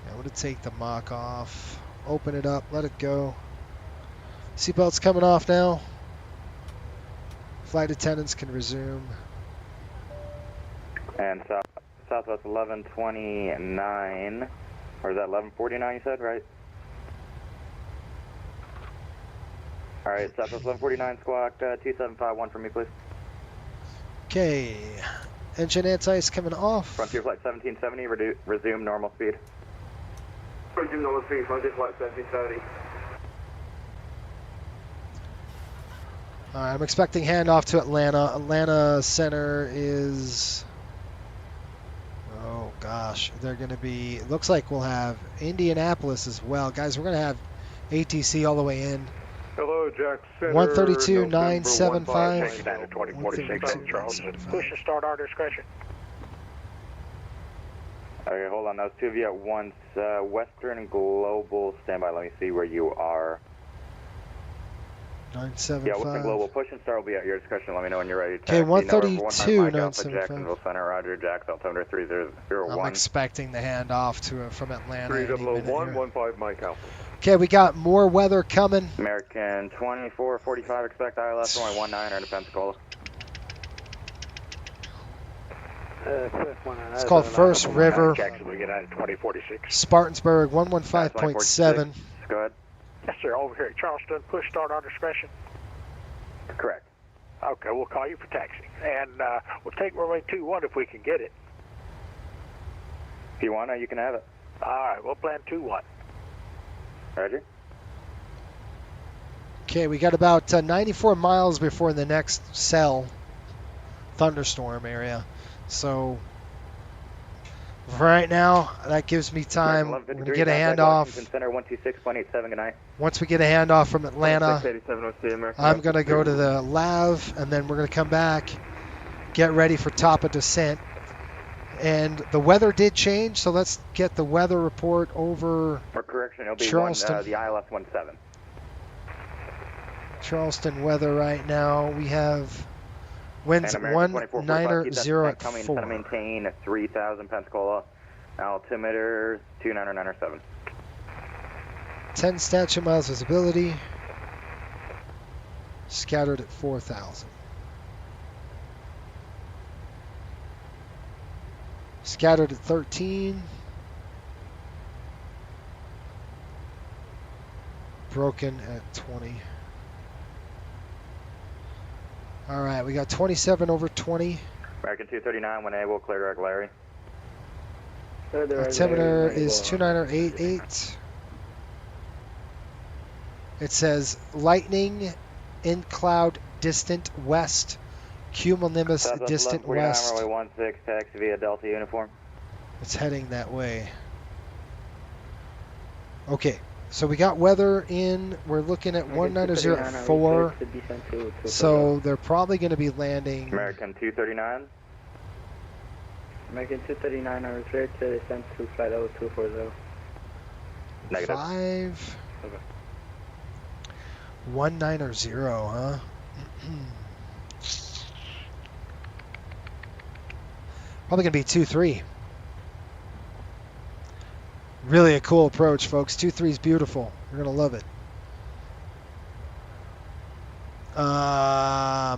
[SPEAKER 2] I'm going to take the mock off. Open it up. Let it go. Seatbelt's coming off now. Flight attendants can resume.
[SPEAKER 9] And Southwest 1129, or is that 1149 you said, right? All right, Southwest 1149, squawk 2751 for me, please.
[SPEAKER 2] Okay, engine anti-ice coming off.
[SPEAKER 9] Frontier Flight 1770, resume normal speed.
[SPEAKER 5] Resume normal speed, Frontier Flight 1770.
[SPEAKER 2] All right, I'm expecting handoff to Atlanta. Atlanta Center is... Oh, gosh. They're going to be... It looks like we'll have Indianapolis as well. Guys, we're going to have ATC all the way in.
[SPEAKER 12] Hello, Jack Center.
[SPEAKER 2] 132.975.
[SPEAKER 12] Standard 2046 Charleston. Push and start our discretion.
[SPEAKER 9] Okay, hold on. That was 2 of you at once. Western Global, standby. Let me see where you are.
[SPEAKER 2] 975.
[SPEAKER 9] Yeah, Western Global, push and start will be at your discretion. Let me know when you're ready.
[SPEAKER 2] Okay, 132, 975.
[SPEAKER 9] Jacksonville Center, Roger, Jax, altimeter 3001.
[SPEAKER 2] I'm expecting the handoff from Atlanta.
[SPEAKER 12] 3001, 15 Mike Alpha.
[SPEAKER 2] Okay, we got more weather coming.
[SPEAKER 9] American 2445, expect ILS only 19 to Pensacola.
[SPEAKER 2] It's called First River.
[SPEAKER 12] Jackson, we get out of 2046.
[SPEAKER 2] Spartansburg 115.7.
[SPEAKER 9] Go ahead.
[SPEAKER 12] Yes, sir. Over here at Charleston, push start our discretion.
[SPEAKER 9] Correct.
[SPEAKER 12] Okay, we'll call you for taxi. And we'll take runway 21 if we can get it.
[SPEAKER 9] If you want to, you can have it.
[SPEAKER 12] All right, we'll plan 21.
[SPEAKER 9] Roger.
[SPEAKER 2] Okay, we got about 94 miles before the next cell thunderstorm area. So for right now, that gives me time. We're going to get a handoff.
[SPEAKER 9] Center 126.87, good night.
[SPEAKER 2] Once we get a handoff from Atlanta, I'm going to go to the LAV, and then we're going to come back, get ready for top of descent. And the weather did change, so let's get the weather report over
[SPEAKER 9] For correction, it'll be
[SPEAKER 2] Charleston.
[SPEAKER 9] the ILS 17.
[SPEAKER 2] Charleston weather right now. We have winds at 190 at 4.
[SPEAKER 9] Maintain 3000 Pensacola. Altimeter 29907.
[SPEAKER 2] 10 statute miles visibility. Scattered at 4,000. Scattered at 13. Broken at 20. All right, we got 27 over 20.
[SPEAKER 9] American 239, when able, clear direct Larry.
[SPEAKER 2] Altimeter is 2988. It says lightning in cloud distant west. Cumulonimbus distant west.
[SPEAKER 9] Runway 16, taxi via Delta uniform.
[SPEAKER 2] It's heading that way. Okay, so we got weather in. We're looking at 190 at 4. So they're probably going to be landing.
[SPEAKER 9] American 239.
[SPEAKER 8] American 239, I was cleared to descend to flight level 240.
[SPEAKER 9] Negative.
[SPEAKER 2] 5.
[SPEAKER 12] Okay.
[SPEAKER 2] 190, huh? Probably gonna be 2-3. Really a cool approach, folks. 2-3 is beautiful. You're gonna love it.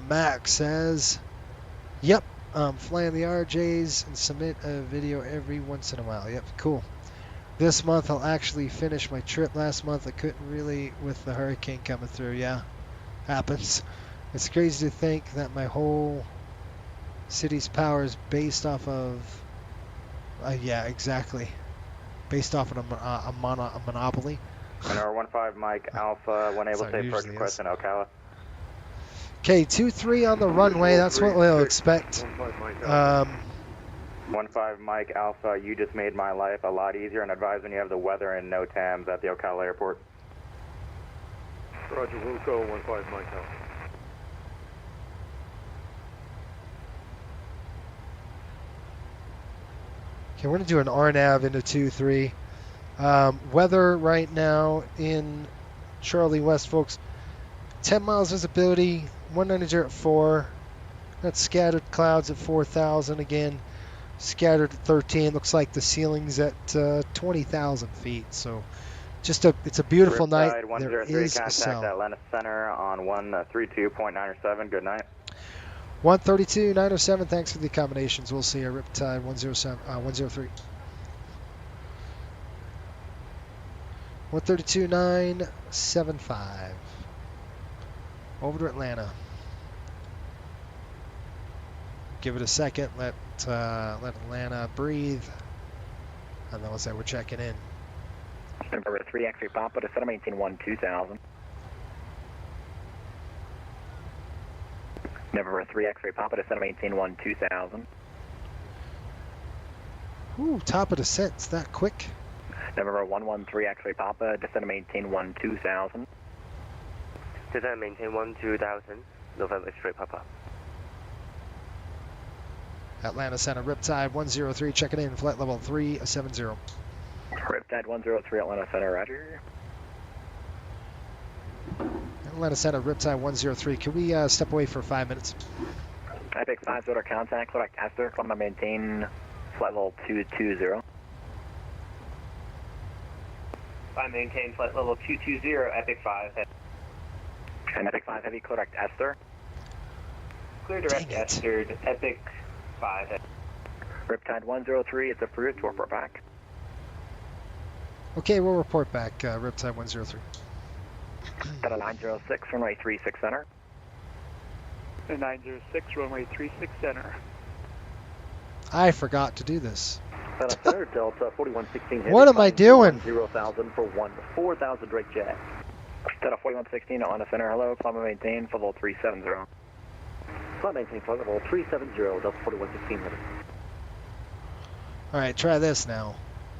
[SPEAKER 2] Max says, "Yep, flying the RJs and submit a video every once in a while." Yep, cool. This month I'll actually finish my trip. Last month I couldn't really with the hurricane coming through. Yeah, happens. It's crazy to think that my whole city's power is based off of. Yeah, exactly. Based off of a monopoly.
[SPEAKER 9] Number 15 Mike Alpha, when able
[SPEAKER 2] That's
[SPEAKER 9] to
[SPEAKER 2] how it
[SPEAKER 9] approach
[SPEAKER 2] usually
[SPEAKER 9] request in Ocala.
[SPEAKER 2] Okay, 2-3 on the runway. That's what we'll expect.
[SPEAKER 9] 15 Mike Alpha, you just made my life a lot easier, and advise when you have the weather and no TAMs at the Ocala airport.
[SPEAKER 12] Roger, we'll go 15 Mike Alpha.
[SPEAKER 2] Okay, we're going to do an RNAV into 2-3. Weather right now in Charlie West, folks. 10 miles visibility, 190 at 4. That's scattered clouds at 4,000 again. Scattered at 13. Looks like the ceiling's at 20,000 feet. So it's a beautiful night. There is a cell.
[SPEAKER 9] Atlanta Center on 132.97. Good night.
[SPEAKER 2] 132.907. Thanks for the accommodations. We'll see you. Riptide 103. 132.975. Over to Atlanta. Give it a second. Let Atlanta breathe. And then we'll say we're checking in.
[SPEAKER 13] Number 3 X-ray Papa to center maintain 2000. November 3 X-ray Papa to center maintain 2000.
[SPEAKER 2] Ooh, top of descent's that quick.
[SPEAKER 13] November 113 X-ray Papa to center maintain 2000.
[SPEAKER 3] Descend maintain 2000, November straight Papa.
[SPEAKER 2] Atlanta Center, Riptide 103, checking in, flight level 370.
[SPEAKER 13] Riptide 103, Atlanta Center, roger.
[SPEAKER 2] Atlanta Center, Riptide 103. Can we step away for 5 minutes?
[SPEAKER 13] Epic 5 order contact, Kodak Astor, climb and maintain flight level 220.
[SPEAKER 14] I maintain flight level 220, Epic 5.
[SPEAKER 13] And Epic 5 Heavy, Kodak Astor.
[SPEAKER 14] Clear direct Astor, Epic 5.
[SPEAKER 13] Riptide 103, it's approved to report back.
[SPEAKER 2] Okay, we'll report back, Riptide 103.
[SPEAKER 13] Delta 906, runway 36 center.
[SPEAKER 15] 906, runway 36 center.
[SPEAKER 2] I forgot to do this.
[SPEAKER 16] Atlanta Center, Delta 4116.
[SPEAKER 2] What am I doing?
[SPEAKER 16] 0,000 for 4,000 direct jet.
[SPEAKER 13] Delta 4116, Atlanta Center, hello, climb and maintain, flight level 370.
[SPEAKER 16] Climb maintain, flight level 370, Delta 4116.
[SPEAKER 2] All right, try this now.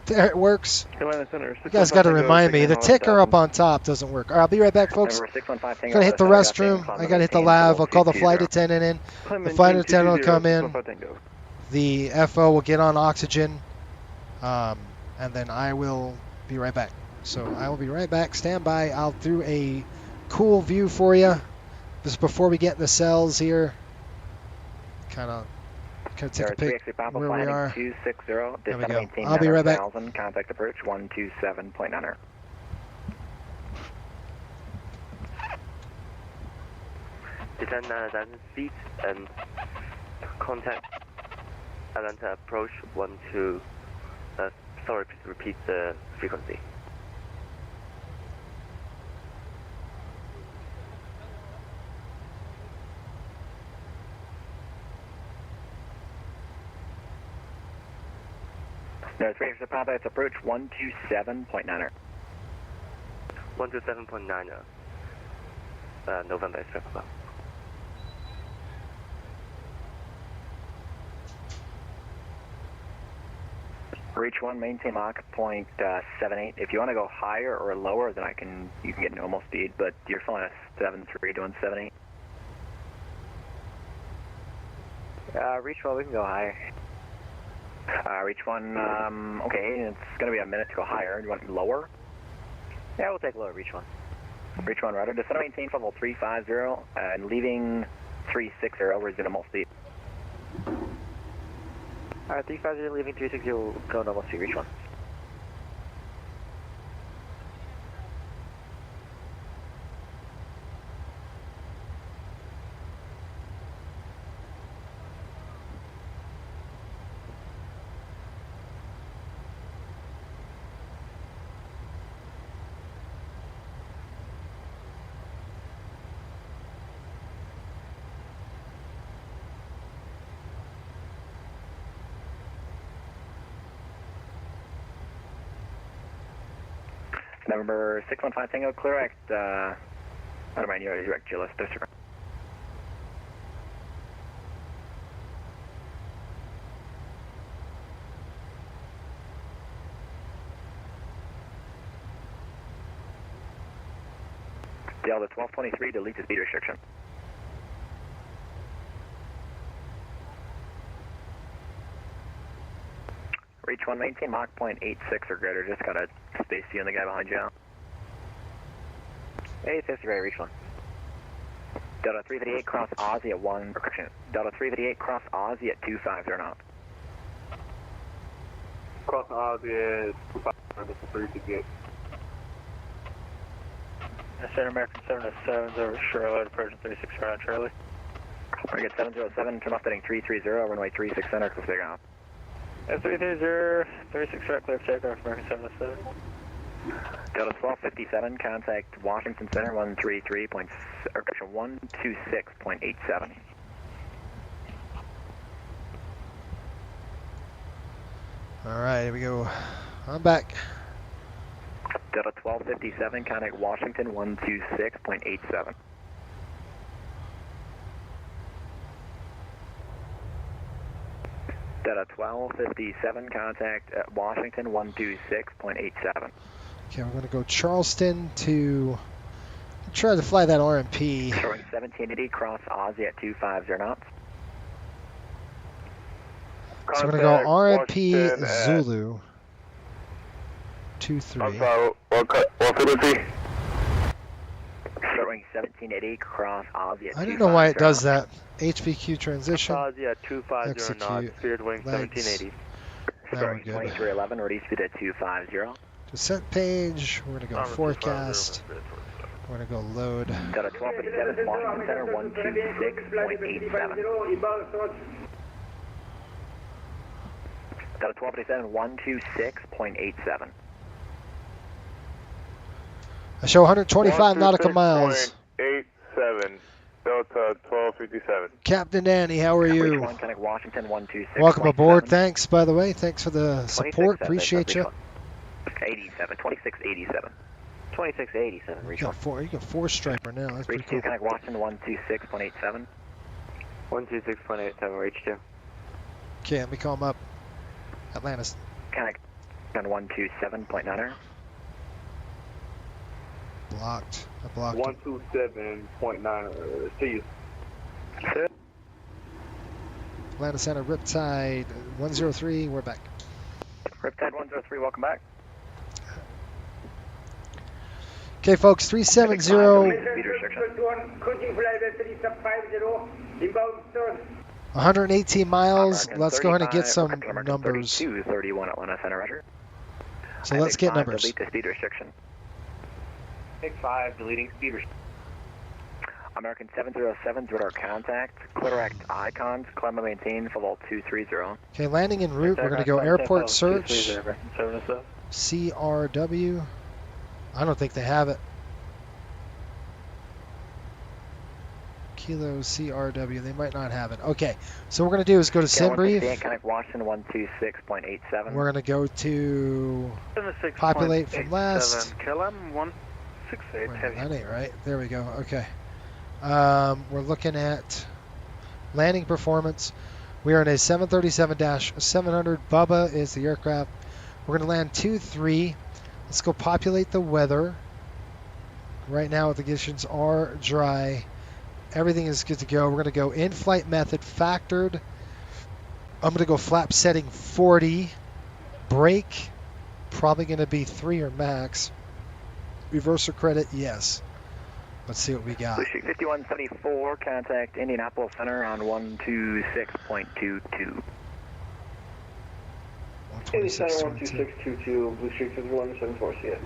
[SPEAKER 2] There it works.
[SPEAKER 12] Atlanta Center.
[SPEAKER 2] You guys got to remind me. The ticker up on top doesn't work. All right, I'll be right back, folks. I got to hit the restroom. I got to hit the lav. I'll call the flight attendant in. The flight attendant will come in. The FO will get on oxygen. And then I will be right back. So I will be right back. Stand by. I'll do a cool view for you. Just before we get in the cells here. Kind of take a pic where we are.
[SPEAKER 13] 260,
[SPEAKER 2] there we go. I'll be right back.
[SPEAKER 13] Contact approach 127.9.
[SPEAKER 3] Descend 9,000 feet and contact Atlanta approach 12. Sorry, please repeat the frequency.
[SPEAKER 13] No, 3 X Papa, it's approach 127.9.
[SPEAKER 3] 127.9. November X-ray Papa.
[SPEAKER 13] Reach 1, maintain Mach 0.78. If you want to go higher or lower, then you can get normal speed, but you're flying a 7.3 doing 78.
[SPEAKER 8] Reach 1, we can go higher.
[SPEAKER 13] Reach 1, okay, it's going to be a minute to go higher. Do you want lower? Yeah, we'll take a look at Reach 1. Reach 1, rudder. Descend and maintain level 350 and leaving 360. We're normal speed.
[SPEAKER 16] Alright, 350, leaving 360, we'll go normal speed, Reach 1.
[SPEAKER 13] November 615 Tango, clear act, I don't mind, you're direct GLS, disregard. Delta 1223, delete the speed restriction. Reach 1, maintain Mach 0.86 or greater, just got a space you and the guy behind you now.
[SPEAKER 16] 850, right, Reach 1.
[SPEAKER 13] Delta 358 cross Aussie at 1, correction, Delta 358 cross Aussie at 250 knots.
[SPEAKER 5] Cross Aussie is 358.
[SPEAKER 15] Center American 707 over Charlotte, approaching 36 around Charlie.
[SPEAKER 13] We're going to get 707, turn off heading 330, runway 36 center, clear figure out.
[SPEAKER 15] S330, 36 right, clear takeoff, American 707.
[SPEAKER 13] Delta 1257, contact Washington Center 126.87.
[SPEAKER 2] All right, here we go. I'm back.
[SPEAKER 13] Delta 1257, contact Washington 126.87. Delta 1257, contact Washington 126.87.
[SPEAKER 2] Okay, we're going to go Charleston to try to fly that RMP.
[SPEAKER 13] Showing 1780, cross Aussie at 250 knots.
[SPEAKER 2] So we're going to go RMP Zulu 23.
[SPEAKER 5] I'm sorry, what frequency?
[SPEAKER 13] Showing 1780, cross Aussie at 250.
[SPEAKER 2] I don't know why it does that. HPQ transition.
[SPEAKER 12] Aussie at 250 knots, speed wing 1780.
[SPEAKER 2] Showing
[SPEAKER 13] 2311, ready speed at 250.
[SPEAKER 2] Descent page, we're going to go forecast. We're going to go load.
[SPEAKER 13] Delta 1257, Washington Center 126.87. Delta 1257, 126.87.
[SPEAKER 2] I show 125 nautical miles.
[SPEAKER 5] 87, Delta 1257.
[SPEAKER 2] Captain Danny, how are you?
[SPEAKER 13] Washington 126.
[SPEAKER 2] Welcome aboard. Thanks, by the way. Thanks for the support. Appreciate you.
[SPEAKER 13] 87, 2687.
[SPEAKER 16] 2687, Reach 1.
[SPEAKER 2] You got four striper now. That's pretty cool.
[SPEAKER 13] Connect Washington 126.87.
[SPEAKER 16] 126.87, Reach 2.
[SPEAKER 2] Okay, let me call him up. Atlantis.
[SPEAKER 13] Connect on 127.9.
[SPEAKER 2] Blocked. I blocked.
[SPEAKER 5] 127.9. See you.
[SPEAKER 2] Atlanta Center, Riptide 103. We're back.
[SPEAKER 13] Riptide 103, welcome back.
[SPEAKER 2] Okay, folks, 370. 118 miles. Let's go ahead and get some numbers.
[SPEAKER 13] 3231 Atlanta Center, Roger.
[SPEAKER 2] So let's get numbers.
[SPEAKER 13] Delete the speed restriction.
[SPEAKER 14] Take 5, deleting speed restriction.
[SPEAKER 13] American 707, radar contact. Clitoract icons, climb and maintain for level 230.
[SPEAKER 2] Okay, landing en route. We're going to go airport search. CRW. I don't think they have it. Kilo CRW. They might not have it. Okay, so what we're going to do is go to SimBrief.
[SPEAKER 13] Connect Washington 126.87.
[SPEAKER 2] We're going to go to populate from last.
[SPEAKER 15] KLM 168 heavy.
[SPEAKER 2] That ain't right. There we go. Okay. We're looking at landing performance. We are in a 737-700. Bubba is the aircraft. We're going to land 2-3. Let's go populate the weather. Right now the conditions are dry. Everything is good to go. We're going to go in-flight method factored. I'm going to go flap setting 40. Brake, probably going to be 3 or max. reverser credit, yes. Let's see what we got.
[SPEAKER 13] Blue Streak 5174, contact Indianapolis Center on 126.22.
[SPEAKER 5] 126.22, Blue Streak 5174, see it.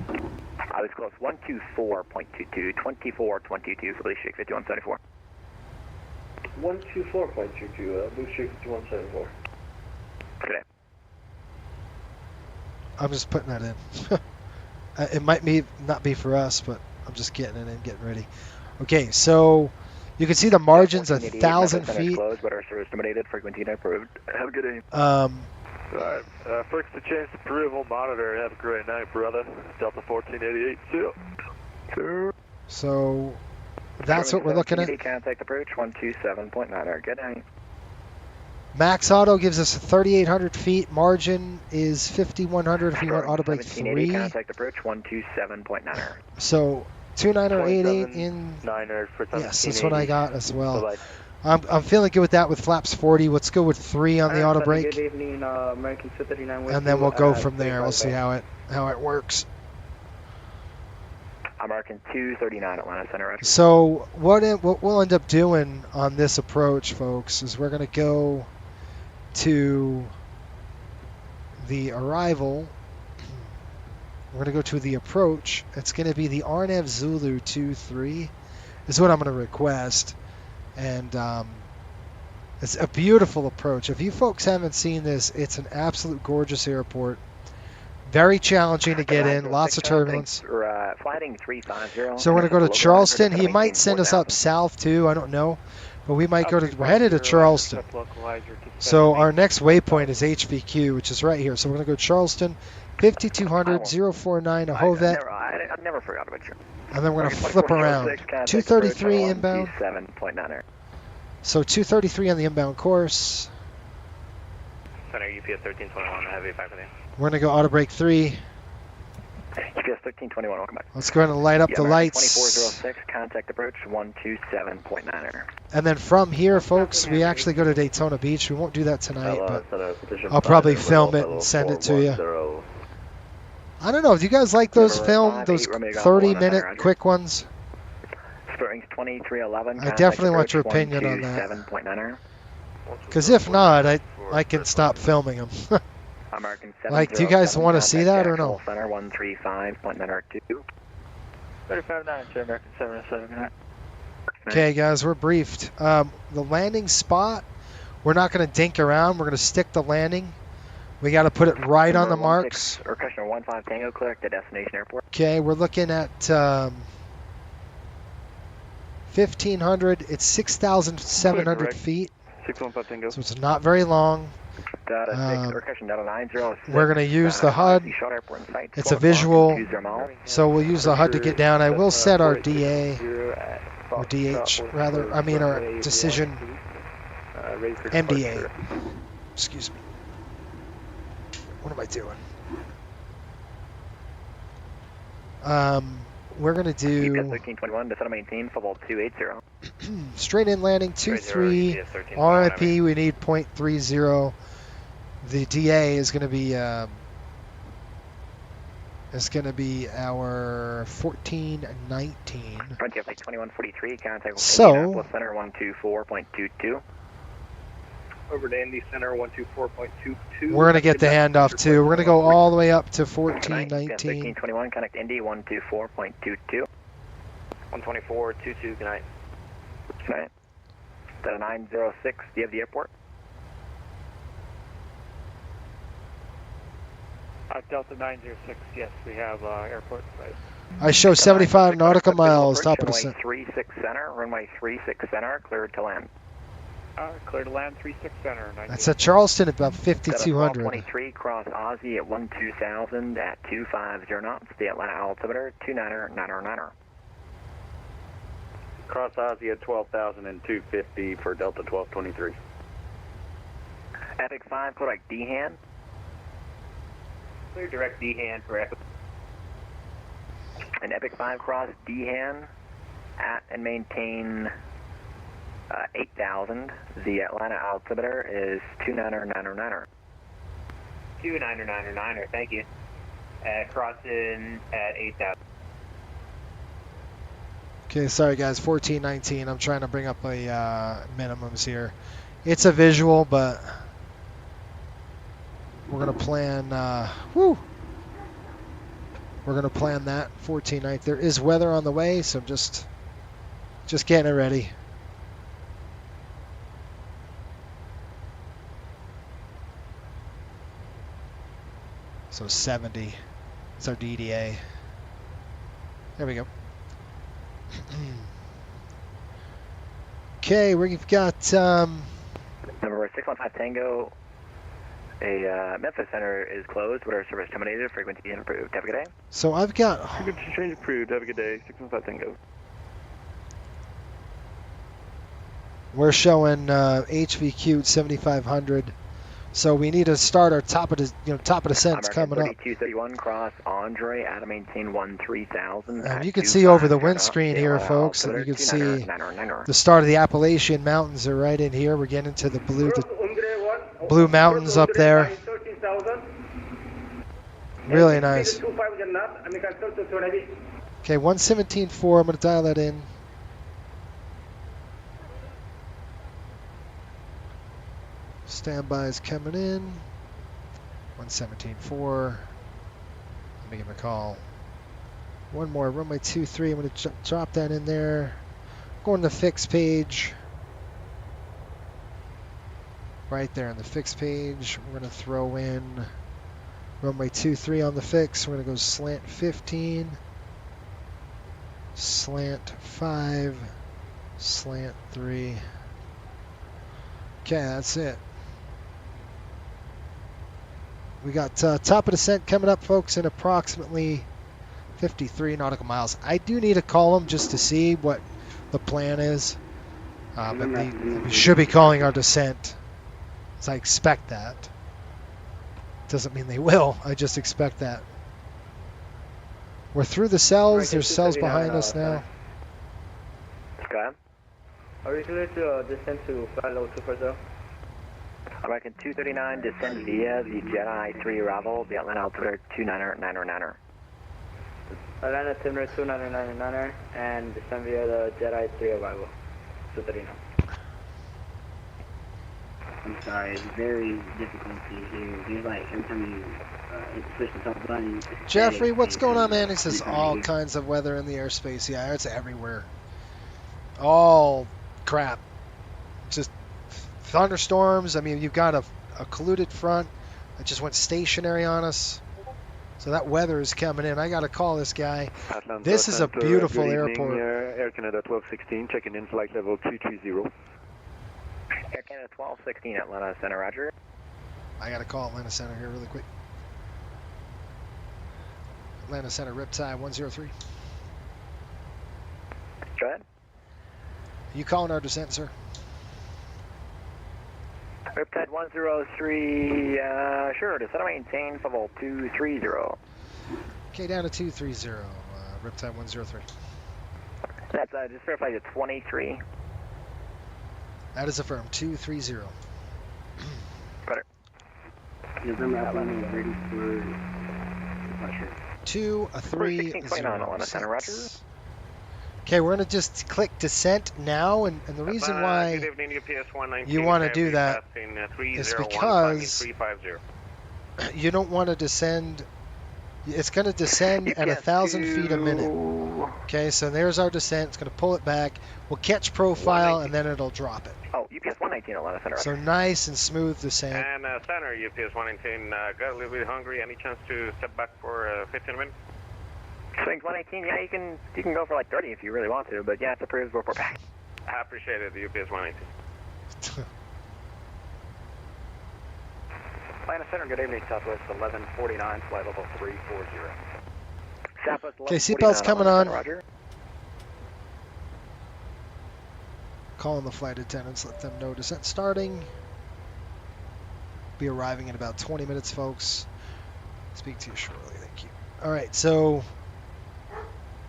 [SPEAKER 13] I was close, 124.22, 24.22 for Blue Streak 5174.
[SPEAKER 5] 124.22, Blue Streak 5174.
[SPEAKER 13] Today.
[SPEAKER 2] I'm just putting that in. It might not be for us, but I'm just getting it in, getting ready. Okay, so you can see the margins 1,000 feet.
[SPEAKER 13] Closed, but our service terminated. Frequency not approved. Have a good day.
[SPEAKER 12] Alright, first to change the approval monitor. Have a great night, brother. Delta 1488, see.
[SPEAKER 2] So that's what we're looking at.
[SPEAKER 13] Contact approach 127.9. Good night.
[SPEAKER 2] Max auto gives us 3,800 feet. Margin is 5,100 if you want auto brake 3.
[SPEAKER 13] Contact approach 127.9.
[SPEAKER 2] So 2988 in. Yes, that's what I got as well. I'm feeling good with that with flaps 40. Let's go with 3 on the auto brake.
[SPEAKER 8] Good evening, American 239.
[SPEAKER 2] And then we'll go from there. We'll see how it works.
[SPEAKER 13] American 239 Atlanta Center.
[SPEAKER 2] So what we'll end up doing on this approach, folks, is we're going to go to the arrival. We're going to go to the approach. It's going to be the RNAV Zulu 23 is what I'm going to request. And it's a beautiful approach. If you folks haven't seen this, it's an absolute gorgeous airport. Very challenging to get in, lots of turbulence.
[SPEAKER 13] Flighting 350.
[SPEAKER 2] So we're going to go to Charleston. He might send us up south too, I don't know. But we might we're headed to Charleston. So our next waypoint is HVQ, which is right here. So we're going to go Charleston, 5200, 049, a Hovet.
[SPEAKER 13] I never forgot about you.
[SPEAKER 2] And then we're going to flip around. 233 inbound. So 233 on the inbound course.
[SPEAKER 14] Center UPS 1321, heavy faculty.
[SPEAKER 2] We're going to go auto brake 3.
[SPEAKER 13] UPS 1321, welcome back.
[SPEAKER 2] Let's go ahead and light up the lights.
[SPEAKER 13] 2406, contact approach 127.9.
[SPEAKER 2] And then from here, folks, we actually go to Daytona Beach. We won't do that tonight, but I'll probably film it and send it to you. I don't know. Do you guys like those 30-minute quick ones?
[SPEAKER 13] Springs 2311.
[SPEAKER 2] I definitely want your opinion on that. Because if not, I can stop filming them. Like, do you guys want to see that or no?
[SPEAKER 13] Center 135.9R2.
[SPEAKER 15] 35.9, American 707.
[SPEAKER 2] Okay, guys, we're briefed. The landing spot, we're not going to dink around. We're going to stick the landing. We got to put it right on the marks.
[SPEAKER 13] Or question 15 Tango, clear to destination airport.
[SPEAKER 2] Okay, we're looking at 1,500. It's 6,700 feet.
[SPEAKER 12] 615 Tango.
[SPEAKER 2] So it's not very long. We're going to use the HUD. It's a visual, so we'll use the HUD to get down. I will set our DA, or DH, rather. I mean our decision MDA. Excuse me. What am I doing? We're going to do
[SPEAKER 13] 1321 to 18, football 280.
[SPEAKER 2] Straight in landing 23 RIP. We need 0.30. The DA is going to be our 1419.
[SPEAKER 13] 2143, contact
[SPEAKER 2] So
[SPEAKER 13] Center 124.22.
[SPEAKER 15] Over to Indy Center 124.22.
[SPEAKER 2] We're going to get the handoff too. We're going to go all the way up to 1419.
[SPEAKER 13] 1321, connect Indy 124.22.
[SPEAKER 14] 124.22, good night.
[SPEAKER 13] Good night. Delta 906, do you have the airport?
[SPEAKER 15] Delta 906, yes, we have airport site.
[SPEAKER 2] I show 75 nautical miles, top of the center.
[SPEAKER 13] Runway 36 center, runway 36 center, cleared to land.
[SPEAKER 15] Clear to land 36 center.
[SPEAKER 2] That's at Charleston, about 5,200.
[SPEAKER 13] 23, cross Aussie at 12,000 at 250 knots. The Atlanta altimeter 299er.
[SPEAKER 10] Cross Aussie at 12,000 and 250 for Delta 1223.
[SPEAKER 13] Epic 5, Kodak D-hand.
[SPEAKER 14] Clear direct D-hand for Epic.
[SPEAKER 13] An Epic 5 cross D-hand at and maintain 8,000. The Atlanta altimeter is 299er.
[SPEAKER 14] 299er, thank you. Crossing at 8,000.
[SPEAKER 2] Okay, sorry guys, 1419. I'm trying to bring up a minimums here. It's a visual, but we're gonna plan. We're gonna plan that 1419. There is weather on the way, so I'm just getting it ready. So 70. It's our DDA. There we go. Okay, we've got
[SPEAKER 13] Number 615 Tango. A Memphis Center is closed. What are service terminated? Frequency improved. Have a good day.
[SPEAKER 2] So I've got
[SPEAKER 5] Frequency change approved. Have a good day. 615 Tango.
[SPEAKER 2] we're showing HVQ 7500. So we need to start our top of the descent's coming up.
[SPEAKER 13] 3231 cross Andre out of maintain 13,000.
[SPEAKER 2] You can see over the windscreen here, folks, and you can see the start of the Appalachian Mountains are right in here. We're getting into the blue mountains up there. Really nice. Okay, 117.4. I'm going to dial that in. Standby is coming in. 117.4. Let me give him a call. One more, runway 23. I'm going to drop that in there. Going to the fixed page. Right there on the fixed page. We're going to throw in runway 23 on the fix. We're going to go slant 15, slant 5, slant 3. Okay, that's it. We got top of descent coming up, folks, in approximately 53 nautical miles. I do need to call them just to see what the plan is. But we should be calling our descent. So I expect that. Doesn't mean they will. I just expect that. We're through the cells. There's cells behind us now.
[SPEAKER 13] Go ahead.
[SPEAKER 11] Are you clear to descend to flight level 240?
[SPEAKER 13] American 239, descend via the Jedi 3 arrival, the Atlanta altimeter 299er.
[SPEAKER 11] Atlanta altimeter 299er, and descend via the Jedi 3 arrival, 239.
[SPEAKER 17] I'm sorry, it's very difficult to hear. There's like, every time you push the top button.
[SPEAKER 2] Jeffrey, what's going on, man? He says all kinds of weather in the airspace. Yeah, it's everywhere. All crap. Just thunderstorms. I mean, you've got a colluded front that just went stationary on us. So that weather is coming in. I got to call this guy.
[SPEAKER 5] Atlanta
[SPEAKER 2] This is a
[SPEAKER 5] Center,
[SPEAKER 2] beautiful
[SPEAKER 5] good evening,
[SPEAKER 2] airport.
[SPEAKER 5] Air Canada 1216, checking in flight level 230.
[SPEAKER 13] Air Canada 1216, Atlanta Center, roger.
[SPEAKER 2] I got to call Atlanta Center here really quick. Atlanta Center, Riptide 103.
[SPEAKER 13] Go ahead.
[SPEAKER 2] You calling our descent, sir?
[SPEAKER 13] Riptide 103, sure, descend maintain level 230.
[SPEAKER 2] Okay, down to 230, Riptide 103.
[SPEAKER 13] That's just verify the 23.
[SPEAKER 2] That is affirmed, 230.
[SPEAKER 13] Better.
[SPEAKER 17] November Atlanta is ready for departure.
[SPEAKER 2] 230.
[SPEAKER 13] Atlanta Center, roger.
[SPEAKER 2] Okay, we're going to just click descent now, and the reason why
[SPEAKER 12] Good evening, UPS 119,
[SPEAKER 2] you want to do that is because you don't want to descend. It's going to descend at 1,000 feet a minute. Okay, so there's our descent. It's going to pull it back. We'll catch profile, and then it'll drop it.
[SPEAKER 13] Oh, UPS 119, Atlanta Center.
[SPEAKER 2] So nice and smooth descent.
[SPEAKER 12] And Center, UPS 119, got a little bit hungry. Any chance to step back for 15 minutes?
[SPEAKER 13] Swings 118, yeah, you can go for like 30 if you really want to, but yeah, it's approved, report back.
[SPEAKER 12] I appreciate it, UPS 119.
[SPEAKER 15] Atlanta Center, good evening, Southwest 1149, flight level 340.
[SPEAKER 13] Southwest 1149.
[SPEAKER 2] Okay, seatbelts coming on.
[SPEAKER 13] Roger.
[SPEAKER 2] Calling the flight attendants, let them know descent starting. Be arriving in about 20 minutes, folks. Speak to you shortly, thank you. All right, so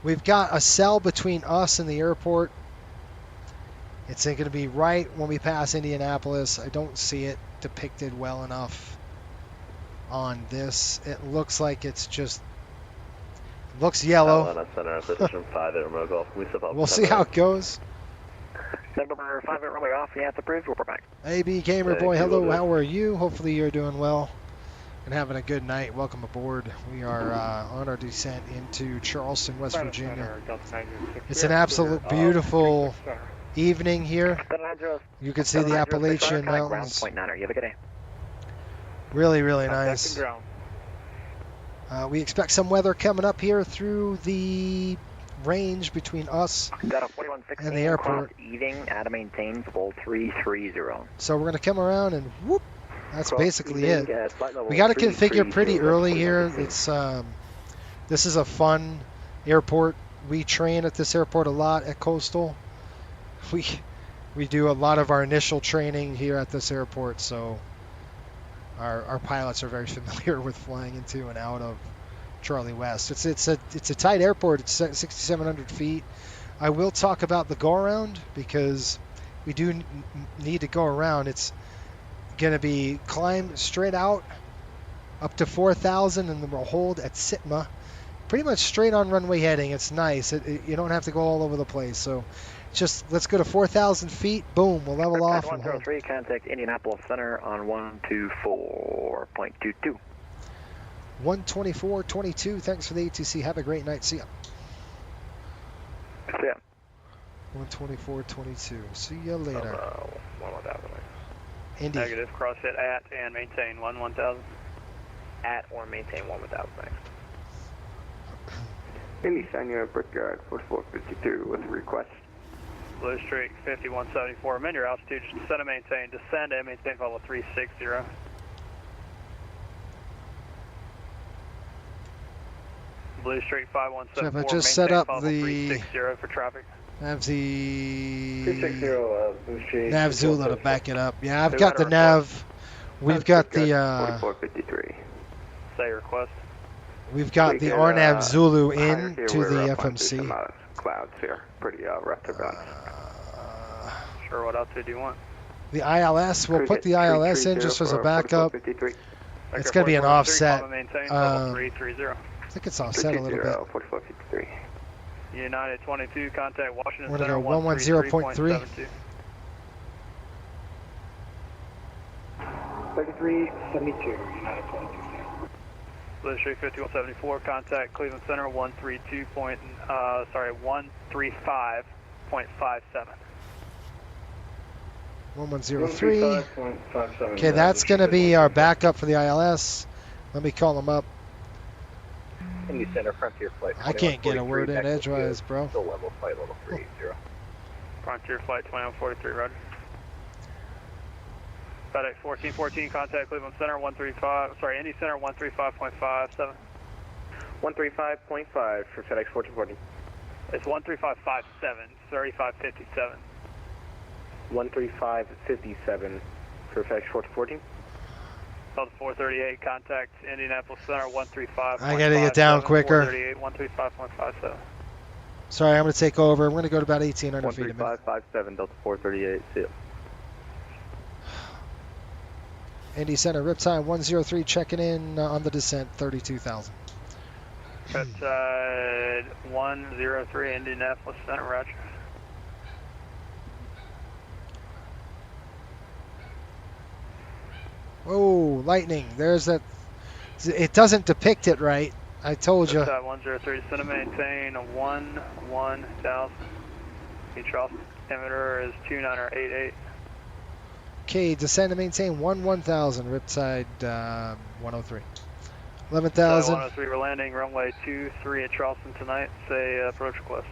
[SPEAKER 2] we've got a cell between us and the airport. It's going to be right when we pass Indianapolis. I don't see it depicted well enough on this. It looks like it's just Looks yellow.
[SPEAKER 5] Airline Center, position 5 at Romeo Golf. We step up.
[SPEAKER 2] We'll see how it goes.
[SPEAKER 13] Number 5 at Romeo Golf, yeah, it's approved. We'll back.
[SPEAKER 2] AB Gamer Boy, hello, how are you? Hopefully you're doing well and having a good night. Welcome aboard. We are on our descent into Charleston, West Virginia. It's an absolute beautiful evening here. You can see the Appalachian Mountains.
[SPEAKER 13] You have a good day.
[SPEAKER 2] Really, really nice. We expect some weather coming up here through the range between us and the airport.
[SPEAKER 13] Eating out of maintains level 330.
[SPEAKER 2] So we're going to come around and whoop. That's basically it. We got to configure pretty early here. It's this is a fun airport. We train at this airport a lot at Coastal. We do a lot of our initial training here at this airport, so our pilots are very familiar with flying into and out of Charlie West. It's a tight airport. It's 6,700 feet. I will talk about the go around because we do need to go around. It's going to be climb straight out up to 4,000 and then we'll hold at Sitma. Pretty much straight on runway heading. It's nice. You don't have to go all over the place. So just let's go to 4,000 feet. Boom. We'll level off.
[SPEAKER 13] 103, contact Indianapolis Center on 124.22.
[SPEAKER 2] 124.22. Thanks for the ATC. Have a great night. See ya.
[SPEAKER 13] See ya.
[SPEAKER 2] 124.22. See you later. Indy.
[SPEAKER 15] Negative. Cross hit at and maintain 1,000.
[SPEAKER 14] At or maintain 1,000. Thanks.
[SPEAKER 18] Indy, sign your Brickyard 4452 with a request.
[SPEAKER 15] Blue Streak 5174. Amend your altitude. Descend and maintain. Descend and maintain level 360. Blue Streak 5174.
[SPEAKER 2] So if I just set up the
[SPEAKER 15] 360 for traffic.
[SPEAKER 2] Have the
[SPEAKER 5] 360 Blue Streak.
[SPEAKER 2] Nav Zulu to back it up. Yeah, I've got the Nav. We've got the
[SPEAKER 18] 4453.
[SPEAKER 15] Say request.
[SPEAKER 2] We've got the RNAV Zulu in to the FMC.
[SPEAKER 18] Clouds here, pretty rough to run.
[SPEAKER 15] Sure, what altitude do you want?
[SPEAKER 2] The ILS, we'll put the ILS in just as a backup. It's going to be an offset. I think it's offset a little bit.
[SPEAKER 18] 4453.
[SPEAKER 15] United 22, contact Washington
[SPEAKER 2] We're going
[SPEAKER 15] Center
[SPEAKER 2] to go 110.3.
[SPEAKER 8] 3372, United 22.
[SPEAKER 15] Blue Streak 5174, contact Cleveland Center 135.57.
[SPEAKER 2] 1103. Okay, that's going to be our backup for the ILS. Let me call them up.
[SPEAKER 14] Indy Center, Frontier Flight.
[SPEAKER 2] I can't get a word in edgewise, bro.
[SPEAKER 14] Still level, flight level 380.
[SPEAKER 15] Frontier Flight 2143, roger. FedEx 1414, contact Cleveland Center 135. Sorry, Indy Center 135.57.
[SPEAKER 14] 135.5 for FedEx 1414.
[SPEAKER 15] It's 135.57, 3557.
[SPEAKER 14] 135.57 for FedEx 1414.
[SPEAKER 15] Delta 438, contact Indianapolis Center 135.
[SPEAKER 2] I gotta get down quicker.
[SPEAKER 15] 135.57.
[SPEAKER 2] Sorry, I'm gonna take over. We're gonna go to about 1,800 feet a minute.
[SPEAKER 14] 135.57, Delta 438. See ya.
[SPEAKER 2] Indy Center, Riptide 103, checking in on the descent, 32,000.
[SPEAKER 15] Riptide 103, Indianapolis Center, roger.
[SPEAKER 2] Oh, lightning. There's that. It doesn't depict it right. I told you.
[SPEAKER 15] Riptide 103, descend and maintain 1,000. Charleston altimeter is 2988.
[SPEAKER 2] Okay, descend and maintain 1,000. Riptide 103. 11,000.
[SPEAKER 15] 103, we're landing runway 23 at Charleston tonight. Say approach request.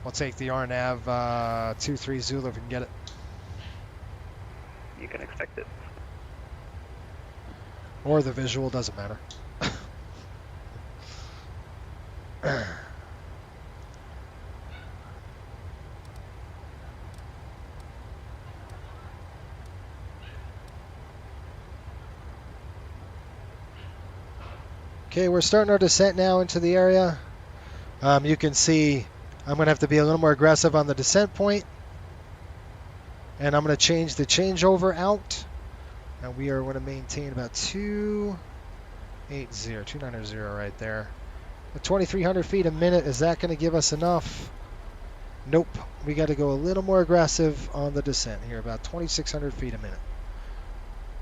[SPEAKER 2] We'll take the RNAV 23 Zulu if we can get it.
[SPEAKER 15] You can expect it.
[SPEAKER 2] Or the visual, doesn't matter. Okay, we're starting our descent now into the area. You can see I'm going to have to be a little more aggressive on the descent point. And I'm going to change the changeover out. And we are going to maintain about 290 right there. At 2,300 feet a minute, is that going to give us enough? Nope. We got to go a little more aggressive on the descent here, about 2,600 feet a minute.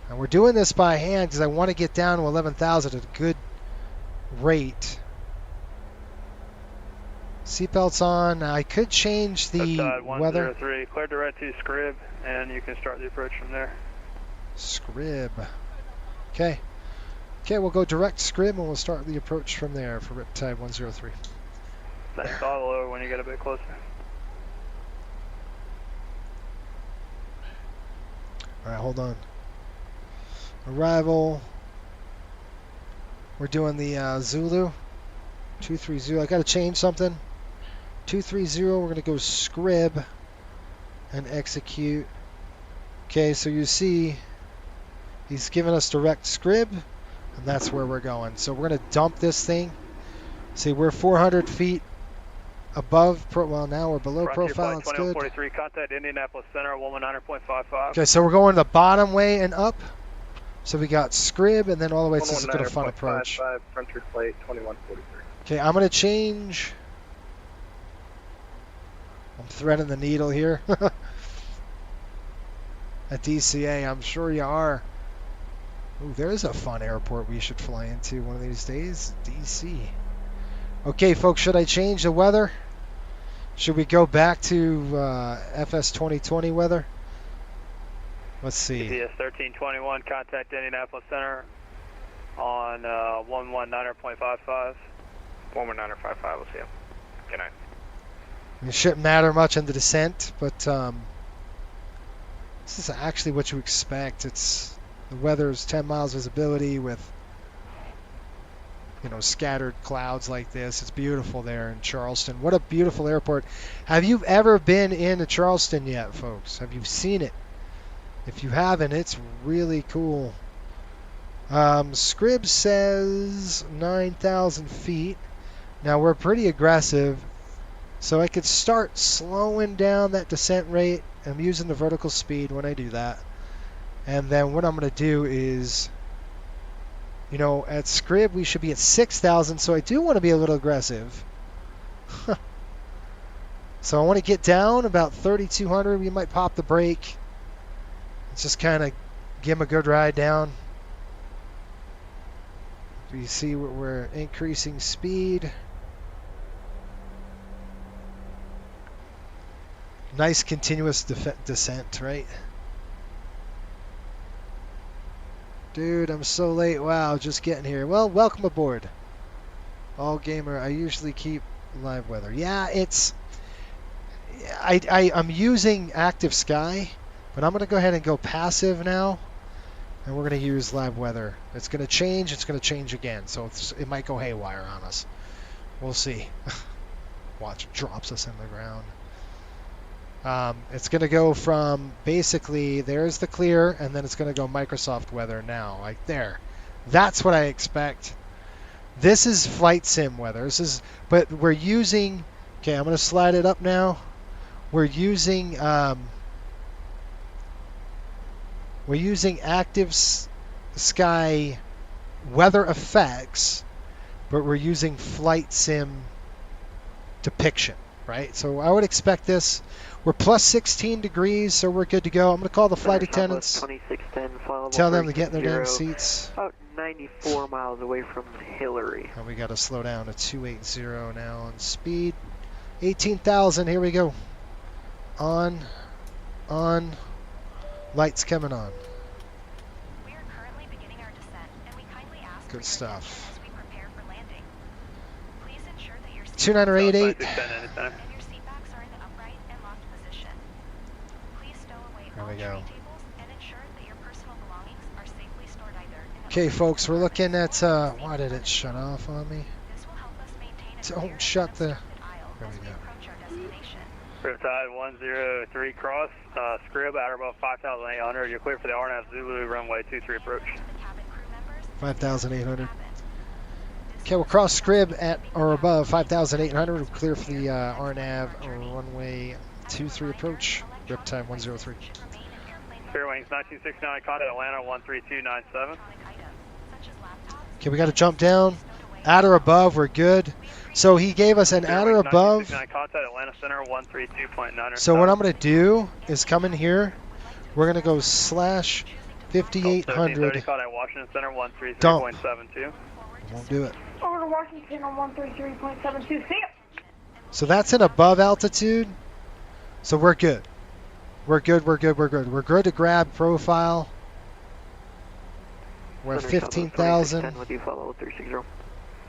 [SPEAKER 2] And we're doing this by hand because I want to get down to 11,000 at a good rate. Seatbelts on. I could change the weather.
[SPEAKER 15] 103, clear direct to Scrib, and you can start the approach from there.
[SPEAKER 2] Scrib. Okay. Okay, we'll go direct Scrib and we'll start the approach from there for Riptide 103.
[SPEAKER 15] Thanks, throttle lower when you get a bit closer.
[SPEAKER 2] Alright, hold on. Arrival. We're doing the Zulu. 230. I got to change something. 230. We're going to go Scrib and execute. Okay, so you see he's giving us direct Scrib, and that's where we're going. So we're going to dump this thing. See, we're 400 feet above. Well, now we're below profile. It's good.
[SPEAKER 15] 2043, contact Indianapolis Center, 119.55.
[SPEAKER 2] Okay, so we're going the bottom way and up. So we got Scrib, and then all the way to the fun approach.
[SPEAKER 12] Frontier plate 2143.
[SPEAKER 2] Okay, I'm going to change. I'm threading the needle here. At DCA, I'm sure you are. Ooh, there's a fun airport we should fly into one of these days. DC. Okay, folks, should I change the weather? Should we go back to FS 2020 weather? Let's see.
[SPEAKER 15] GPS 1321, contact Indianapolis Center on 119.55.
[SPEAKER 12] 119.55, we'll see you. Good night.
[SPEAKER 2] It shouldn't matter much in the descent, but this is actually what you expect. It's the weather's 10 miles visibility with, you know, scattered clouds like this. It's beautiful there in Charleston. What a beautiful airport. Have you ever been into Charleston yet, folks? Have you seen it? If you haven't, it's really cool. Scrib says 9,000 feet. Now we're pretty aggressive, so I could start slowing down that descent rate. I'm using the vertical speed when I do that. And then what I'm going to do is, you know, at Scrib we should be at 6,000, so I do want to be a little aggressive. So I want to get down about 3,200. We might pop the brake. Just kind of give him a good ride down. You see we're increasing speed. Nice continuous descent, right? Dude, I'm so late. Wow, just getting here. Well, welcome aboard. All gamer, I usually keep live weather. Yeah, it's... I'm using active sky, but I'm going to go ahead and go passive now. And we're going to use live weather. It's going to change. It's going to change again. So it might go haywire on us. We'll see. Watch, it drops us in the ground. It's going to go from basically there's the clear, and then it's going to go Microsoft weather now, like there. That's what I expect. This is flight sim weather. But we're using. Okay, I'm going to slide it up now. We're using active sky weather effects, but we're using flight sim depiction, right? So I would expect this. We're plus 16 degrees, so we're good to go. I'm going to call the flight attendants.
[SPEAKER 8] 2610,
[SPEAKER 2] tell them to get in their damn seats.
[SPEAKER 8] About 94 miles away from Hillary.
[SPEAKER 2] And we got to slow down to 280 now on speed. 18,000, here we go. On. Lights coming on.
[SPEAKER 7] We are currently beginning our descent, and we kindly ask
[SPEAKER 2] good stuff.
[SPEAKER 7] as we prepare for landing. Please ensure that your
[SPEAKER 2] 2988.
[SPEAKER 7] and your seat backs are in the upright and locked position. Please stow away all tray tables and ensure that your personal belongings are safely stored either in the
[SPEAKER 2] Okay, folks, we're looking at why did it shut off on me?
[SPEAKER 7] This will help us maintain a
[SPEAKER 2] Don't shut the. There we go.
[SPEAKER 15] Riptide 103 cross, Scrib at or above 5,800. You're clear for the RNAV Zulu runway 23 approach.
[SPEAKER 2] 5,800. Okay, we'll cross Scrib at or above 5,800. We're clear for the RNAV runway 23 approach. Riptide 103.
[SPEAKER 15] Fairwings 1969, contact Atlanta 13297.
[SPEAKER 2] Okay, we got to jump down. At or above, we're good. So he gave us an at or above.
[SPEAKER 15] Contact Atlanta Center 132.9.
[SPEAKER 2] So what I'm going to do is come in here. We're going to go slash 5800.
[SPEAKER 15] Call at Washington Center
[SPEAKER 2] Don't.
[SPEAKER 15] 133.72.
[SPEAKER 2] Won't do it.
[SPEAKER 19] Over to Washington on 133.72. See ya.
[SPEAKER 2] So that's an above altitude. So we're good. We're good, we're good, we're good. We're good to grab profile. We're at 15,000.
[SPEAKER 16] With you, follow 360.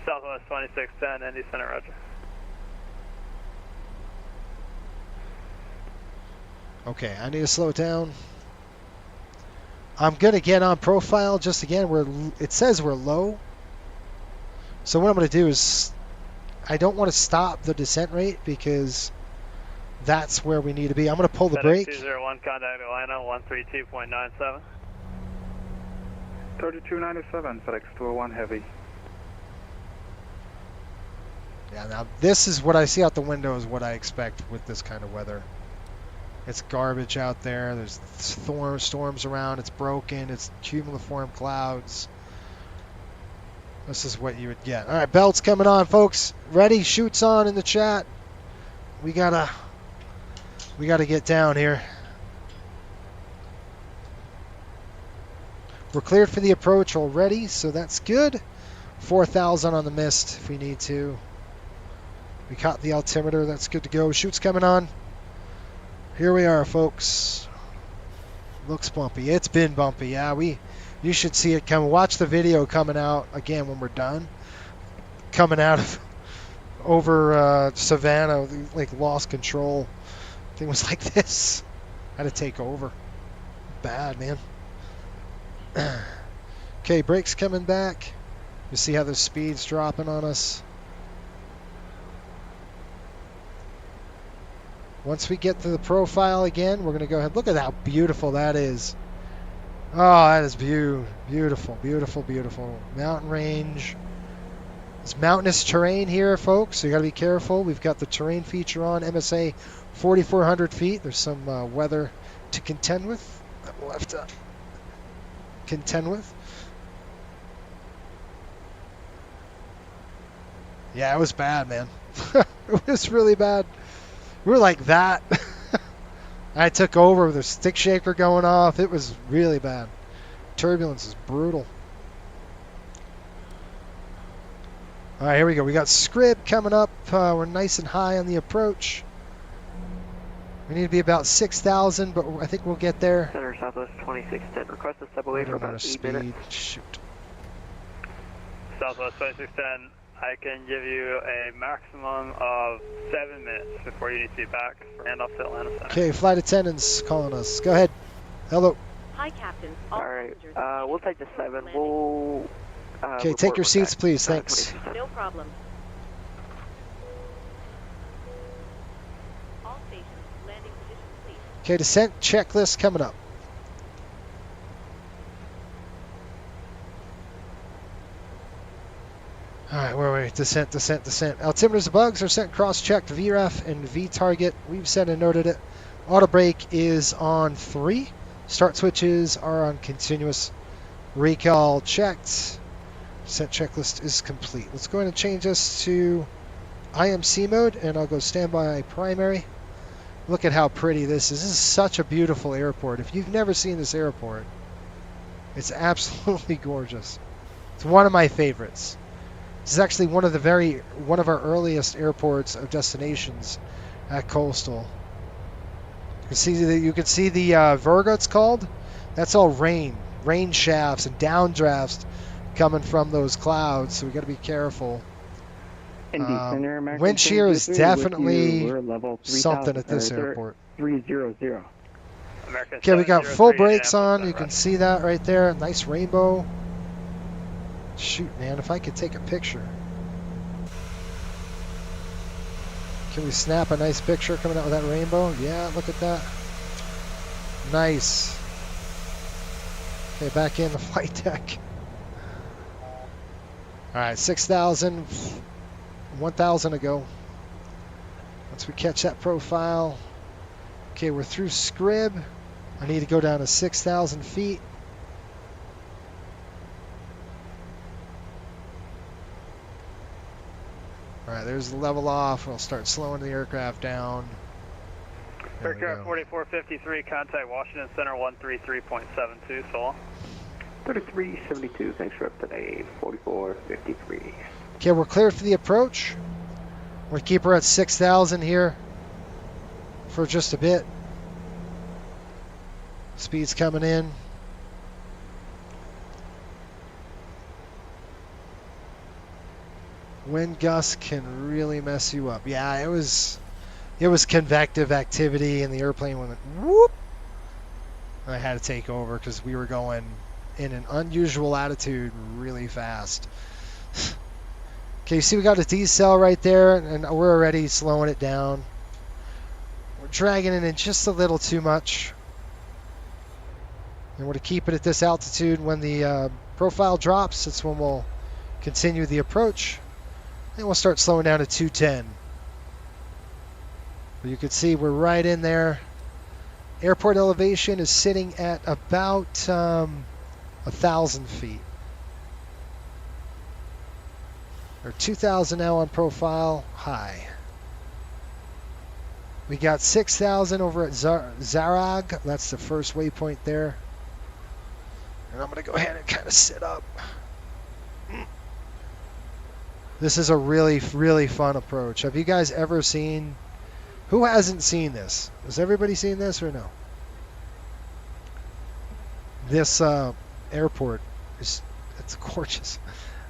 [SPEAKER 15] Southwest 2610, Indy Center, roger.
[SPEAKER 2] Okay, I need to slow it down. I'm going to get on profile just again. It says we're low. So what I'm going to do is I don't want to stop the descent rate because that's where we need to be. I'm going to pull the brake.
[SPEAKER 15] 201, contact Atlanta 132.97.
[SPEAKER 12] 3297, FedEx 201 Heavy.
[SPEAKER 2] Yeah, now this is what I see out the window is what I expect with this kind of weather. It's garbage out there. There's storms around. It's broken. It's cumuliform clouds. This is what you would get. All right, belts coming on, folks. Ready? Shoots on in the chat. We gotta get down here. We're cleared for the approach already, so that's good. 4,000 on the mist if we need to. We caught the altimeter. That's good to go. Chutes coming on. Here we are, folks. Looks bumpy. It's been bumpy. Yeah, you should see it coming. Watch the video coming out again when we're done. Coming out of over Savannah, like lost control. Thing was like this. Had to take over. Bad, man. Okay, brakes coming back. You see how the speed's dropping on us. Once we get to the profile again, we're going to go ahead. Look at how beautiful that is. Oh, that is beautiful, beautiful, beautiful. Mountain range. It's mountainous terrain here, folks, so you got to be careful. We've got the terrain feature on, MSA 4,400 feet. There's some weather to contend with that we'll have to contend with. Yeah, it was bad, man. It was really bad. We were like that. I took over with a stick shaker going off. It was really bad. Turbulence is brutal. All right, here we go. We got Scrib coming up. We're nice and high on the approach. We need to be about 6,000, but I think we'll get there.
[SPEAKER 16] Center Southwest 2610. Request to step away for about 8 minutes.
[SPEAKER 2] Shoot.
[SPEAKER 15] Southwest 2610. I can give you a maximum of 7 minutes before you need to be back for handoff to Atlanta Center.
[SPEAKER 2] Okay, flight attendants calling us. Go ahead. Hello.
[SPEAKER 4] Hi, Captain.
[SPEAKER 16] All right, we'll take the 7. We'll.
[SPEAKER 2] Okay, take your seats, please. Thanks.
[SPEAKER 4] No problem. All stations, landing position, please.
[SPEAKER 2] Okay, descent checklist coming up. All right, where are we? Descent, descent, descent. Altimeters of bugs are sent cross-checked VREF and V-target. We've set and noted it. Auto brake is on 3. Start switches are on continuous. Recall checked. Descent checklist is complete. Let's go ahead and change this to IMC mode, and I'll go standby primary. Look at how pretty this is. This is such a beautiful airport. If you've never seen this airport, it's absolutely gorgeous. It's one of my favorites. This is actually one of our earliest airports of destinations at Coastal. You can see the Virga, it's called. That's all rain shafts and downdrafts coming from those clouds. So we got to be careful. Wind shear is definitely something at this airport.
[SPEAKER 16] 300.
[SPEAKER 2] Okay, we got full brakes on. You can see that right there. Nice rainbow. Shoot, man, if I could take a picture. Can we snap a nice picture coming out with that rainbow? Yeah, look at that. Nice. Okay, back in the flight deck. All right, 6,000, 1,000 to go. Once we catch that profile. Okay, we're through Scrib. I need to go down to 6,000 feet. there's the level off. We'll start slowing the aircraft down. There we
[SPEAKER 15] Aircraft
[SPEAKER 2] go.
[SPEAKER 15] 4453, contact Washington Center 133.72, so long.
[SPEAKER 16] 3372, thanks for up today, 4453.
[SPEAKER 2] Okay, we're cleared for the approach. We'll keep her at 6,000 here for just a bit. Speed's coming in. Wind gusts can really mess you up. Yeah, it was convective activity, and the airplane went whoop. I had to take over because we were going in an unusual attitude really fast. Okay, you see we got a decel right there, and we're already slowing it down. We're dragging it in just a little too much. And we're to keep it at this altitude. When the profile drops, that's when we'll continue the approach. And we'll start slowing down to 210. But you can see we're right in there. Airport elevation is sitting at about 1,000 feet. Or 2,000 now on profile, high. We got 6,000 over at Zarag. That's the first waypoint there. And I'm going to go ahead and kind of sit up. This is a really, really fun approach. Have you guys ever seen... Who hasn't seen this? Has everybody seen this or no? This airport, it's gorgeous.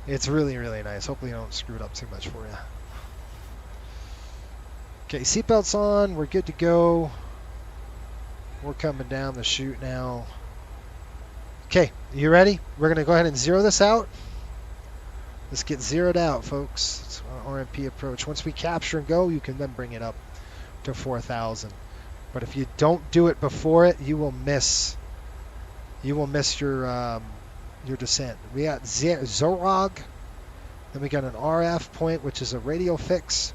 [SPEAKER 2] It's really, really nice. Hopefully I don't screw it up too much for you. Okay, seatbelts on. We're good to go. We're coming down the chute now. Okay, you ready? We're going to go ahead and zero this out. Let's get zeroed out, folks. It's an RMP approach. Once we capture and go, you can then bring it up to 4,000. But if you don't do it before it, you will miss. You will miss your descent. We got Zorog. Then we got an RF point, which is a radio fix.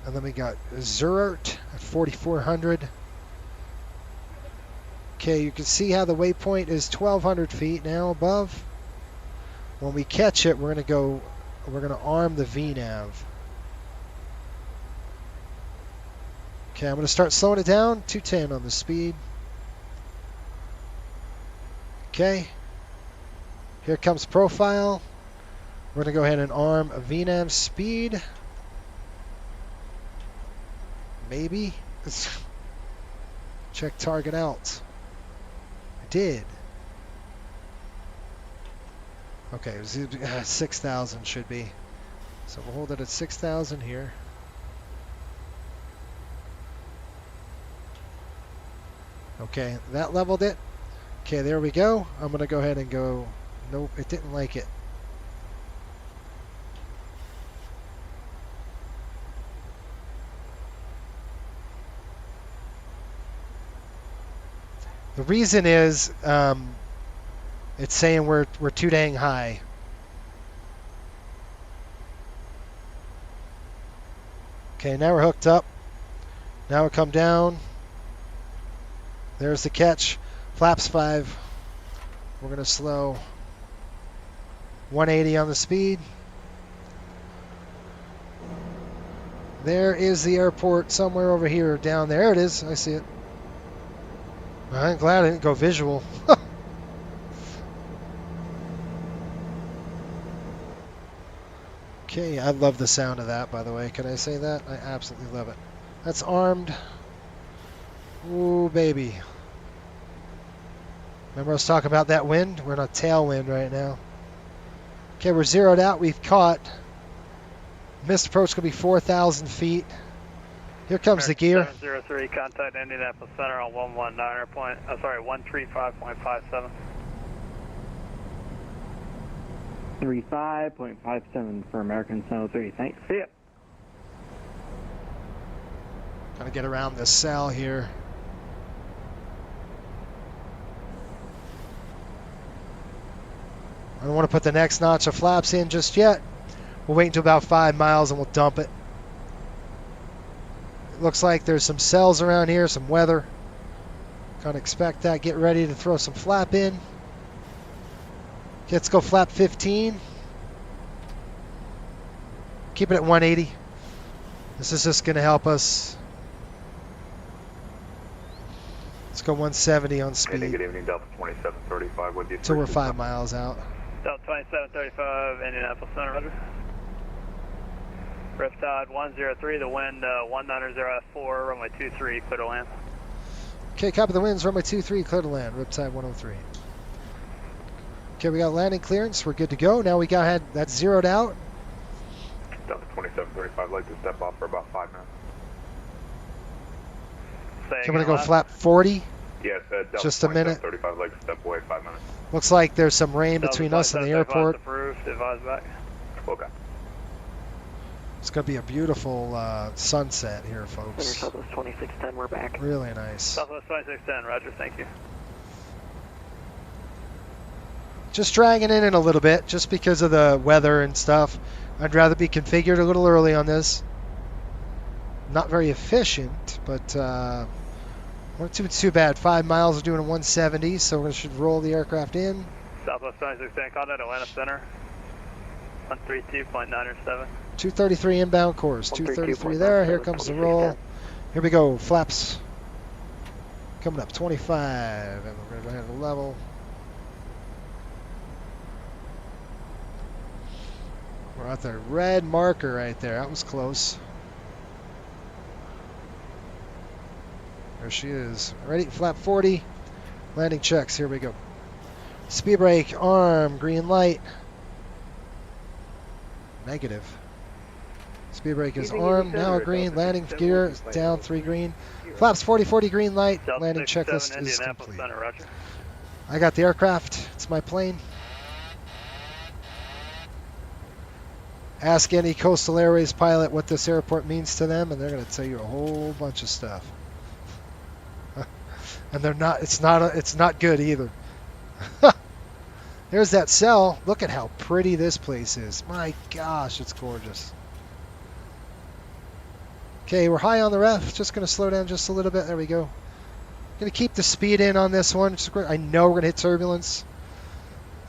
[SPEAKER 2] And then we got Zurert at 4,400. Okay, you can see how the waypoint is 1,200 feet now above. When we catch it, we're going to arm the VNAV. Okay, I'm going to start slowing it down. 210 on the speed. Okay. Here comes profile. We're going to go ahead and arm a VNAV speed. Maybe. Let's check target out. I did. Okay, 6,000 should be. So we'll hold it at 6,000 here. Okay, that leveled it. Okay, there we go. I'm going to go ahead and go. Nope, it didn't like it. The reason is it's saying we're too dang high. Okay, now we're hooked up. Now we come down. There's the catch. Flaps 5. We're going to slow 180 on the speed. There is the airport somewhere over here. Down there it is. I see it. I'm glad I didn't go visual. Okay, I love the sound of that, by the way. Can I say that? I absolutely love it. That's armed. Ooh, baby. Remember I was talking about that wind? We're in a tailwind right now. Okay, we're zeroed out. We've caught. Missed approach going to be 4,000 feet. Here comes the gear.
[SPEAKER 15] 703, contact Indianapolis Center on 135.57.
[SPEAKER 8] 35.57 for American 703. Thanks. See ya.
[SPEAKER 2] Gonna get around this cell here. I don't want to put the next notch of flaps in just yet. We'll wait until about 5 miles and we'll dump it. It looks like there's some cells around here, some weather. Can't expect that. Get ready to throw some flap in. Okay, let's go flap 15. Keep it at 180. This is just going to help us. Let's go 170 on speed.
[SPEAKER 12] Good evening, Delta 2735 with you.
[SPEAKER 2] So we're 5 miles out.
[SPEAKER 15] Delta 2735, Indianapolis Center, roger. Riptide 103, the wind 190F4, runway 23, clear to land.
[SPEAKER 2] Okay, copy the winds, runway 23, clear to land, Riptide 103. Okay, we got landing clearance, we're good to go. Now we got that zeroed out.
[SPEAKER 12] Delta 2735, I'd like to step off for about 5 minutes.
[SPEAKER 2] So I'm going to go flap 40.
[SPEAKER 12] Yes, Delta
[SPEAKER 2] Just a minute.
[SPEAKER 12] 35, I'd like to step away 5 minutes.
[SPEAKER 2] Looks like there's some rain between us and the airport.
[SPEAKER 15] Advise back.
[SPEAKER 12] Okay.
[SPEAKER 2] It's going to be a beautiful sunset here, folks.
[SPEAKER 8] Southwest 2610, we're back.
[SPEAKER 2] Really nice.
[SPEAKER 15] Southwest 2610, roger, thank you.
[SPEAKER 2] Just dragging in a little bit, just because of the weather and stuff. I'd rather be configured a little early on this. Not very efficient, but not too bad. 5 miles, we're doing a 170, so we should roll the aircraft in.
[SPEAKER 15] Southwest 2610, contact Atlanta Center. 132.907.
[SPEAKER 2] 233 inbound course. 233 there. Here comes the roll. Here we go. Flaps coming up 25, and we're going to go ahead and level. We're at the red marker right there. That was close. There she is. Ready? Flap 40. Landing checks. Here we go. Speed brake, arm, green light. Negative. Speed brake is arm, now green. Landing gear down, 3 green. Flaps 40, green light. Landing checklist is complete. I got the aircraft. It's my plane. Ask any Coastal Airways pilot what this airport means to them, and they're going to tell you a whole bunch of stuff. And they're not. It's not good either. There's that cell. Look at how pretty this place is. My gosh, it's gorgeous. Okay, we're high on the ref. Just going to slow down just a little bit. There we go. Going to keep the speed in on this one. I know we're going to hit turbulence.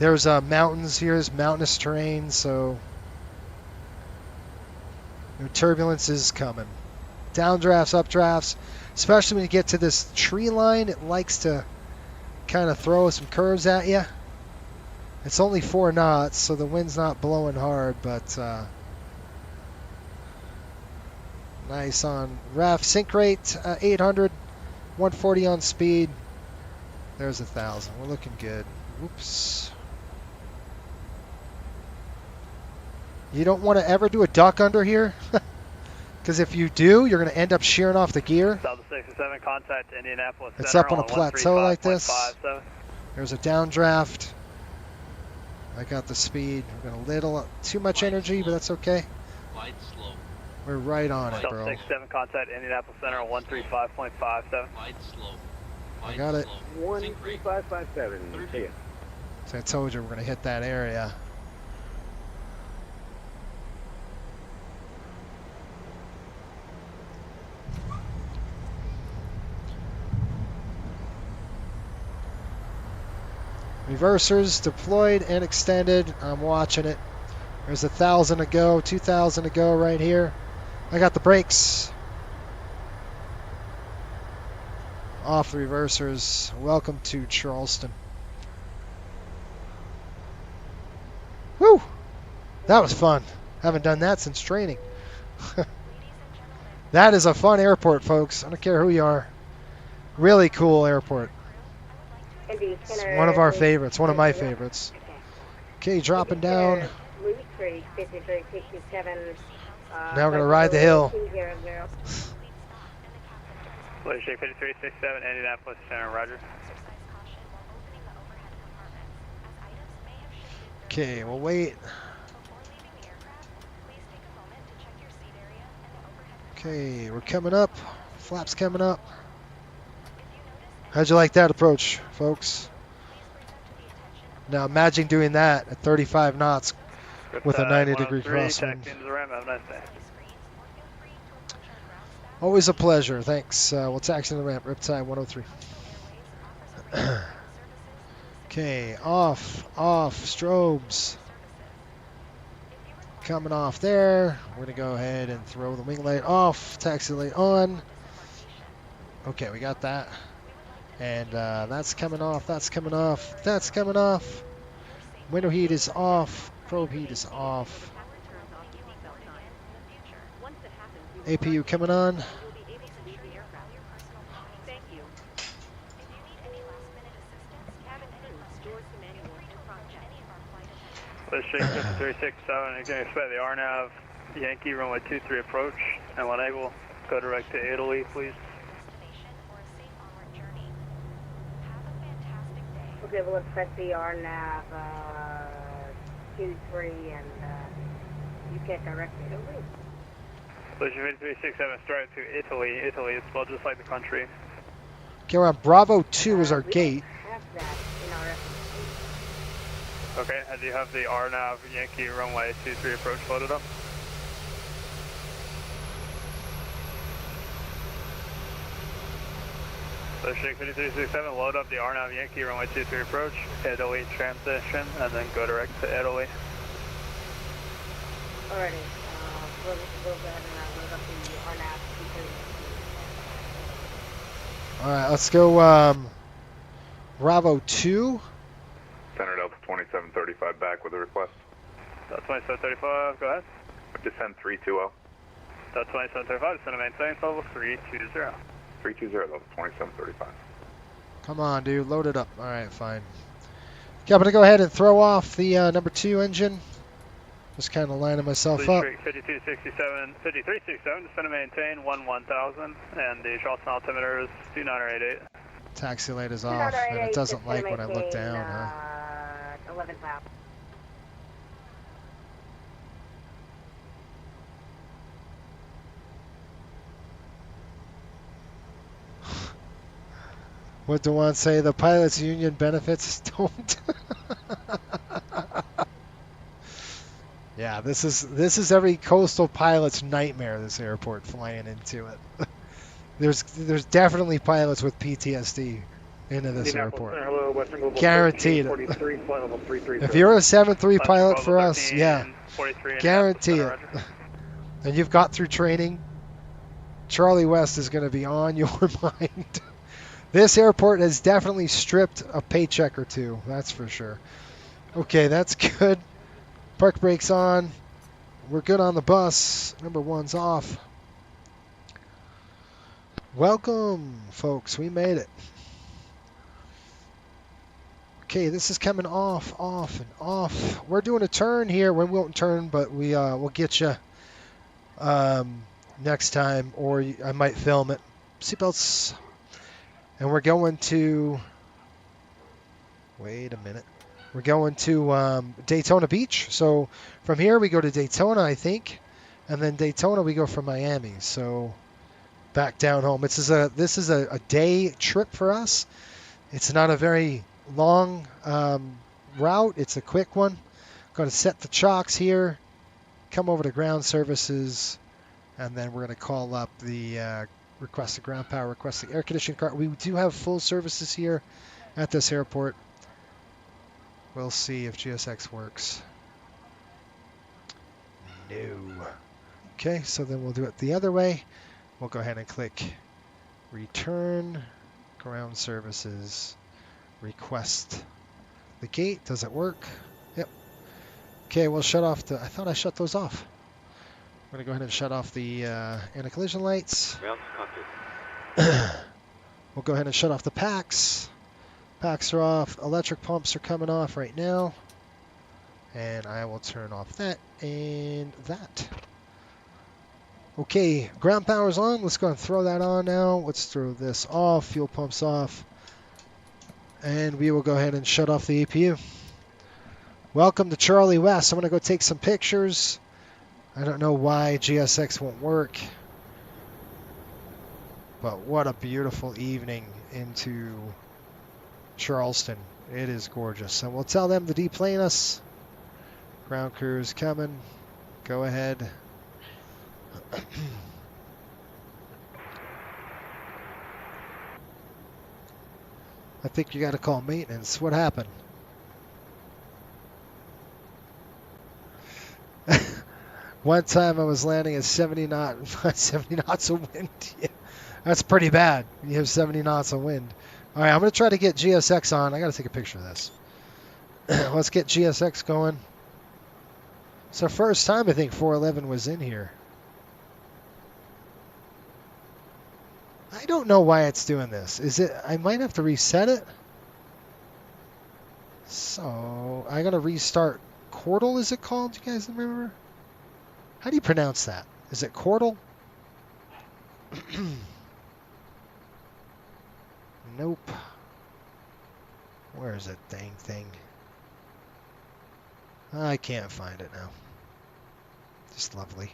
[SPEAKER 2] There's mountains here. There's mountainous terrain, so turbulence is coming. Downdrafts, updrafts. Especially when you get to this tree line, it likes to kind of throw some curves at you. It's only 4 knots, so the wind's not blowing hard, but nice on ref. Sync rate 800, 140 on speed. There's 1,000. We're looking good. Oops. You don't want to ever do a duck under here. Because if you do, you're going to end up shearing off the gear.
[SPEAKER 15] South 67, contact Indianapolis
[SPEAKER 2] It's
[SPEAKER 15] Center
[SPEAKER 2] up on a plateau like this. There's a downdraft. I got the speed. We're going to little too much energy, but that's okay.
[SPEAKER 3] Light slow.
[SPEAKER 2] We're right on it,
[SPEAKER 15] South
[SPEAKER 2] bro.
[SPEAKER 15] 67, contact Indianapolis Center on 135.57.
[SPEAKER 3] Light slow.
[SPEAKER 2] I got it.
[SPEAKER 20] 13557. See ya.
[SPEAKER 2] So I told you we're going to hit that area. Reversers deployed and extended. I'm watching it. There's 1,000 to go, 2,000 to go right here. I got the brakes. Off the reversers. Welcome to Charleston. Woo! That was fun. Haven't done that since training. That is a fun airport, folks. I don't care who you are. Really cool airport. It's one of our favorites, one of my favorites. Okay, dropping down. Now we're going to ride the hill.
[SPEAKER 15] Shake 5367, Indianapolis Center, roger.
[SPEAKER 2] Okay, we'll wait. Okay, we're coming up. Flaps coming up. How'd you like that approach, folks? Now imagine doing that at 35 knots with a 90-degree crosswind. Always a pleasure. Thanks. We'll taxi the ramp. Riptide 103. Okay, off, strobes. coming off there. We're going to go ahead and throw the wing light off, taxi light on. Okay, we got that. And that's coming off, that's coming off, that's coming off. Window heat is off, probe heat is off. APU coming on.
[SPEAKER 15] Let's shake 5367. You can expect the RNAV Yankee runway 23 approach, and when able, go direct to Italy, please.
[SPEAKER 19] Okay, we'll expect the RNAV 23 and you get direct to Italy.
[SPEAKER 15] Let's 5367 straight to Italy. Italy is spelled just like the country.
[SPEAKER 2] Okay, we're on Bravo 2 is our gate.
[SPEAKER 19] Have that in our
[SPEAKER 15] Okay, and do you have the RNAV Yankee runway 23 approach loaded up? So shake 5367, load up the RNAV Yankee runway 23 approach, Italy transition, and then go direct to Italy.
[SPEAKER 19] Alrighty, we'll go ahead and load up the RNAV.
[SPEAKER 2] Alright, let's go Bravo 2.
[SPEAKER 5] Center Delta 2735 back with a request.
[SPEAKER 15] Delta 2735, go ahead.
[SPEAKER 5] Descend 320.
[SPEAKER 15] Delta 2735, descend and maintain level 320.
[SPEAKER 5] 320, level 2735.
[SPEAKER 2] Come on, dude, load it up. Alright, fine. Okay, I'm going to go ahead and throw off the number 2 engine. Just kind of lining myself up.
[SPEAKER 15] 5267, 5367, descend and maintain 1000, and the Charleston altimeter is 2988.
[SPEAKER 2] Taxi light is off, and it doesn't like when I look down, huh?
[SPEAKER 19] 11,000.
[SPEAKER 2] What do one say? The pilots' union benefits don't. Yeah, this is every coastal pilot's nightmare. This airport, flying into it. There's definitely pilots with PTSD into this airport. Guaranteed it. If you're a 7-3 pilot for us, yeah, guarantee it. And you've got through training, Charlie West is going to be on your mind. This airport has definitely stripped a paycheck or two, that's for sure. Okay, that's good. Park brakes on. We're good on the bus. Number 1's off. Welcome, folks. We made it. Okay, this is coming off, and off. We're doing a turn here. We won't turn, but we'll get you next time, or I might film it. Seatbelts. And we're going to... Wait a minute. We're going to Daytona Beach. So from here we go to Daytona, I think, and then Daytona we go from Miami. So back down home. This is a day trip for us. It's not a very long route. It's a quick one. Going to set the chocks here, come over to ground services, and then we're going to call up the request the ground power, request the air conditioning car. We do have full services here at this airport. We'll see if GSX works. No. Okay, so then we'll do it the other way. We'll go ahead and click return ground services, request the gate. Does it work? Yep. Okay, we'll shut off the, I thought I shut those off. I'm going to go ahead and shut off the anti-collision lights. We'll go ahead and shut off the packs. Packs are off. Electric pumps are coming off right now. And I will turn off that and that. Okay, ground power's on. Let's go and throw that on now. Let's throw this off. Fuel pumps off. And we will go ahead and shut off the APU. Welcome to Charlie West. I'm going to go take some pictures. I don't know why GSX won't work. But what a beautiful evening into Charleston. It is gorgeous. And we'll tell them to deplane us. Ground crew's coming. Go ahead. I think you got to call maintenance. What happened? One time I was landing at 70 knots of wind. Yeah, that's pretty bad. You have 70 knots of wind. All right, I'm going to try to get GSX on. I got to take a picture of this. Let's get GSX going. It's our first time I think 411 was in here. I don't know why it's doing this. Is it? I might have to reset it. So I got to restart. Chordal, is it called? Do you guys remember? How do you pronounce that? Is it Chordal? Nope. Where is that dang thing? I can't find it now. Just lovely.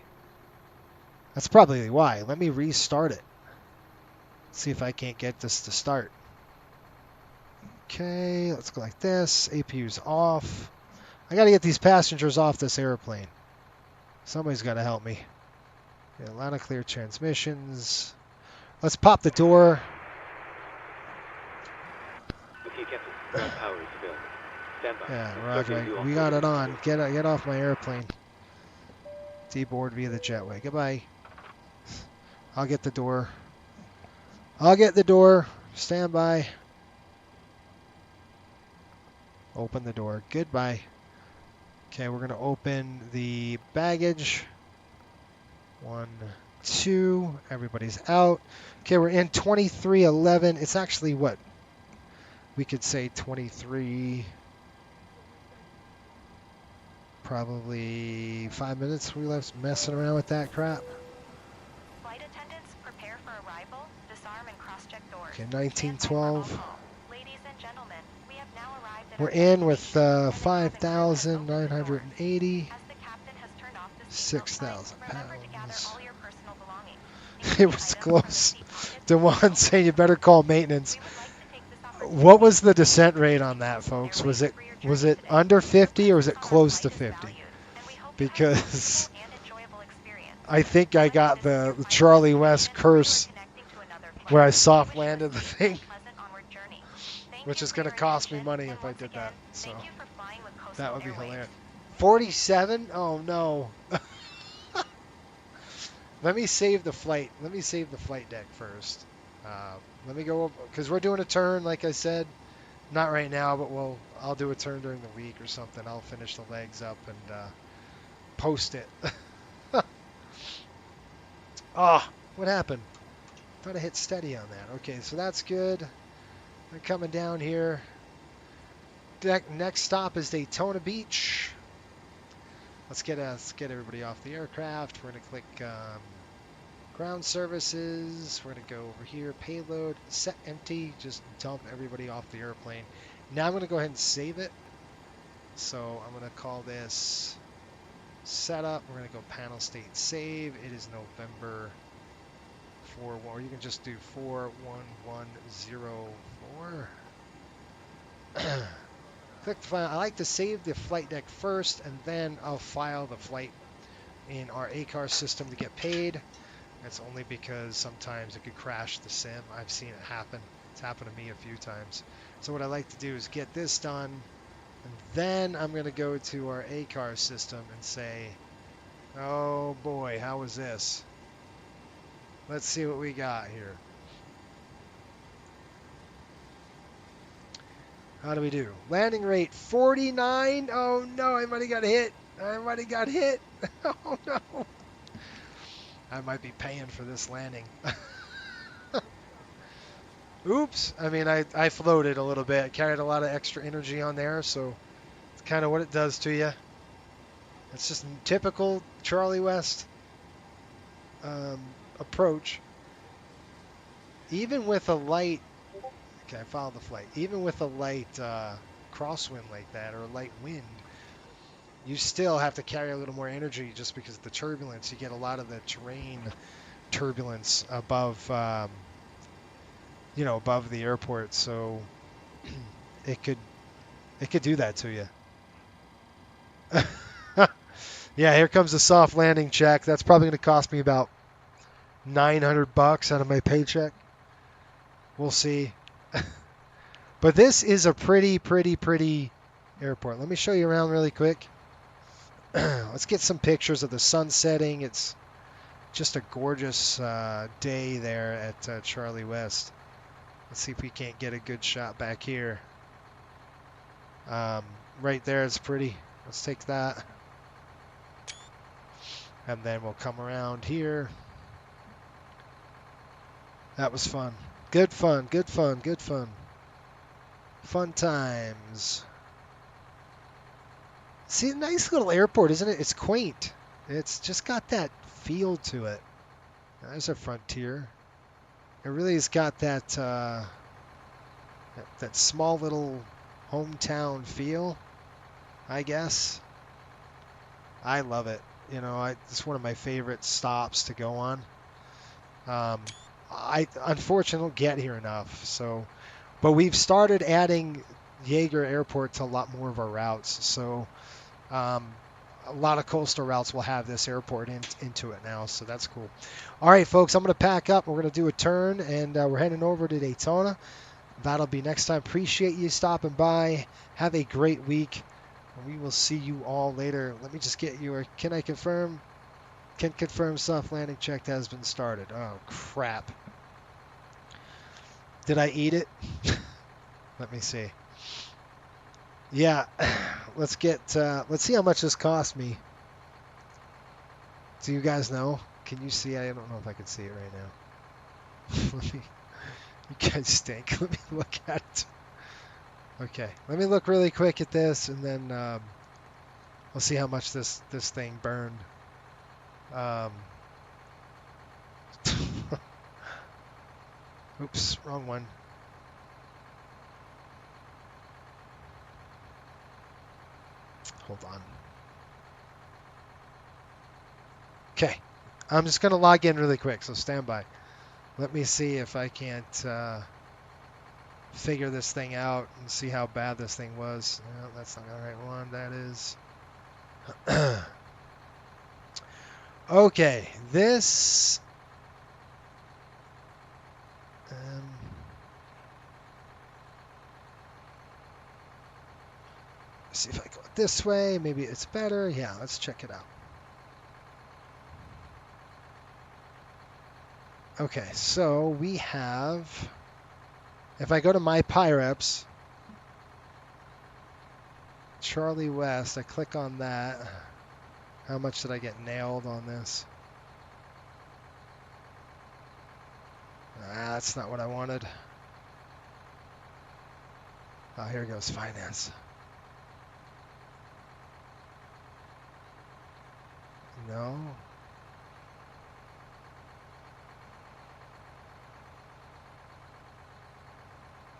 [SPEAKER 2] That's probably why. Let me restart it. See if I can't get this to start. Okay, let's go like this. APU's off. I got to get these passengers off this airplane. Somebody's got to help me. Yeah, a lot of clear transmissions. Let's pop the door.
[SPEAKER 3] Okay, Captain. Ground power is available. Stand by.
[SPEAKER 2] Yeah, roger. We got it on. Get off my airplane. Deboard via the jetway. Goodbye. I'll get the door. I'll get the door. Stand by. Open the door. Goodbye. Okay, we're going to open the baggage. 1, 2. Everybody's out. Okay, we're in 2311. It's actually what? We could say 23. Probably 5 minutes we left messing around with that crap.
[SPEAKER 7] Flight attendants, prepare for arrival. Disarm and cross-check doors.
[SPEAKER 2] Okay, 1912.
[SPEAKER 7] Ladies and gentlemen, we have now arrived at
[SPEAKER 2] We're in with 5,980. 6,000 pounds. It was close. DeJuan saying you better call maintenance. What was the descent rate on that, folks? Was it under 50 or was it close to 50? Because I think I got the Charlie West curse where I soft landed the thing, which is going to cost me money if I did that. So that would be hilarious. 47? Oh no. Let me save the flight. Let me save the flight deck first. Let me go, because we're doing a turn, like I said. Not right now, but I'll do a turn during the week or something. I'll finish the legs up and post it. Oh, what happened? Thought I hit steady on that. Okay, so that's good. We're coming down here. Next stop is Daytona Beach. Let's get everybody off the aircraft. We're going to click ground services. We're going to go over here, payload, set empty, just dump everybody off the airplane. Now I'm going to go ahead and save it. So I'm going to call this setup. We're going to go panel state save. It is November 4, or you can just do 41104. Click the file. I like to save the flight deck first, and then I'll file the flight in our ACAR system to get paid. That's only because sometimes it could crash the sim. I've seen it happen. It's happened to me a few times. So what I like to do is get this done, and then I'm going to go to our ACAR system and say, oh boy, how was this? Let's see what we got here. How do we do? Landing rate 49. Oh no, I might have got hit. Oh no. I might be paying for this landing. Oops. I mean, I floated a little bit. Carried a lot of extra energy on there, so it's kind of what it does to you. It's just typical Charlie West approach. Even with a light, okay, I followed the flight. Even with a light crosswind like that, or a light wind, you still have to carry a little more energy just because of the turbulence. You get a lot of the terrain turbulence above, above the airport. So it could do that to you. Yeah, here comes the soft landing check. That's probably going to cost me about $900 out of my paycheck. We'll see. But this is a pretty airport. Let me show you around really quick. let's get some pictures of the sun setting. It's just a gorgeous day there at Charlie West. Let's see if we can't get a good shot back here. Right there is pretty. Let's take that. And then we'll come around here. That was fun. Good fun, good fun, good fun. Fun times. See, nice little airport, isn't it? It's quaint. It's just got that feel to it. There's a Frontier. It really has got that that small little hometown feel, I guess. I love it. You know, it's one of my favorite stops to go on. I unfortunately don't get here enough, so, but we've started adding Jaeger Airport to a lot more of our routes. So a lot of coastal routes will have this airport into it now, so that's cool. All right, folks, I'm going to pack up. We're going to do a turn, and we're heading over to Daytona. That'll be next time. Appreciate you stopping by. Have a great week. We will see you all later. Let me just get you. Can I confirm? Can confirm soft landing check has been started. Oh, crap. Did I eat it? Let me see. Yeah. Let's see how much this cost me. Do you guys know? Can you see? I don't know if I can see it right now. You guys stink. Let me look at it. Okay, let me look really quick at this, and then we'll see how much this thing burned. Oops, wrong one. Hold on. Okay, I'm just going to log in really quick, so stand by. Let me see if I can't figure this thing out and see how bad this thing was. No, that's not the right one. That is. Okay, this. See if I go this way. Maybe it's better. Yeah, let's check it out. Okay, so we have. If I go to my Peyruis, Charlie West, I click on that. How much did I get nailed on this? That's not what I wanted. Oh, here goes finance. No.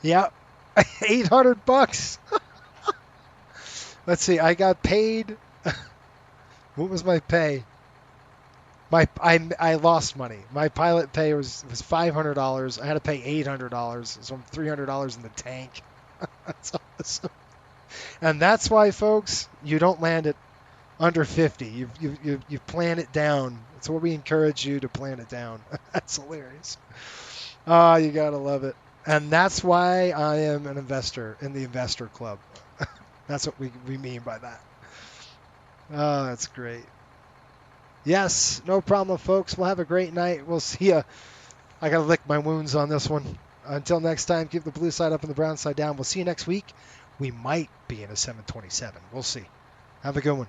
[SPEAKER 2] Yep, $800. Let's see. I got paid. What was my pay? I lost money. My pilot pay was $500. I had to pay $800, so I'm $300 in the tank. That's awesome. And that's why, folks, you don't land it under 50. You plan it down. That's what we encourage you to plan it down. That's hilarious. Oh, you gotta love it. And that's why I am an investor in the investor club. That's what we mean by that. Oh, that's great. Yes, no problem, folks. We'll have a great night. We'll see you. I got to lick my wounds on this one. Until next time, keep the blue side up and the brown side down. We'll see you next week. We might be in a 727. We'll see. Have a good one.